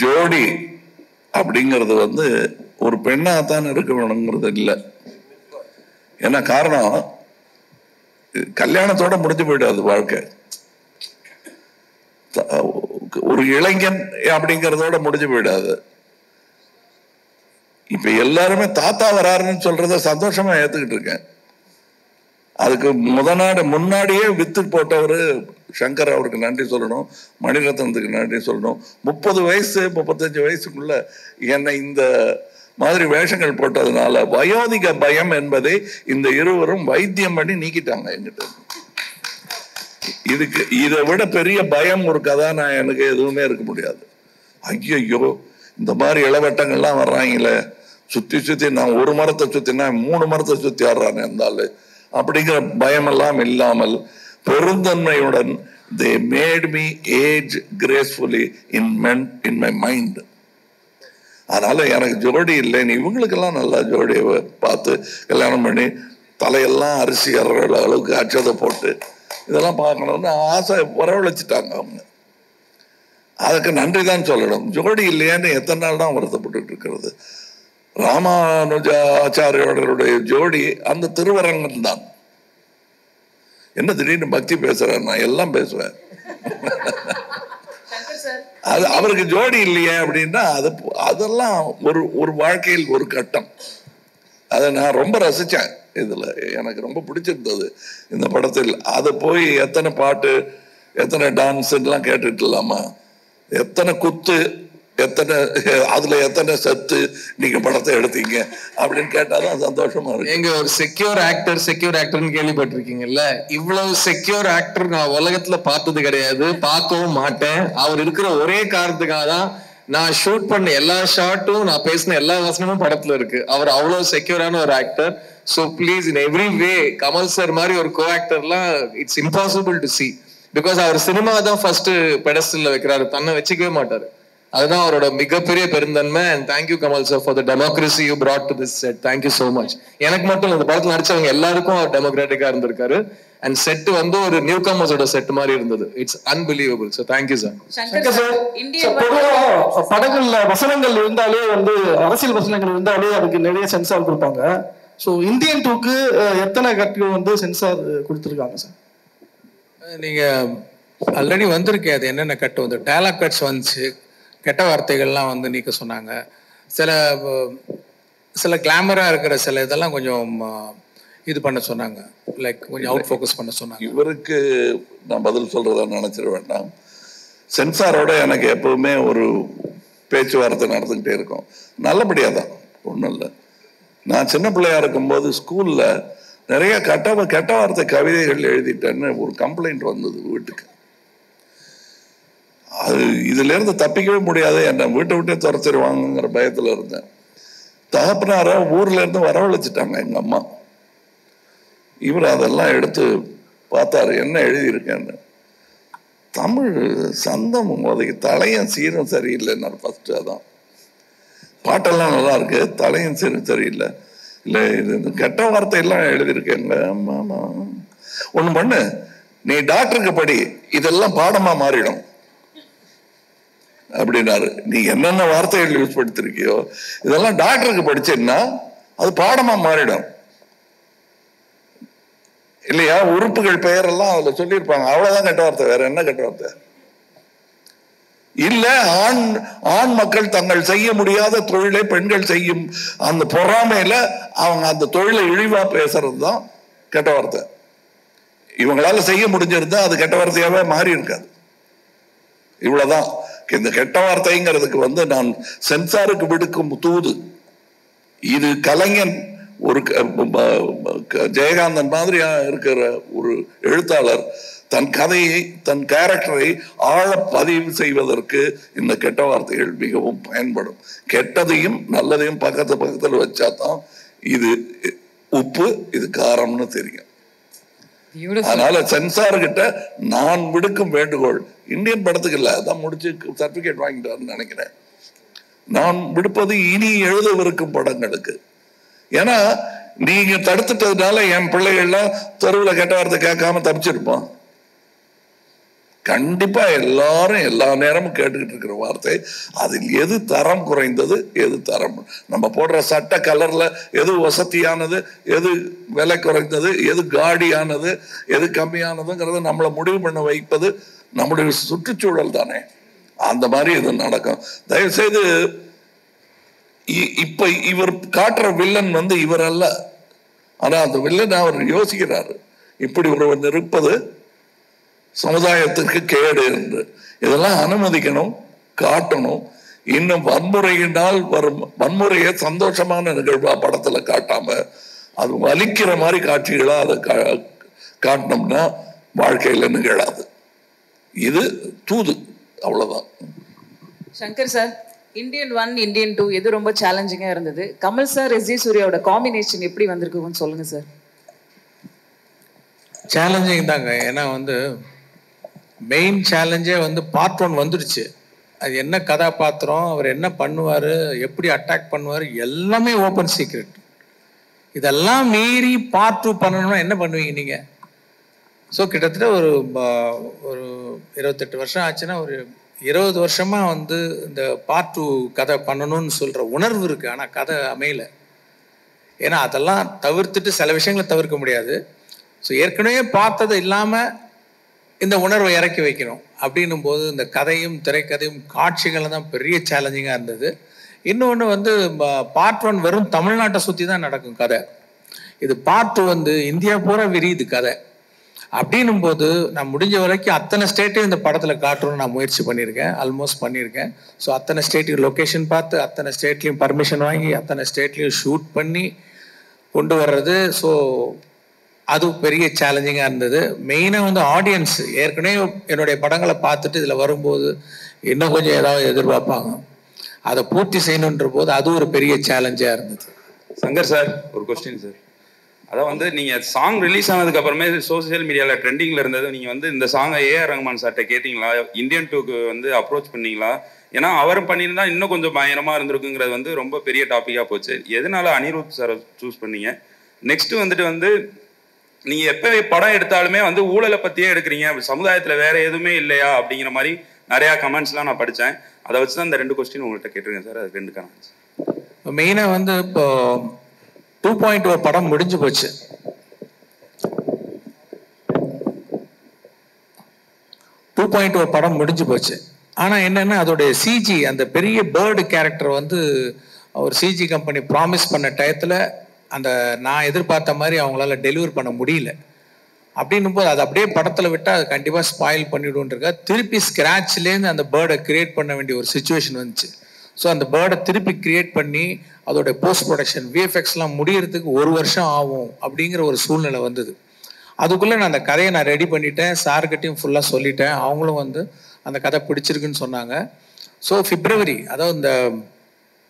ஜோடி அப்படிங்கிறது வந்து ஒரு பெண்ணாகத்தான் இருக்க வேணுங்கிறது இல்லை. ஏன்னா காரணம், கல்யாணத்தோட முடிஞ்சு போயிடாது வாழ்க்கை. ஒரு இளைஞன் அப்படிங்கிறதோட முடிஞ்சு போயிடாது. இப்ப எல்லாருமே தாத்தா வராருன்னு சொல்றத சந்தோஷமா ஏத்துக்கிட்டு இருக்கேன். அதுக்கு முன்னாடியே வித்து போட்டவரு சங்கர், அவருக்கு நன்றி சொல்லணும். மணிரத்னத்துக்கு நன்றி சொல்லணும். 30 வயசு 35 வயசுக்குள்ள என்னை இந்த மாதிரி வேஷங்கள் போட்டதுனால வயோதிக பயம் என்பதை இந்த இருவரும் வைத்தியம் பண்ணி நீக்கிட்டாங்க என்கிட்ட. இதுக்கு இதை விட பெரிய பயம் ஒரு கதாநாயகனுக்கு எதுவுமே இருக்க முடியாது. ஐயோ, இந்த மாதிரி இளவட்டங்கள்லாம் வர்றாங்களே, சுத்தி நான் ஒரு மரத்தை சுத்தினா 3 மரத்தை சுத்தி ஆடுறானே இருந்தாலு அப்படிங்கிற பயமெல்லாம் இல்லாமல் பெருந்தன்மையுடன் they made me age gracefully in my mind. அதனால எனக்கு ஜோடி இல்லைன்னு இவங்களுக்கெல்லாம் நல்லா ஜோடியை பார்த்து கல்யாணம் பண்ணி தலையெல்லாம் அரிசி ஏறுற அளவுக்கு அச்சதை போட்டு இதெல்லாம் பார்க்கணும்னு ஆசை வரவழைச்சிட்டாங்க அவங்க. அதுக்கு நன்றி தான் சொல்லணும். ஜோடி இல்லையான்னு எத்தனை நாள் தான் வருத்தப்பட்டு இருக்கிறது. ராமானுஜாச்சாரியோடைய ஜோடி அந்த திருவரங்கம் தான். என்ன திடீர்னு பக்தி பேசுறேன்? நான் எல்லாம் பேசுவேன். அது அவருக்கு ஜோடி இல்லையே அப்படின்னா அதெல்லாம் ஒரு வாழ்க்கையில் ஒரு கட்டம். அதை நான் ரொம்ப ரசிச்சேன். இதுல எனக்கு ரொம்ப பிடிச்சிருந்தது இந்த படத்தில். அதை போய் எத்தனை பாட்டு எத்தனை டான்ஸ் எல்லாம் கேட்டுட்டு இல்லாமா, எத்தனை குத்து, அதுல எத்தனை சத்து நீங்க படத்தை எடுத்தீங்க அப்படின்னு கேட்டாதான் சந்தோஷமா இருக்கு. எங்க ஒரு செக்யூர் ஆக்டர்னு கேள்விப்பட்டிருக்கீங்கல்ல, இவ்வளவு செக்யூர் ஆக்டர் நான் உலகத்துல பார்த்தது கிடையாது, பார்க்கவும் மாட்டேன். அவர் இருக்கிற ஒரே காரணத்துக்காக தான் நான் ஷூட் பண்ண எல்லா ஷாட்டும், நான் பேசின எல்லா வசனமும் படத்துல இருக்கு. அவர் அவ்வளவு செக்யூரான ஒரு actor. So please in every way Kamal sir மாதிரி ஒரு கோ ஆக்டர்லாம் it's impossible to see. Because அவர் சினிமா தான் ஃபர்ஸ்ட் பெடஸ்டல்ல வைக்கிறாரு, தன்னை வச்சுக்கவே மாட்டாரு. அதுதான் அவரோட மிகப்பெரிய பெருந்தன்மை. And thank you Kamal sir for the democracy you brought to this set. Thank you so much. எனக்கு மட்டும் இந்த படத்துல நடிச்சவங்க எல்லாருக்கும் அவர் டெமோக்ராட்டிக்கா இருந்திருக்காரு. அண்ட் செட் வந்து ஒரு நியூ கமர்ஸோட செட் மாதிரி இருந்தது. It's unbelievable. So thank you sir. படங்கள்ல வசனங்கள் இருந்தாலே வந்து அரசியல் வசனங்கள் இருந்தாலே அதுக்கு நிறைய சென்சார் கொடுப்பாங்க. ஸோ இந்தியன் 2க்கு எத்தனை கட்டுகள் வந்து சென்சார் கொடுத்துருக்காங்க சார்? நீங்க ஆல்ரெடி வந்திருக்கேன். அது என்னென்ன கட்டு வந்து டயலாக் கட்ஸ் வந்துச்சு, கெட்ட வார்த்தைகள்லாம் வந்து நீக்க சொன்னாங்க. சில கிளாமரா இருக்கிற சில இதெல்லாம் கொஞ்சம் இது பண்ண சொன்னாங்க, லைக் கொஞ்சம் அவுட் ஃபோக்கஸ் பண்ண சொன்னாங்க. இவருக்கு நான் பதில் சொல்றதா நினைச்சிட வேண்டாம். சென்சாரோட எனக்கு எப்பவுமே ஒரு பேச்சுவார்த்தை நடந்துகிட்டே இருக்கும். நல்லபடியா தான், ஒன்றும் இல்லை. நான் சின்ன பிள்ளையா இருக்கும்போது ஸ்கூல்ல நிறைய கெட்ட வார்த்தை கவிதைகள் எழுதிட்டேன்னு ஒரு கம்ப்ளைண்ட் வந்தது வீட்டுக்கு. அது இதுல இருந்து தப்பிக்கவே முடியாது, என்ன வீட்டை விட்டே துரத்திடுவாங்கிற பயத்துல இருந்தேன். தகப்பனார ஊர்ல இருந்து வரவழைச்சிட்டாங்க எங்க அம்மா. இவர் அதெல்லாம் எடுத்து பார்த்தாரு, என்ன எழுதியிருக்கேன்னு. தமிழ் சந்தம் உதவி, தலையும் சீரும் சரியில்லைன்னாரு ஃபர்ஸ்ட். அதான் பாட்டெல்லாம் நல்லா இருக்கு, தலையும் சீரும் சரியில்லை. இல்லை இது கெட்ட வார்த்தையெல்லாம் எழுதியிருக்கேங்க. ஒண்ணு பண்ணு, நீ டாக்டருக்கு படி, இதெல்லாம் பாடமா மாறிடும் அப்படின்னாரு. நீ என்னென்ன வார்த்தைகள் யூஸ் படுத்திருக்கியோ இதெல்லாம் டாக்டருக்கு படிச்சேன்னா அது பாடமா மாறிடும் இல்லையா? உறுப்புகள் பெயரெல்லாம் அதுல சொல்லியிருப்பாங்க, அவ்வளவுதான் கெட்ட வார்த்தை, வேற என்ன கெட்ட வார்த்தை? இல்ல ஆண் மக்கள் தங்கள் செய்ய முடியாத தொழிலை பெண்கள் செய்யும் அந்த பொறாமையில அவங்க அந்த தொழிலை இழிவா பேசுறது தான் கெட்ட வார்த்தை. இவங்களால செய்ய முடிஞ்சிருந்தா அது கெட்ட வார்த்தையாவே மாறி இருக்காது. இவ்வளவுதான். இந்த கெட்ட வார்த்தைங்கிறதுக்கு வந்து நான் சென்சாருக்கு விடுக்கும் தூது. இது கலைஞன் ஒரு ஜெயகாந்தன் மாதிரியா இருக்கிற ஒரு எழுத்தாளர் தன் கதையை, தன் கேரக்டரை ஆழ பதிவு செய்வதற்கு இந்த கெட்ட வார்த்தைகள் மிகவும் பயன்படும். கெட்டதையும் நல்லதையும் பக்கத்துல வச்சாதான் இது உப்பு இது காரம்னு தெரியும். அதனால சென்சார் கிட்ட நான் விடுக்கும் வேண்டுகோள், இந்தியன் படத்துக்கு இல்ல, அதான் முடிச்சு சர்டிபிகேட் வாங்கிட்டு நினைக்கிறேன், நான் விடுப்பது இனி எழுதவிருக்கும் படங்களுக்கு. ஏன்னா நீங்க தடுத்துட்டதுனால என் பிள்ளைகள்லாம் தெருவில் கெட்ட வார்த்தை கேட்காம தப்பிச்சிருப்போம். கண்டிப்பா எல்லாரும் எல்லா நேரமும் கேட்டுக்கிட்டு இருக்கிற வார்த்தை, அதில் எது தரம் குறைந்தது, எது தரம், நம்ம போடுற சட்ட கலர்ல எது வசதியானது, எது விலை குறைந்தது, எது காடியானது, எது கம்மியானதுங்கிறத நம்மளை முடிவு பண்ண வைப்பது நம்முடைய சுற்றுச்சூழல் தானே. அந்த மாதிரி இது நடக்கும். தயவு செய்து இப்ப இவர் காட்டுற வில்லன் இவர் அல்ல, ஆனா அந்த வில்லன் அவர் யோசிக்கிறாரு, இப்படி ஒருவன் இருப்பது சமுதாயத்திற்கு கேடு என்று. இதெல்லாம் அனுமதிக்கணும், காட்டணும். இன்னும் வன்முறையினால் வரும் வன்முறையை சந்தோஷமான நிகழ்வா படத்துல காட்டாம அது வலிக்கிற மாதிரி காட்சிகளா அதை காட்டினோம்னா வாழ்க்கையில நிகழாது. இது தூது, அவ்வளவுதான். சங்கர் சார், இந்தியன் 1, இந்தியன் 2 எது ரொம்ப சேலஞ்சிங்கா இருந்தது? கமல் சார், எஸ் ஜே சூர்யாவோட காம்பினேஷன் எப்படி வந்திருக்குன்னு சொல்லுங்க சார். சேலஞ்சிங் தாங்க. ஏன்னா மெயின் சேலஞ்சே பார்ட் 1 வந்துடுச்சு. அது என்ன கதாபாத்திரம், அவர் என்ன பண்ணுவார், எப்படி அட்டாக் பண்ணுவார், எல்லாமே ஓப்பன் சீக்ரெட். இதெல்லாம் மீறி பார்ட் 2 பண்ணணும்னா என்ன பண்ணுவீங்க நீங்கள்? ஸோ கிட்டத்தட்ட ஒரு 28 வருஷம் ஆச்சுன்னா ஒரு 20 வருஷமாக இந்த பார்ட் 2 கதை பண்ணணும்னு சொல்கிற உணர்வு இருக்குது. ஆனால் கதை அமையலை. ஏன்னா அதெல்லாம் தவிர்த்துட்டு சில விஷயங்களை தவிர்க்க முடியாது. ஸோ ஏற்கனவே பார்த்தது இல்லாமல் இந்த உணர்வை இறக்கி வைக்கணும் அப்படின்னும் போது இந்த கதையும் திரைக்கதையும் காட்சிகள் தான் பெரிய சேலஞ்சிங்காக இருந்தது. இன்னொன்று பார்ட் 1 வெறும் தமிழ்நாட்டை சுற்றி தான் நடக்கும் கதை. இது பார்ட் 2 இந்தியா பூரா விரியுது கதை. அப்படின்னும் போது நான் முடிஞ்ச வரைக்கும் அத்தனை ஸ்டேட்டையும் இந்த படத்தில் காட்டணும்னு நான் முயற்சி பண்ணியிருக்கேன், ஆல்மோஸ்ட் பண்ணியிருக்கேன். ஸோ அத்தனை ஸ்டேட்டையும் லொக்கேஷன் பார்த்து, அத்தனை ஸ்டேட்லேயும் பர்மிஷன் வாங்கி, அத்தனை ஸ்டேட்லேயும் ஷூட் பண்ணி கொண்டு வர்றது. ஸோ அது பெரிய சேலஞ்சிங்காக இருந்தது. மெயினாக ஆடியன்ஸ் ஏற்கனவே என்னுடைய படங்களை பார்த்துட்டு இதில் வரும்போது இன்னும் கொஞ்சம் ஏதாவது எதிர்பார்ப்பாங்க, அதை பூர்த்தி செய்யணுன்ற போது அது ஒரு பெரிய சேலஞ்சாக இருந்தது. சங்கர் சார், ஒரு கொஸ்டின் சார். அதான் நீங்கள் சாங் ரிலீஸ் ஆனதுக்கு அப்புறமே சோசியல் மீடியாவில் ட்ரெண்டிங்கில் இருந்தது. நீங்கள் இந்த சாங்கை ஏஆர் ரஹ்மான் சார்கிட்ட கேட்டிங்களா? இந்தியன் 2க்கு அப்ரோச் பண்ணீங்களா? ஏன்னா அவர் பண்ணியிருந்தா இன்னும் கொஞ்சம் பயங்கரமாக இருந்திருக்குங்கிறது ரொம்ப பெரிய டாப்பிக்காக போச்சு. எதனால அனிருத் சாரை சூஸ் பண்ணீங்க? நெக்ஸ்ட் நீங்கள் எப்போ படம் எடுத்தாலுமே ஊழலை பற்றியே எடுக்கிறீங்க, சமுதாயத்தில் வேற எதுவுமே இல்லையா அப்படிங்கிற மாதிரி நிறையா கமெண்ட்ஸ்லாம் நான் படித்தேன். அதை வச்சு தான் இந்த 2 கொஸ்டின் உங்கள்கிட்ட கேட்டிருக்கேன் சார். அது 2 கமெண்ட்ஸ். மெயினாக இப்போ 2.0 படம் முடிஞ்சு போச்சு. 2.0 படம் முடிஞ்சு போச்சு. ஆனால் என்னென்னா அதோடைய சிஜி, அந்த பெரிய பேர்டு கேரக்டர் ஒரு சிஜி கம்பெனி ப்ராமிஸ் பண்ண டயத்தில் நான் எதிர்பார்த்த மாதிரி அவங்களால டெலிவர் பண்ண முடியல. அப்படின்னும் போது அது அப்படியே படத்தில் விட்டால் அது கண்டிப்பாக ஸ்பாயில் பண்ணிவிடுன்றக்கா திருப்பி ஸ்க்ராட்ச்லேருந்து அந்த பேர்டை கிரியேட் பண்ண வேண்டிய ஒரு சுச்சுவேஷன் வந்துச்சு. ஸோ அந்த பேர்டை திருப்பி கிரியேட் பண்ணி அதோடைய போஸ்ட் ப்ரொடக்ஷன் விஎஃப்எக்ஸ்லாம் முடியறதுக்கு 1 வருஷம் ஆகும் அப்படிங்கிற ஒரு சூழ்நிலை வந்தது. அதுக்குள்ளே நான் அந்த கதையை ரெடி பண்ணிட்டேன், சார்கிட்டையும் ஃபுல்லாக சொல்லிட்டேன். அவங்களும் அந்த கதை பிடிச்சிருக்குன்னு சொன்னாங்க. ஸோ பிப்ரவரி, அதாவது இந்த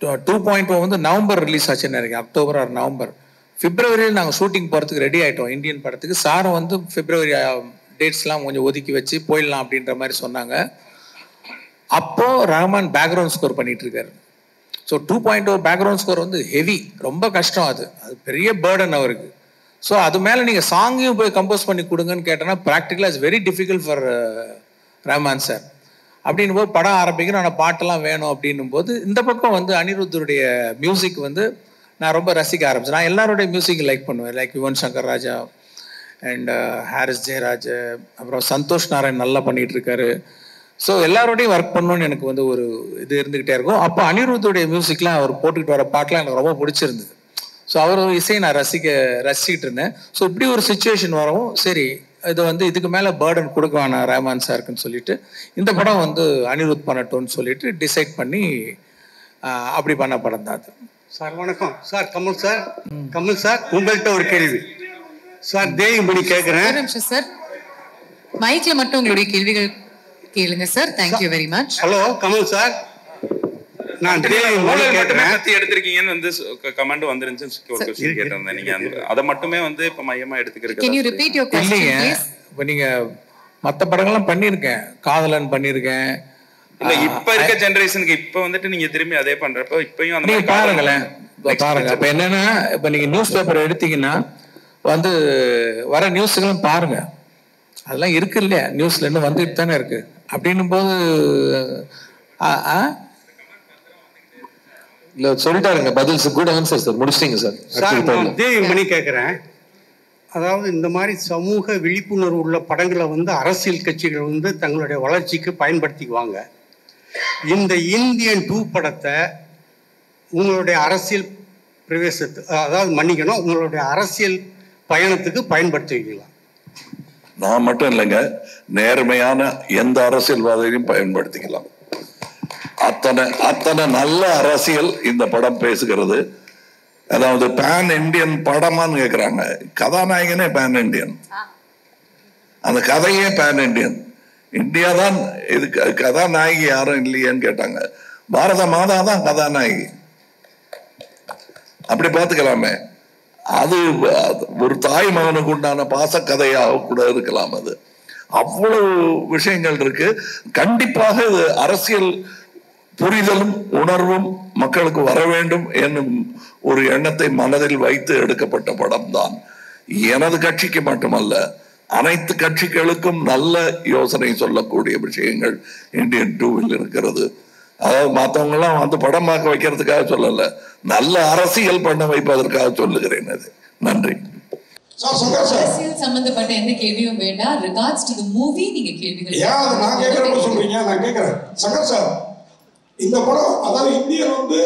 2.0 நவம்பர் ரிலீஸ் ஆச்சுன்னு நினைக்கிறேன், அக்டோபர் ஆர் நவம்பர். பிப்ரவரியில் நாங்கள் ஷூட்டிங் போகிறதுக்கு ரெடி ஆகிட்டோம் இந்தியன் படத்துக்கு. சாரும் பிப்ரவரி டேட்ஸ்லாம் கொஞ்சம் ஒதுக்கி வச்சு போயிடலாம் அப்படின்ற மாதிரி சொன்னாங்க. அப்போது ரஹ்மான் பேக்ரவுண்ட் ஸ்கோர் பண்ணிட்டு இருக்காரு. ஸோ 2.0 பேக்ரவுண்ட் ஸ்கோர் ஹெவி, ரொம்ப கஷ்டம். அது பெரிய பேர்டன் அவருக்கு. ஸோ அது மேலே நீங்கள் சாங்கையும் போய் கம்போஸ் பண்ணி கொடுங்கன்னு கேட்டோன்னா ப்ராக்டிக்கலாக it's very difficult for Rahman sir. அப்படின்னும் போது படம் ஆரம்பிக்கணும், ஆனால் பாட்டெல்லாம் வேணும் அப்படின்னும் போது இந்த பக்கம் அனிருத்தருடைய மியூசிக் நான் ரொம்ப ரசிக்க ஆரம்பிச்சேன். நான் எல்லாருடைய மியூசிக் லைக் பண்ணுவேன், லைக் யுவன் சங்கர் ராஜா அண்ட் ஹாரிஸ் ஜெயராஜ், அப்புறம் சந்தோஷ் நாராயண் நல்லா பண்ணிட்டு இருக்காரு. ஸோ எல்லாரோடையும் ஒர்க் பண்ணணும்னு எனக்கு ஒரு இது இருந்துக்கிட்டே இருக்கும். அப்போ அனிருத்துடைய மியூசிக்லாம் அவர் போட்டுக்கிட்டு வர பாட்டெலாம் எனக்கு ரொம்ப பிடிச்சிருந்தது. ஸோ அவர் இசையை நான் ரசிக்கிட்டு இருந்தேன். ஸோ இப்படி ஒரு சுச்சுவேஷன் வரவும் சரி இது இதுக்கு மேலே பேர்டன் கொடுக்க வேணாம் ரஹ்மான் சாருக்குன்னு சொல்லிட்டு இந்த படம் அனிருத் பண்ணட்டும்னு சொல்லிட்டு டிசைட் பண்ணி அப்படி பண்ண படம் தான் அது. சார் வணக்கம் சார். கமல் சார் உங்கள்கிட்ட ஒரு கேள்வி சார். தேவிமணி கேட்குறேன் சார். மைக்ல மட்டும் உங்களுடைய கேள்விகள் கேளுங்க sir. Thank you very much. Hello Kamal sir, நான் கத்தி எடுத்திருக்கீங்கன்னு வந்து கமெண்ட் வந்துருந்துச்சு ஒரு क्वेश्चन கேட்டிருந்தேன். நீங்க அதை மட்டுமே வந்து இப்ப மையமா எடுத்துக்கிறீங்க. Can you repeat your question please? இப்போ நீங்க மற்ற படங்கள்லாம் பண்ணியிருக்கேன், காதலன் பண்ணியிருக்கேன். இல்ல இப்ப இருக்க ஜெனரேஷனுக்கு இப்ப வந்துட்டு நீங்க திரும்பி அதே பண்றப்ப இப்பயும் அந்த நீங்க பாருங்களேன், பாருங்க. இப்ப என்னன்னா, இப்ப நீங்க நியூஸ் பேப்பர் எடுத்தீங்கன்னா வந்து வர நியூஸ்களும் பாருங்க, அதெல்லாம் இருக்கு இல்லையா, நியூஸ்ல இன்னும் வந்துட்டு தானே இருக்கு. அப்படின்னும் போது இல்ல சொல்லிட்டாருங்க பதில். குட் ஆன்சர் சார், முடிச்சிட்டீங்க சார். நான் மணி கேட்குறேன். அதாவது இந்த மாதிரி சமூக விழிப்புணர்வு உள்ள படங்களை வந்து அரசியல் கட்சிகள் வந்து தங்களுடைய வளர்ச்சிக்கு பயன்படுத்திக்குவாங்க. இந்த இந்தியன் 2 படத்தை உங்களுடைய அரசியல் அதாவது மன்னிக்கணும், உங்களுடைய அரசியல் பயணத்துக்கு பயன்படுத்திக்கலாம். நான் மட்டும் இல்லைங்க, நேர்மையான எந்த அரசியல்வாதியையும் பயன்படுத்திக்கலாம். அத்தனை நல்ல அரசியல் இந்த படம் பேசுகிறது. அதாவது பேன் இண்டியன் படமான்னு கேட்கிறாங்க. கதாநாயகனே பேன் இண்டியன், அந்த கதையே பேன் இண்டியன். இந்தியா தான் இது, கதாநாயகி யாரும் இல்லையேன்னு கேட்டாங்க. பாரத மாதா தான் கதாநாயகி. அப்படி பார்த்துக்கலாமே. அது ஒரு தாய் மகனுக்கு உண்டான பாசக்கதையாக கூட இருக்கலாம். அது அவ்வளவு விஷயங்கள் இருக்கு. கண்டிப்பாக இது அரசியல் புரிதலும் உணர்வும் மக்களுக்கு வர வேண்டும் என்னும் ஒரு எண்ணத்தை மனதில் வைத்து எடுக்கப்பட்ட படம் தான். எனது கட்சிக்கு மட்டுமல்ல, அனைத்து கட்சிகளுக்கும் நல்ல யோசனை சொல்லக்கூடிய விஷயங்கள் இந்தியன் 2 இருக்கிறது. அதாவது மற்றவங்க எல்லாம் வந்து படம் பார்க்க வைக்கிறதுக்காக சொல்லல, நல்ல அரசியல் பண்ண வைப்பதற்காக சொல்லுகிறேன். அது நன்றி. அரசியல் சம்பந்தப்பட்ட எந்த கேள்வியும் வேண்டாம். ரிகார்ட்ஸ் டு தி மூவி நீங்க கேள்விகள் நான் கேட்கறப்ப சொல்றீங்க, நான் கேட்கிறேன். சங்கர் சார், இந்த படம் அதாவது இந்தியன் வந்து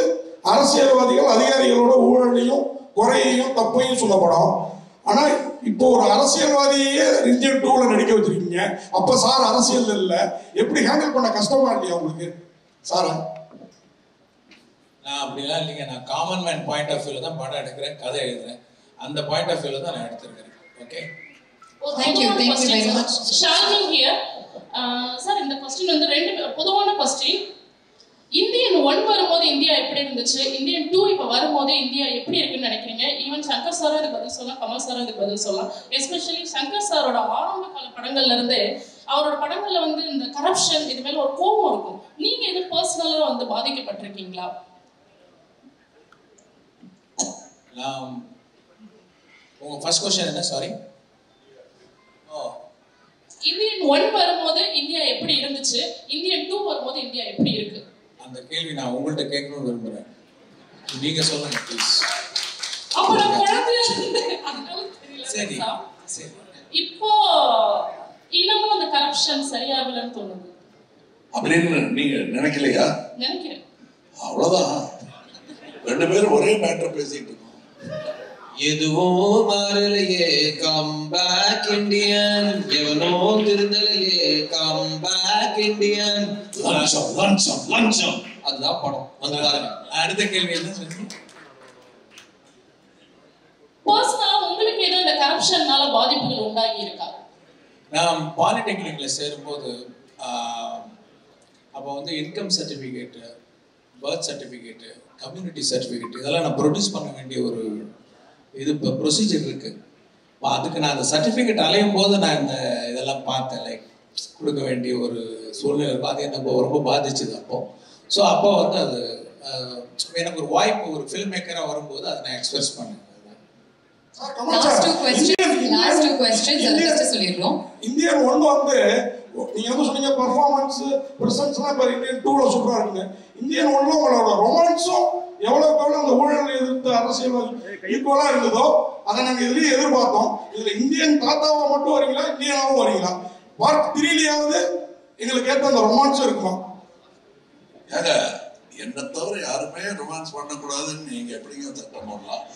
அரசியல்வாதிகள் அதிகாரிகளோட ஊழலையும் குறையையும் தப்பையும் சொல்ல படம். ஆனா இப்போ ஒரு அரசியல்வாதியே இந்தியன் 2ல நடிக்க வச்சிருக்கீங்க. அப்ப சார் அரசியல் இல்ல, எப்படி ஹேண்டில் பண்ண கஷ்டமா இல்லையா உங்களுக்கு சாரா? நான் அப்படிலாம் இல்லைங்க. நான் காமன் மேன் பாயிண்ட் ஆஃப் வியூல தான் படம் எடுக்கிறேன், கதை எழுதுறேன். அந்த பாயிண்ட் ஆஃப் வியூல தான் நான் எடுத்திருக்கேன். Okay, thank you very much. Shalini here. Sir, இந்த क्वेश्चन வந்து ரெண்டு பொதுவான क्वेश्चन. இந்தியன் 1 வரும்போது இந்தியா எப்படி இருந்துச்சு, இந்தியன் 2 இப்ப வரும்போது இந்தியா எப்படி இருக்குன்னு நினைக்கிறீங்க? ஈவன் சங்கர் சாரும் இதுக்கு பதில் சொல்லலாம், கமல் சாரும் இதுக்கு பதில் சொல்லலாம். எஸ்பெஷலி சங்கர் சாரோட ஆரம்ப கால படங்கள்ல இருந்து அவரோட படங்கள்ல வந்து இந்த கரப்ஷன் இது மேல ஒரு கோபம் இருக்கும். நீங்க இது பர்சனலா வந்து பாதிக்கப்பட்டிருக்கீங்களா? உங்க ஃபர்ஸ்ட் क्वेश्चन என்ன? சாரி. இந்தியன் 1 வரும்போது இந்தியா எப்படி இருந்துச்சு, இந்தியன் 2 வரும்போது இந்தியா எப்படி இருக்கு? அந்த கேள்வி நான் உங்கள்ட்ட கேட்கணும்னு விரும்புறேன். நீங்க சொல்லுங்க ப்ளீஸ். அப்ப நான் குழந்தையா அதனால தெரியல. சரி சரி. இப்போ இன்னமும் அந்த கரப்ஷன் சரியாகலன்னு தோணுது அப்படின்னு நீங்க நினைக்கலையா? நினைக்கிறேன். அவ்வளவுதான். ரெண்டு பேரும் ஒரே மேட்டர் பேசிட்டு இருக்கோம். எதுவும் மாறலையே, கம் பேக் இண்டியன். எவனோ திருந்தலையே, கம் பேக் இண்டியன். லஞ்சம் லஞ்சம் லஞ்சம், அதுதான் படம். வந்து பாருங்க. அடுத்த கேள்வி என்ன சொல்லுங்க. பர்சனலா உங்களுக்கு ஏதோ இந்த கரப்ஷன்னால பாதிப்புகள் உண்டாகி இருக்கா? நான் பாலிடெக்னிக்ல சேரும்போது அப்போ வந்து income certificate, birth certificate, community certificate இதெல்லாம் நான் ப்ரொடியூஸ் பண்ண வேண்டிய ஒரு இது இப்போ ப்ரொசீஜர் இருக்கு. அதுக்கு நான் அந்த சர்டிஃபிகேட் அலையும் போது நான் இந்த இதெல்லாம் பார்த்தேன். லைக் கொடுக்க வேண்டிய ஒரு சூழ்நிலை இருக்கும். அது எனக்கு ரொம்ப பாதிச்சுது அப்போ. ஸோ அப்போ வந்து அது எனக்கு ஒரு வாய்ப்பு, ஒரு ஃபில்ம் மேக்கராக வரும்போது அதை நான் எக்ஸ்பிரஸ் பண்ணேன். இந்தியன் 1 வந்து நீங்க என்ன சொன்னீங்க, பெர்ஃபார்மன்ஸ் பிரசன்ஸ்லாம் இப்ப இந்தியன் 2ல சூப்பரா இருக்கு. இந்தியன் 1ல உங்களோட ரொமான்ஸும் எவ்வளவுக்கு எவ்வளவு அந்த ஊழல் எதிர்த்து அரசியல்வாதி ஈக்குவலா இருந்ததோ அதை நாங்க இதுலயே எதிர்பார்த்தோம். இதுல இந்தியன் தாத்தாவா மட்டும் வரீங்களா, இந்தியனாவும் வரீங்களா? பார்ட் 3லயாவது எங்களுக்கு ஏற்ற அந்த ரொமான்ஸ் இருக்குமா? ஏங்க, என்ன தவிர யாருமே ரொமான்ஸ் பண்ணக்கூடாதுன்னு நீங்க எப்படிங்க சட்டம் போடலாம்?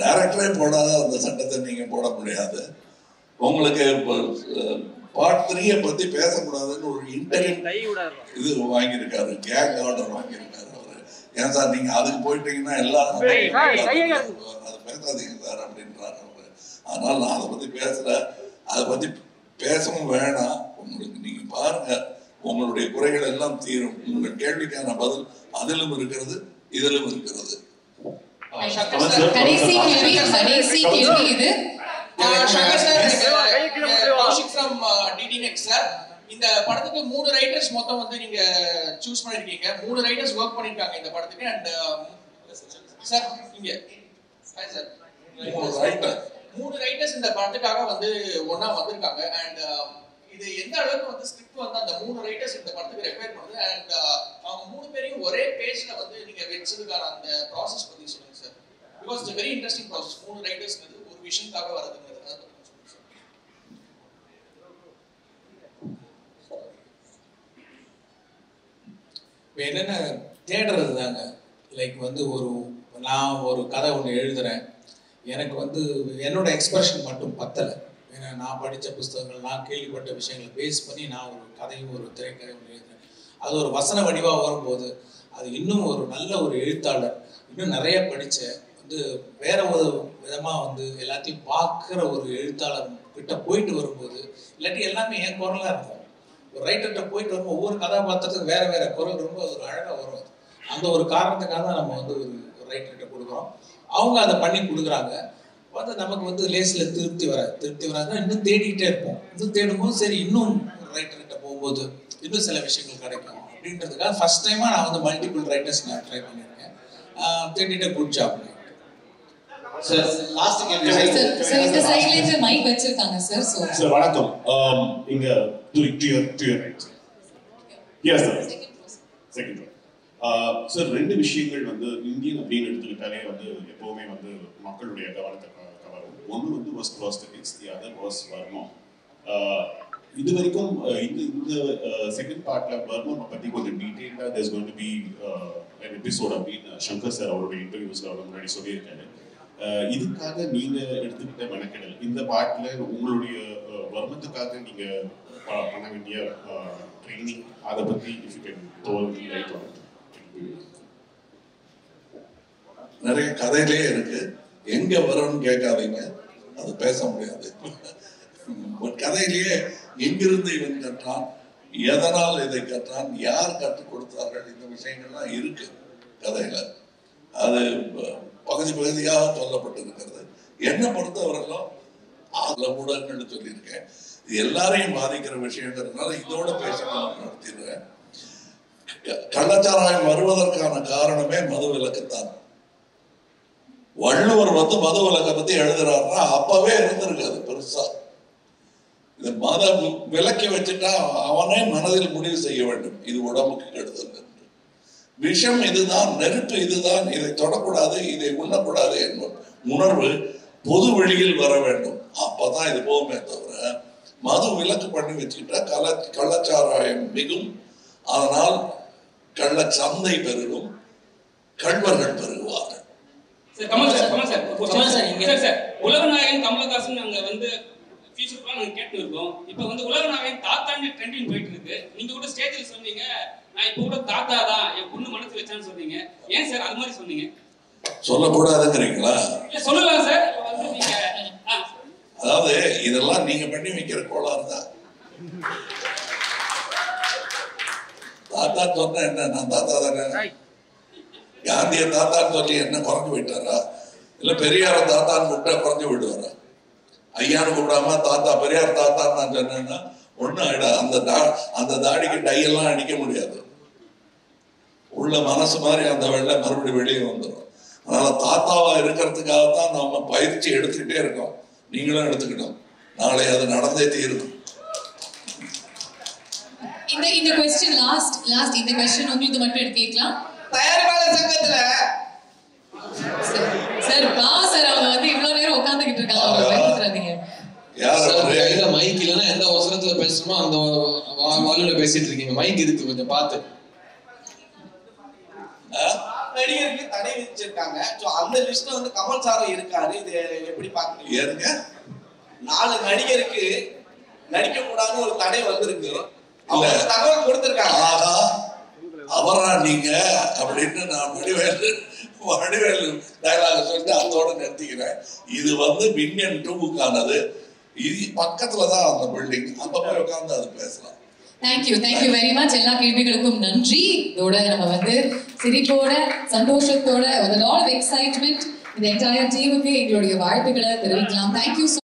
டைரக்டரே போடாத அந்த சட்டத்தை நீங்க போட முடியாது. உங்களுக்கு பார்ட் 3 பத்தி பேசக்கூடாதுன்னு ஒரு இன்டர்வியூ இது வாங்கியிருக்காரு, கேங் ஆர்டர் வாங்கியிருக்காரு அவரு. ஏன் சார் நீங்க அதுக்கு போயிட்டீங்கன்னா எல்லாரும் அதை பேசாதீங்க சார் அப்படின்றாரு அவரு. அதனால நான் அதை பத்தி பேசல, அதை பத்தி பேசவும் வேணாம். உங்களுக்கு நீங்க பாருங்க, உங்களுடைய குறைகள் எல்லாம் தீரும். உங்கள் கேள்விக்கான பதில் அதிலும் இருக்கிறது, இதிலும் இருக்கிறது. கடைசி கேள்வி இது. இந்த படத்துக்கு 3 ரைட்டர்ஸ் மொத்தம் வந்து நீங்க சூஸ் பண்ணிருக்கீங்க. 3 ரைட்டர்ஸ் ஒர்க் பண்ணிருக்காங்க இந்த படத்துக்கு. அண்ட் சார் இங்க சார் 3 ரைட்டர்ஸ் இந்த படத்துக்காக வந்து ஒண்ணா வந்திருக்காங்க. அண்ட் இது எந்த அளவுக்கு வந்து ஸ்கிரிப்ட் வந்து அந்த 3 ரைட்டர்ஸ் இந்த படத்துக்கு ரெக்வயர் பண்ணுது. அண்ட் அவங்க 3 பேரையும் ஒரே பேஜ்ல வந்து நீங்க வெச்சதுக்கான அந்த ப்ராசஸ் பத்தி சொல்லுங்க sir. Because it's very interesting process. 3 ரைட்டர்ஸ்ங்கிறது ஒரு விஷயத்துக்காக வரதுங்கிறது. இப்போ என்னென்ன தேடுறது தாங்க. லைக் வந்து நான் ஒரு கதை ஒன்று எழுதுகிறேன். எனக்கு வந்து என்னோட எக்ஸ்பிரஷன் மட்டும் பத்தலை. ஏன்னா நான் படித்த புஸ்தகங்கள், நான் கேள்விப்பட்ட விஷயங்களை பேஸ் பண்ணி நான் ஒரு கதையும் ஒரு திரைக்கதை ஒன்று எழுதுகிறேன். அது ஒரு வசன வடிவாக வரும்போது அது இன்னும் ஒரு நல்ல ஒரு எழுத்தாளர், இன்னும் நிறைய படித்த வந்து வேற ஒரு விதமாக வந்து எல்லாத்தையும் பார்க்குற ஒரு எழுத்தாளர் கிட்ட போயிட்டு வரும்போது, இல்லாட்டி எல்லாமே என் குரலாக இருக்கும். ஒரு ரைட்டர்கிட்ட போயிட்டு வரும்போது ஒவ்வொரு கதாபாத்திரத்துக்கு வேற வேற குரல் ரொம்ப ஒரு அழகாக வரும். அந்த ஒரு காரணத்துக்காக தான் நம்ம வந்து ஒரு ரைட்டர்கிட்ட கொடுக்குறோம். அவங்க அதை பண்ணி கொடுக்குறாங்க. வந்து நமக்கு வந்து லேஸில் திருப்தி வராதுன்னா இன்னும் தேடிக்கிட்டே இருப்போம். இன்னும் தேடும்போது சரி இன்னும் ரைட்டர்கிட்ட போகும்போது இன்னும் சில விஷயங்கள் கிடைக்கும் அப்படின்றதுக்காக ஃபர்ஸ்ட் டைமாக நான் வந்து மல்டிபிள் ரைட்டர்ஸ் நான் ட்ரை பண்ணியிருக்கேன். தேடிட்டு குட் ஜாப். சார் லாஸ்ட் கேள்வி சார் இந்த சைடுல இருந்து மைக் வச்சிருக்காங்க சார். சார் வணக்கம். இங்க to your right. Yes sir. Second row. Sir 2 விஷயங்கள் வந்து இந்தியன் அப்படின்னு எடுத்துக்கிட்டாலே வந்து எப்பவுமே வந்து மக்களுடைய கவனத்தை கவரும். ஒன்று வந்து was prosthetics, the other was Varma. இது வரைக்கும் இந்த செகண்ட் பார்ட்ல வர்மா பற்றி கொஞ்சம் டீட்டெயிலாக there's going to be an episode அப்படின்னு சங்கர் சார் அவருடைய இன்டர்வியூஸ்ல அவர் முன்னாடி சொல்லியிருக்காரு. இதுக்காக நீங்க எடுத்துக்கிட்ட மெனக்கெடல் இந்த பாட்டுல உங்களுடைய வர்மத்துக்காக நீங்க பண்ண வேண்டிய ட்ரைனிங் அதை பத்தி if you can throw light on it. நிறைய கதையிலே இருக்கு. எங்க வரும்னு கேட்காதீங்க, அது பேச முடியாது. கதையிலேயே எங்கிருந்து இவன் கற்றான், எதனால் இதை கற்றான், யார் கற்றுக் கொடுத்தார்கள், இந்த விஷயங்கள்லாம் இருக்கு கதையில. அது பகுதியாக சொல்லப்பட்டிருக்கிறது. என்னை பொறுத்தவரைக்கும் அதுல ஊடகங்கள் சொல்லியிருக்கேன். இது எல்லாரையும் பாதிக்கிற விஷயங்கிறதுனால இதோட பேசணும் நடத்திடுறேன். கள்ளச்சாராயம் வருவதற்கான காரணமே மது விலக்குத்தான். வள்ளுவர் வந்து மது விலக்கை பத்தி எழுதுறாருன்னா அப்பவே இருந்திருக்காது பெருசா. இந்த மத விலக்கி வச்சுட்டா அவனே மனதில் முடிவு செய்ய வேண்டும், இது உடம்புக்கு கெடுதல் என்று. விஷம் இதுதான், நெருப்பு இதுதான், இதை தொடக்கூடாது, இதை உண்ணக்கூடாது என்பது உணர்வு பொது வெளியில் வர வேண்டும். அப்பதான் இது போகுமே தவிர மது விலக்கு பண்ணி வச்சுக்கிட்டா கள்ளச்சாராயம் மிகும். அதனால் கள்ள சந்தை பெருகும், கள்வர்கள் பெருகுவார்கள். உலகநாயகன் கமலஹாசன் நாங்க வந்து ஃபியூச்சர்லாம் நாங்க கேட்டு இருக்கோம். இப்போ வந்து உலகநாயகன் தாத்தான்னு ட்ரெண்டிங் போயிட்டு இருக்கு. நீங்க கூட ஸ்டேஜ்ல சொன்னீங்க, நான் இப்போ கூட தாத்தா தான் என் பொண்ணு மனசு வச்சான்னு சொன்னீங்க. ஏன் சார் அது மாதிரி சொன்னீங்க? சொல்லக்கூடாதுங்கிறீங்களா? சொல்லலாம் சார். நீங்க அதாவது இதெல்லாம் நீங்க பண்ணி வைக்கிற கோளாறு தான். தாத்தா சொன்ன என்ன, நான் தாத்தா தானே. காந்திய தாத்தான்னு சொல்லி என்ன குறைஞ்சு போயிட்டாரா? இல்ல பெரியார தாத்தான்னு கூப்பிட்டா குறைஞ்சு விடுவாரா? ஐயான்னு கூப்பிடாம தாத்தா பெரியார் தாத்தான்னு நான் சொன்னேன்னா ஒன்னும் ஆயிடா. அந்த தாடிக்கு டையெல்லாம் அடிக்க முடியாது. உள்ள மனசு மாதிரி அந்த வெள்ளை மறுபடியும் வெளியே வந்துடும். அதனால தாத்தாவா இருக்கிறதுக்காகத்தான் நாம பயிற்சி எடுத்துக்கிட்டே இருக்கோம். நீங்களும் எடுத்துக்கிட்டோம். நாளை அது நடந்தே தீரும். இந்த क्वेश्चन லாஸ்ட் இந்த क्वेश्चन உங்களுக்கு மட்டும் எடுத்து கேட்கலாம். தயாரிப்பாளர் சங்கத்துல சார் சார் அவங்க வந்து இவ்வளவு நேரம் உட்கார்ந்துகிட்டு இருக்காங்க, அவங்க பயந்துறாதீங்க. கையில மைக் இல்லைன்னா எந்த அவசரத்துல பேசணுமோ அந்த வால்யூம்ல பேசிட்டு இருக்கீங்க. மைக் இருக்கு, கொஞ்சம் பார்த்து. நடிகருக்கு தடை விதிச்சிருக்காங்க. அந்த லிஸ்ட்ல வந்து கமல் சாரும் இருக்காரு. இது எப்படி பாக்குறீங்க? 4 நடிகருக்கு நடிக்க கூடாதுன்னு ஒரு தடை வந்திருக்கு. அவங்க தகவல் கொடுத்திருக்காங்க. அவரா நீங்க அப்படின்னு நான் வடிவேலு டயலாக் சொல்லிட்டு அதோட நிறுத்திக்கிறேன். இது வந்து மின்யன் 2க்கானது. இது பக்கத்துலதான் அந்த பில்டிங். அங்க போய் உட்கார்ந்து அது பேசலாம். Thank you very much. எல்லா கேள்விகளுக்கும் நன்றி. இதோட நம்ம வந்து சிரிப்போட சந்தோஷத்தோட with a lot of excitement இந்த என்டையர் டீமுக்கு எங்களுடைய வாழ்த்துக்களை தெரிவிக்கலாம். தேங்க்யூ.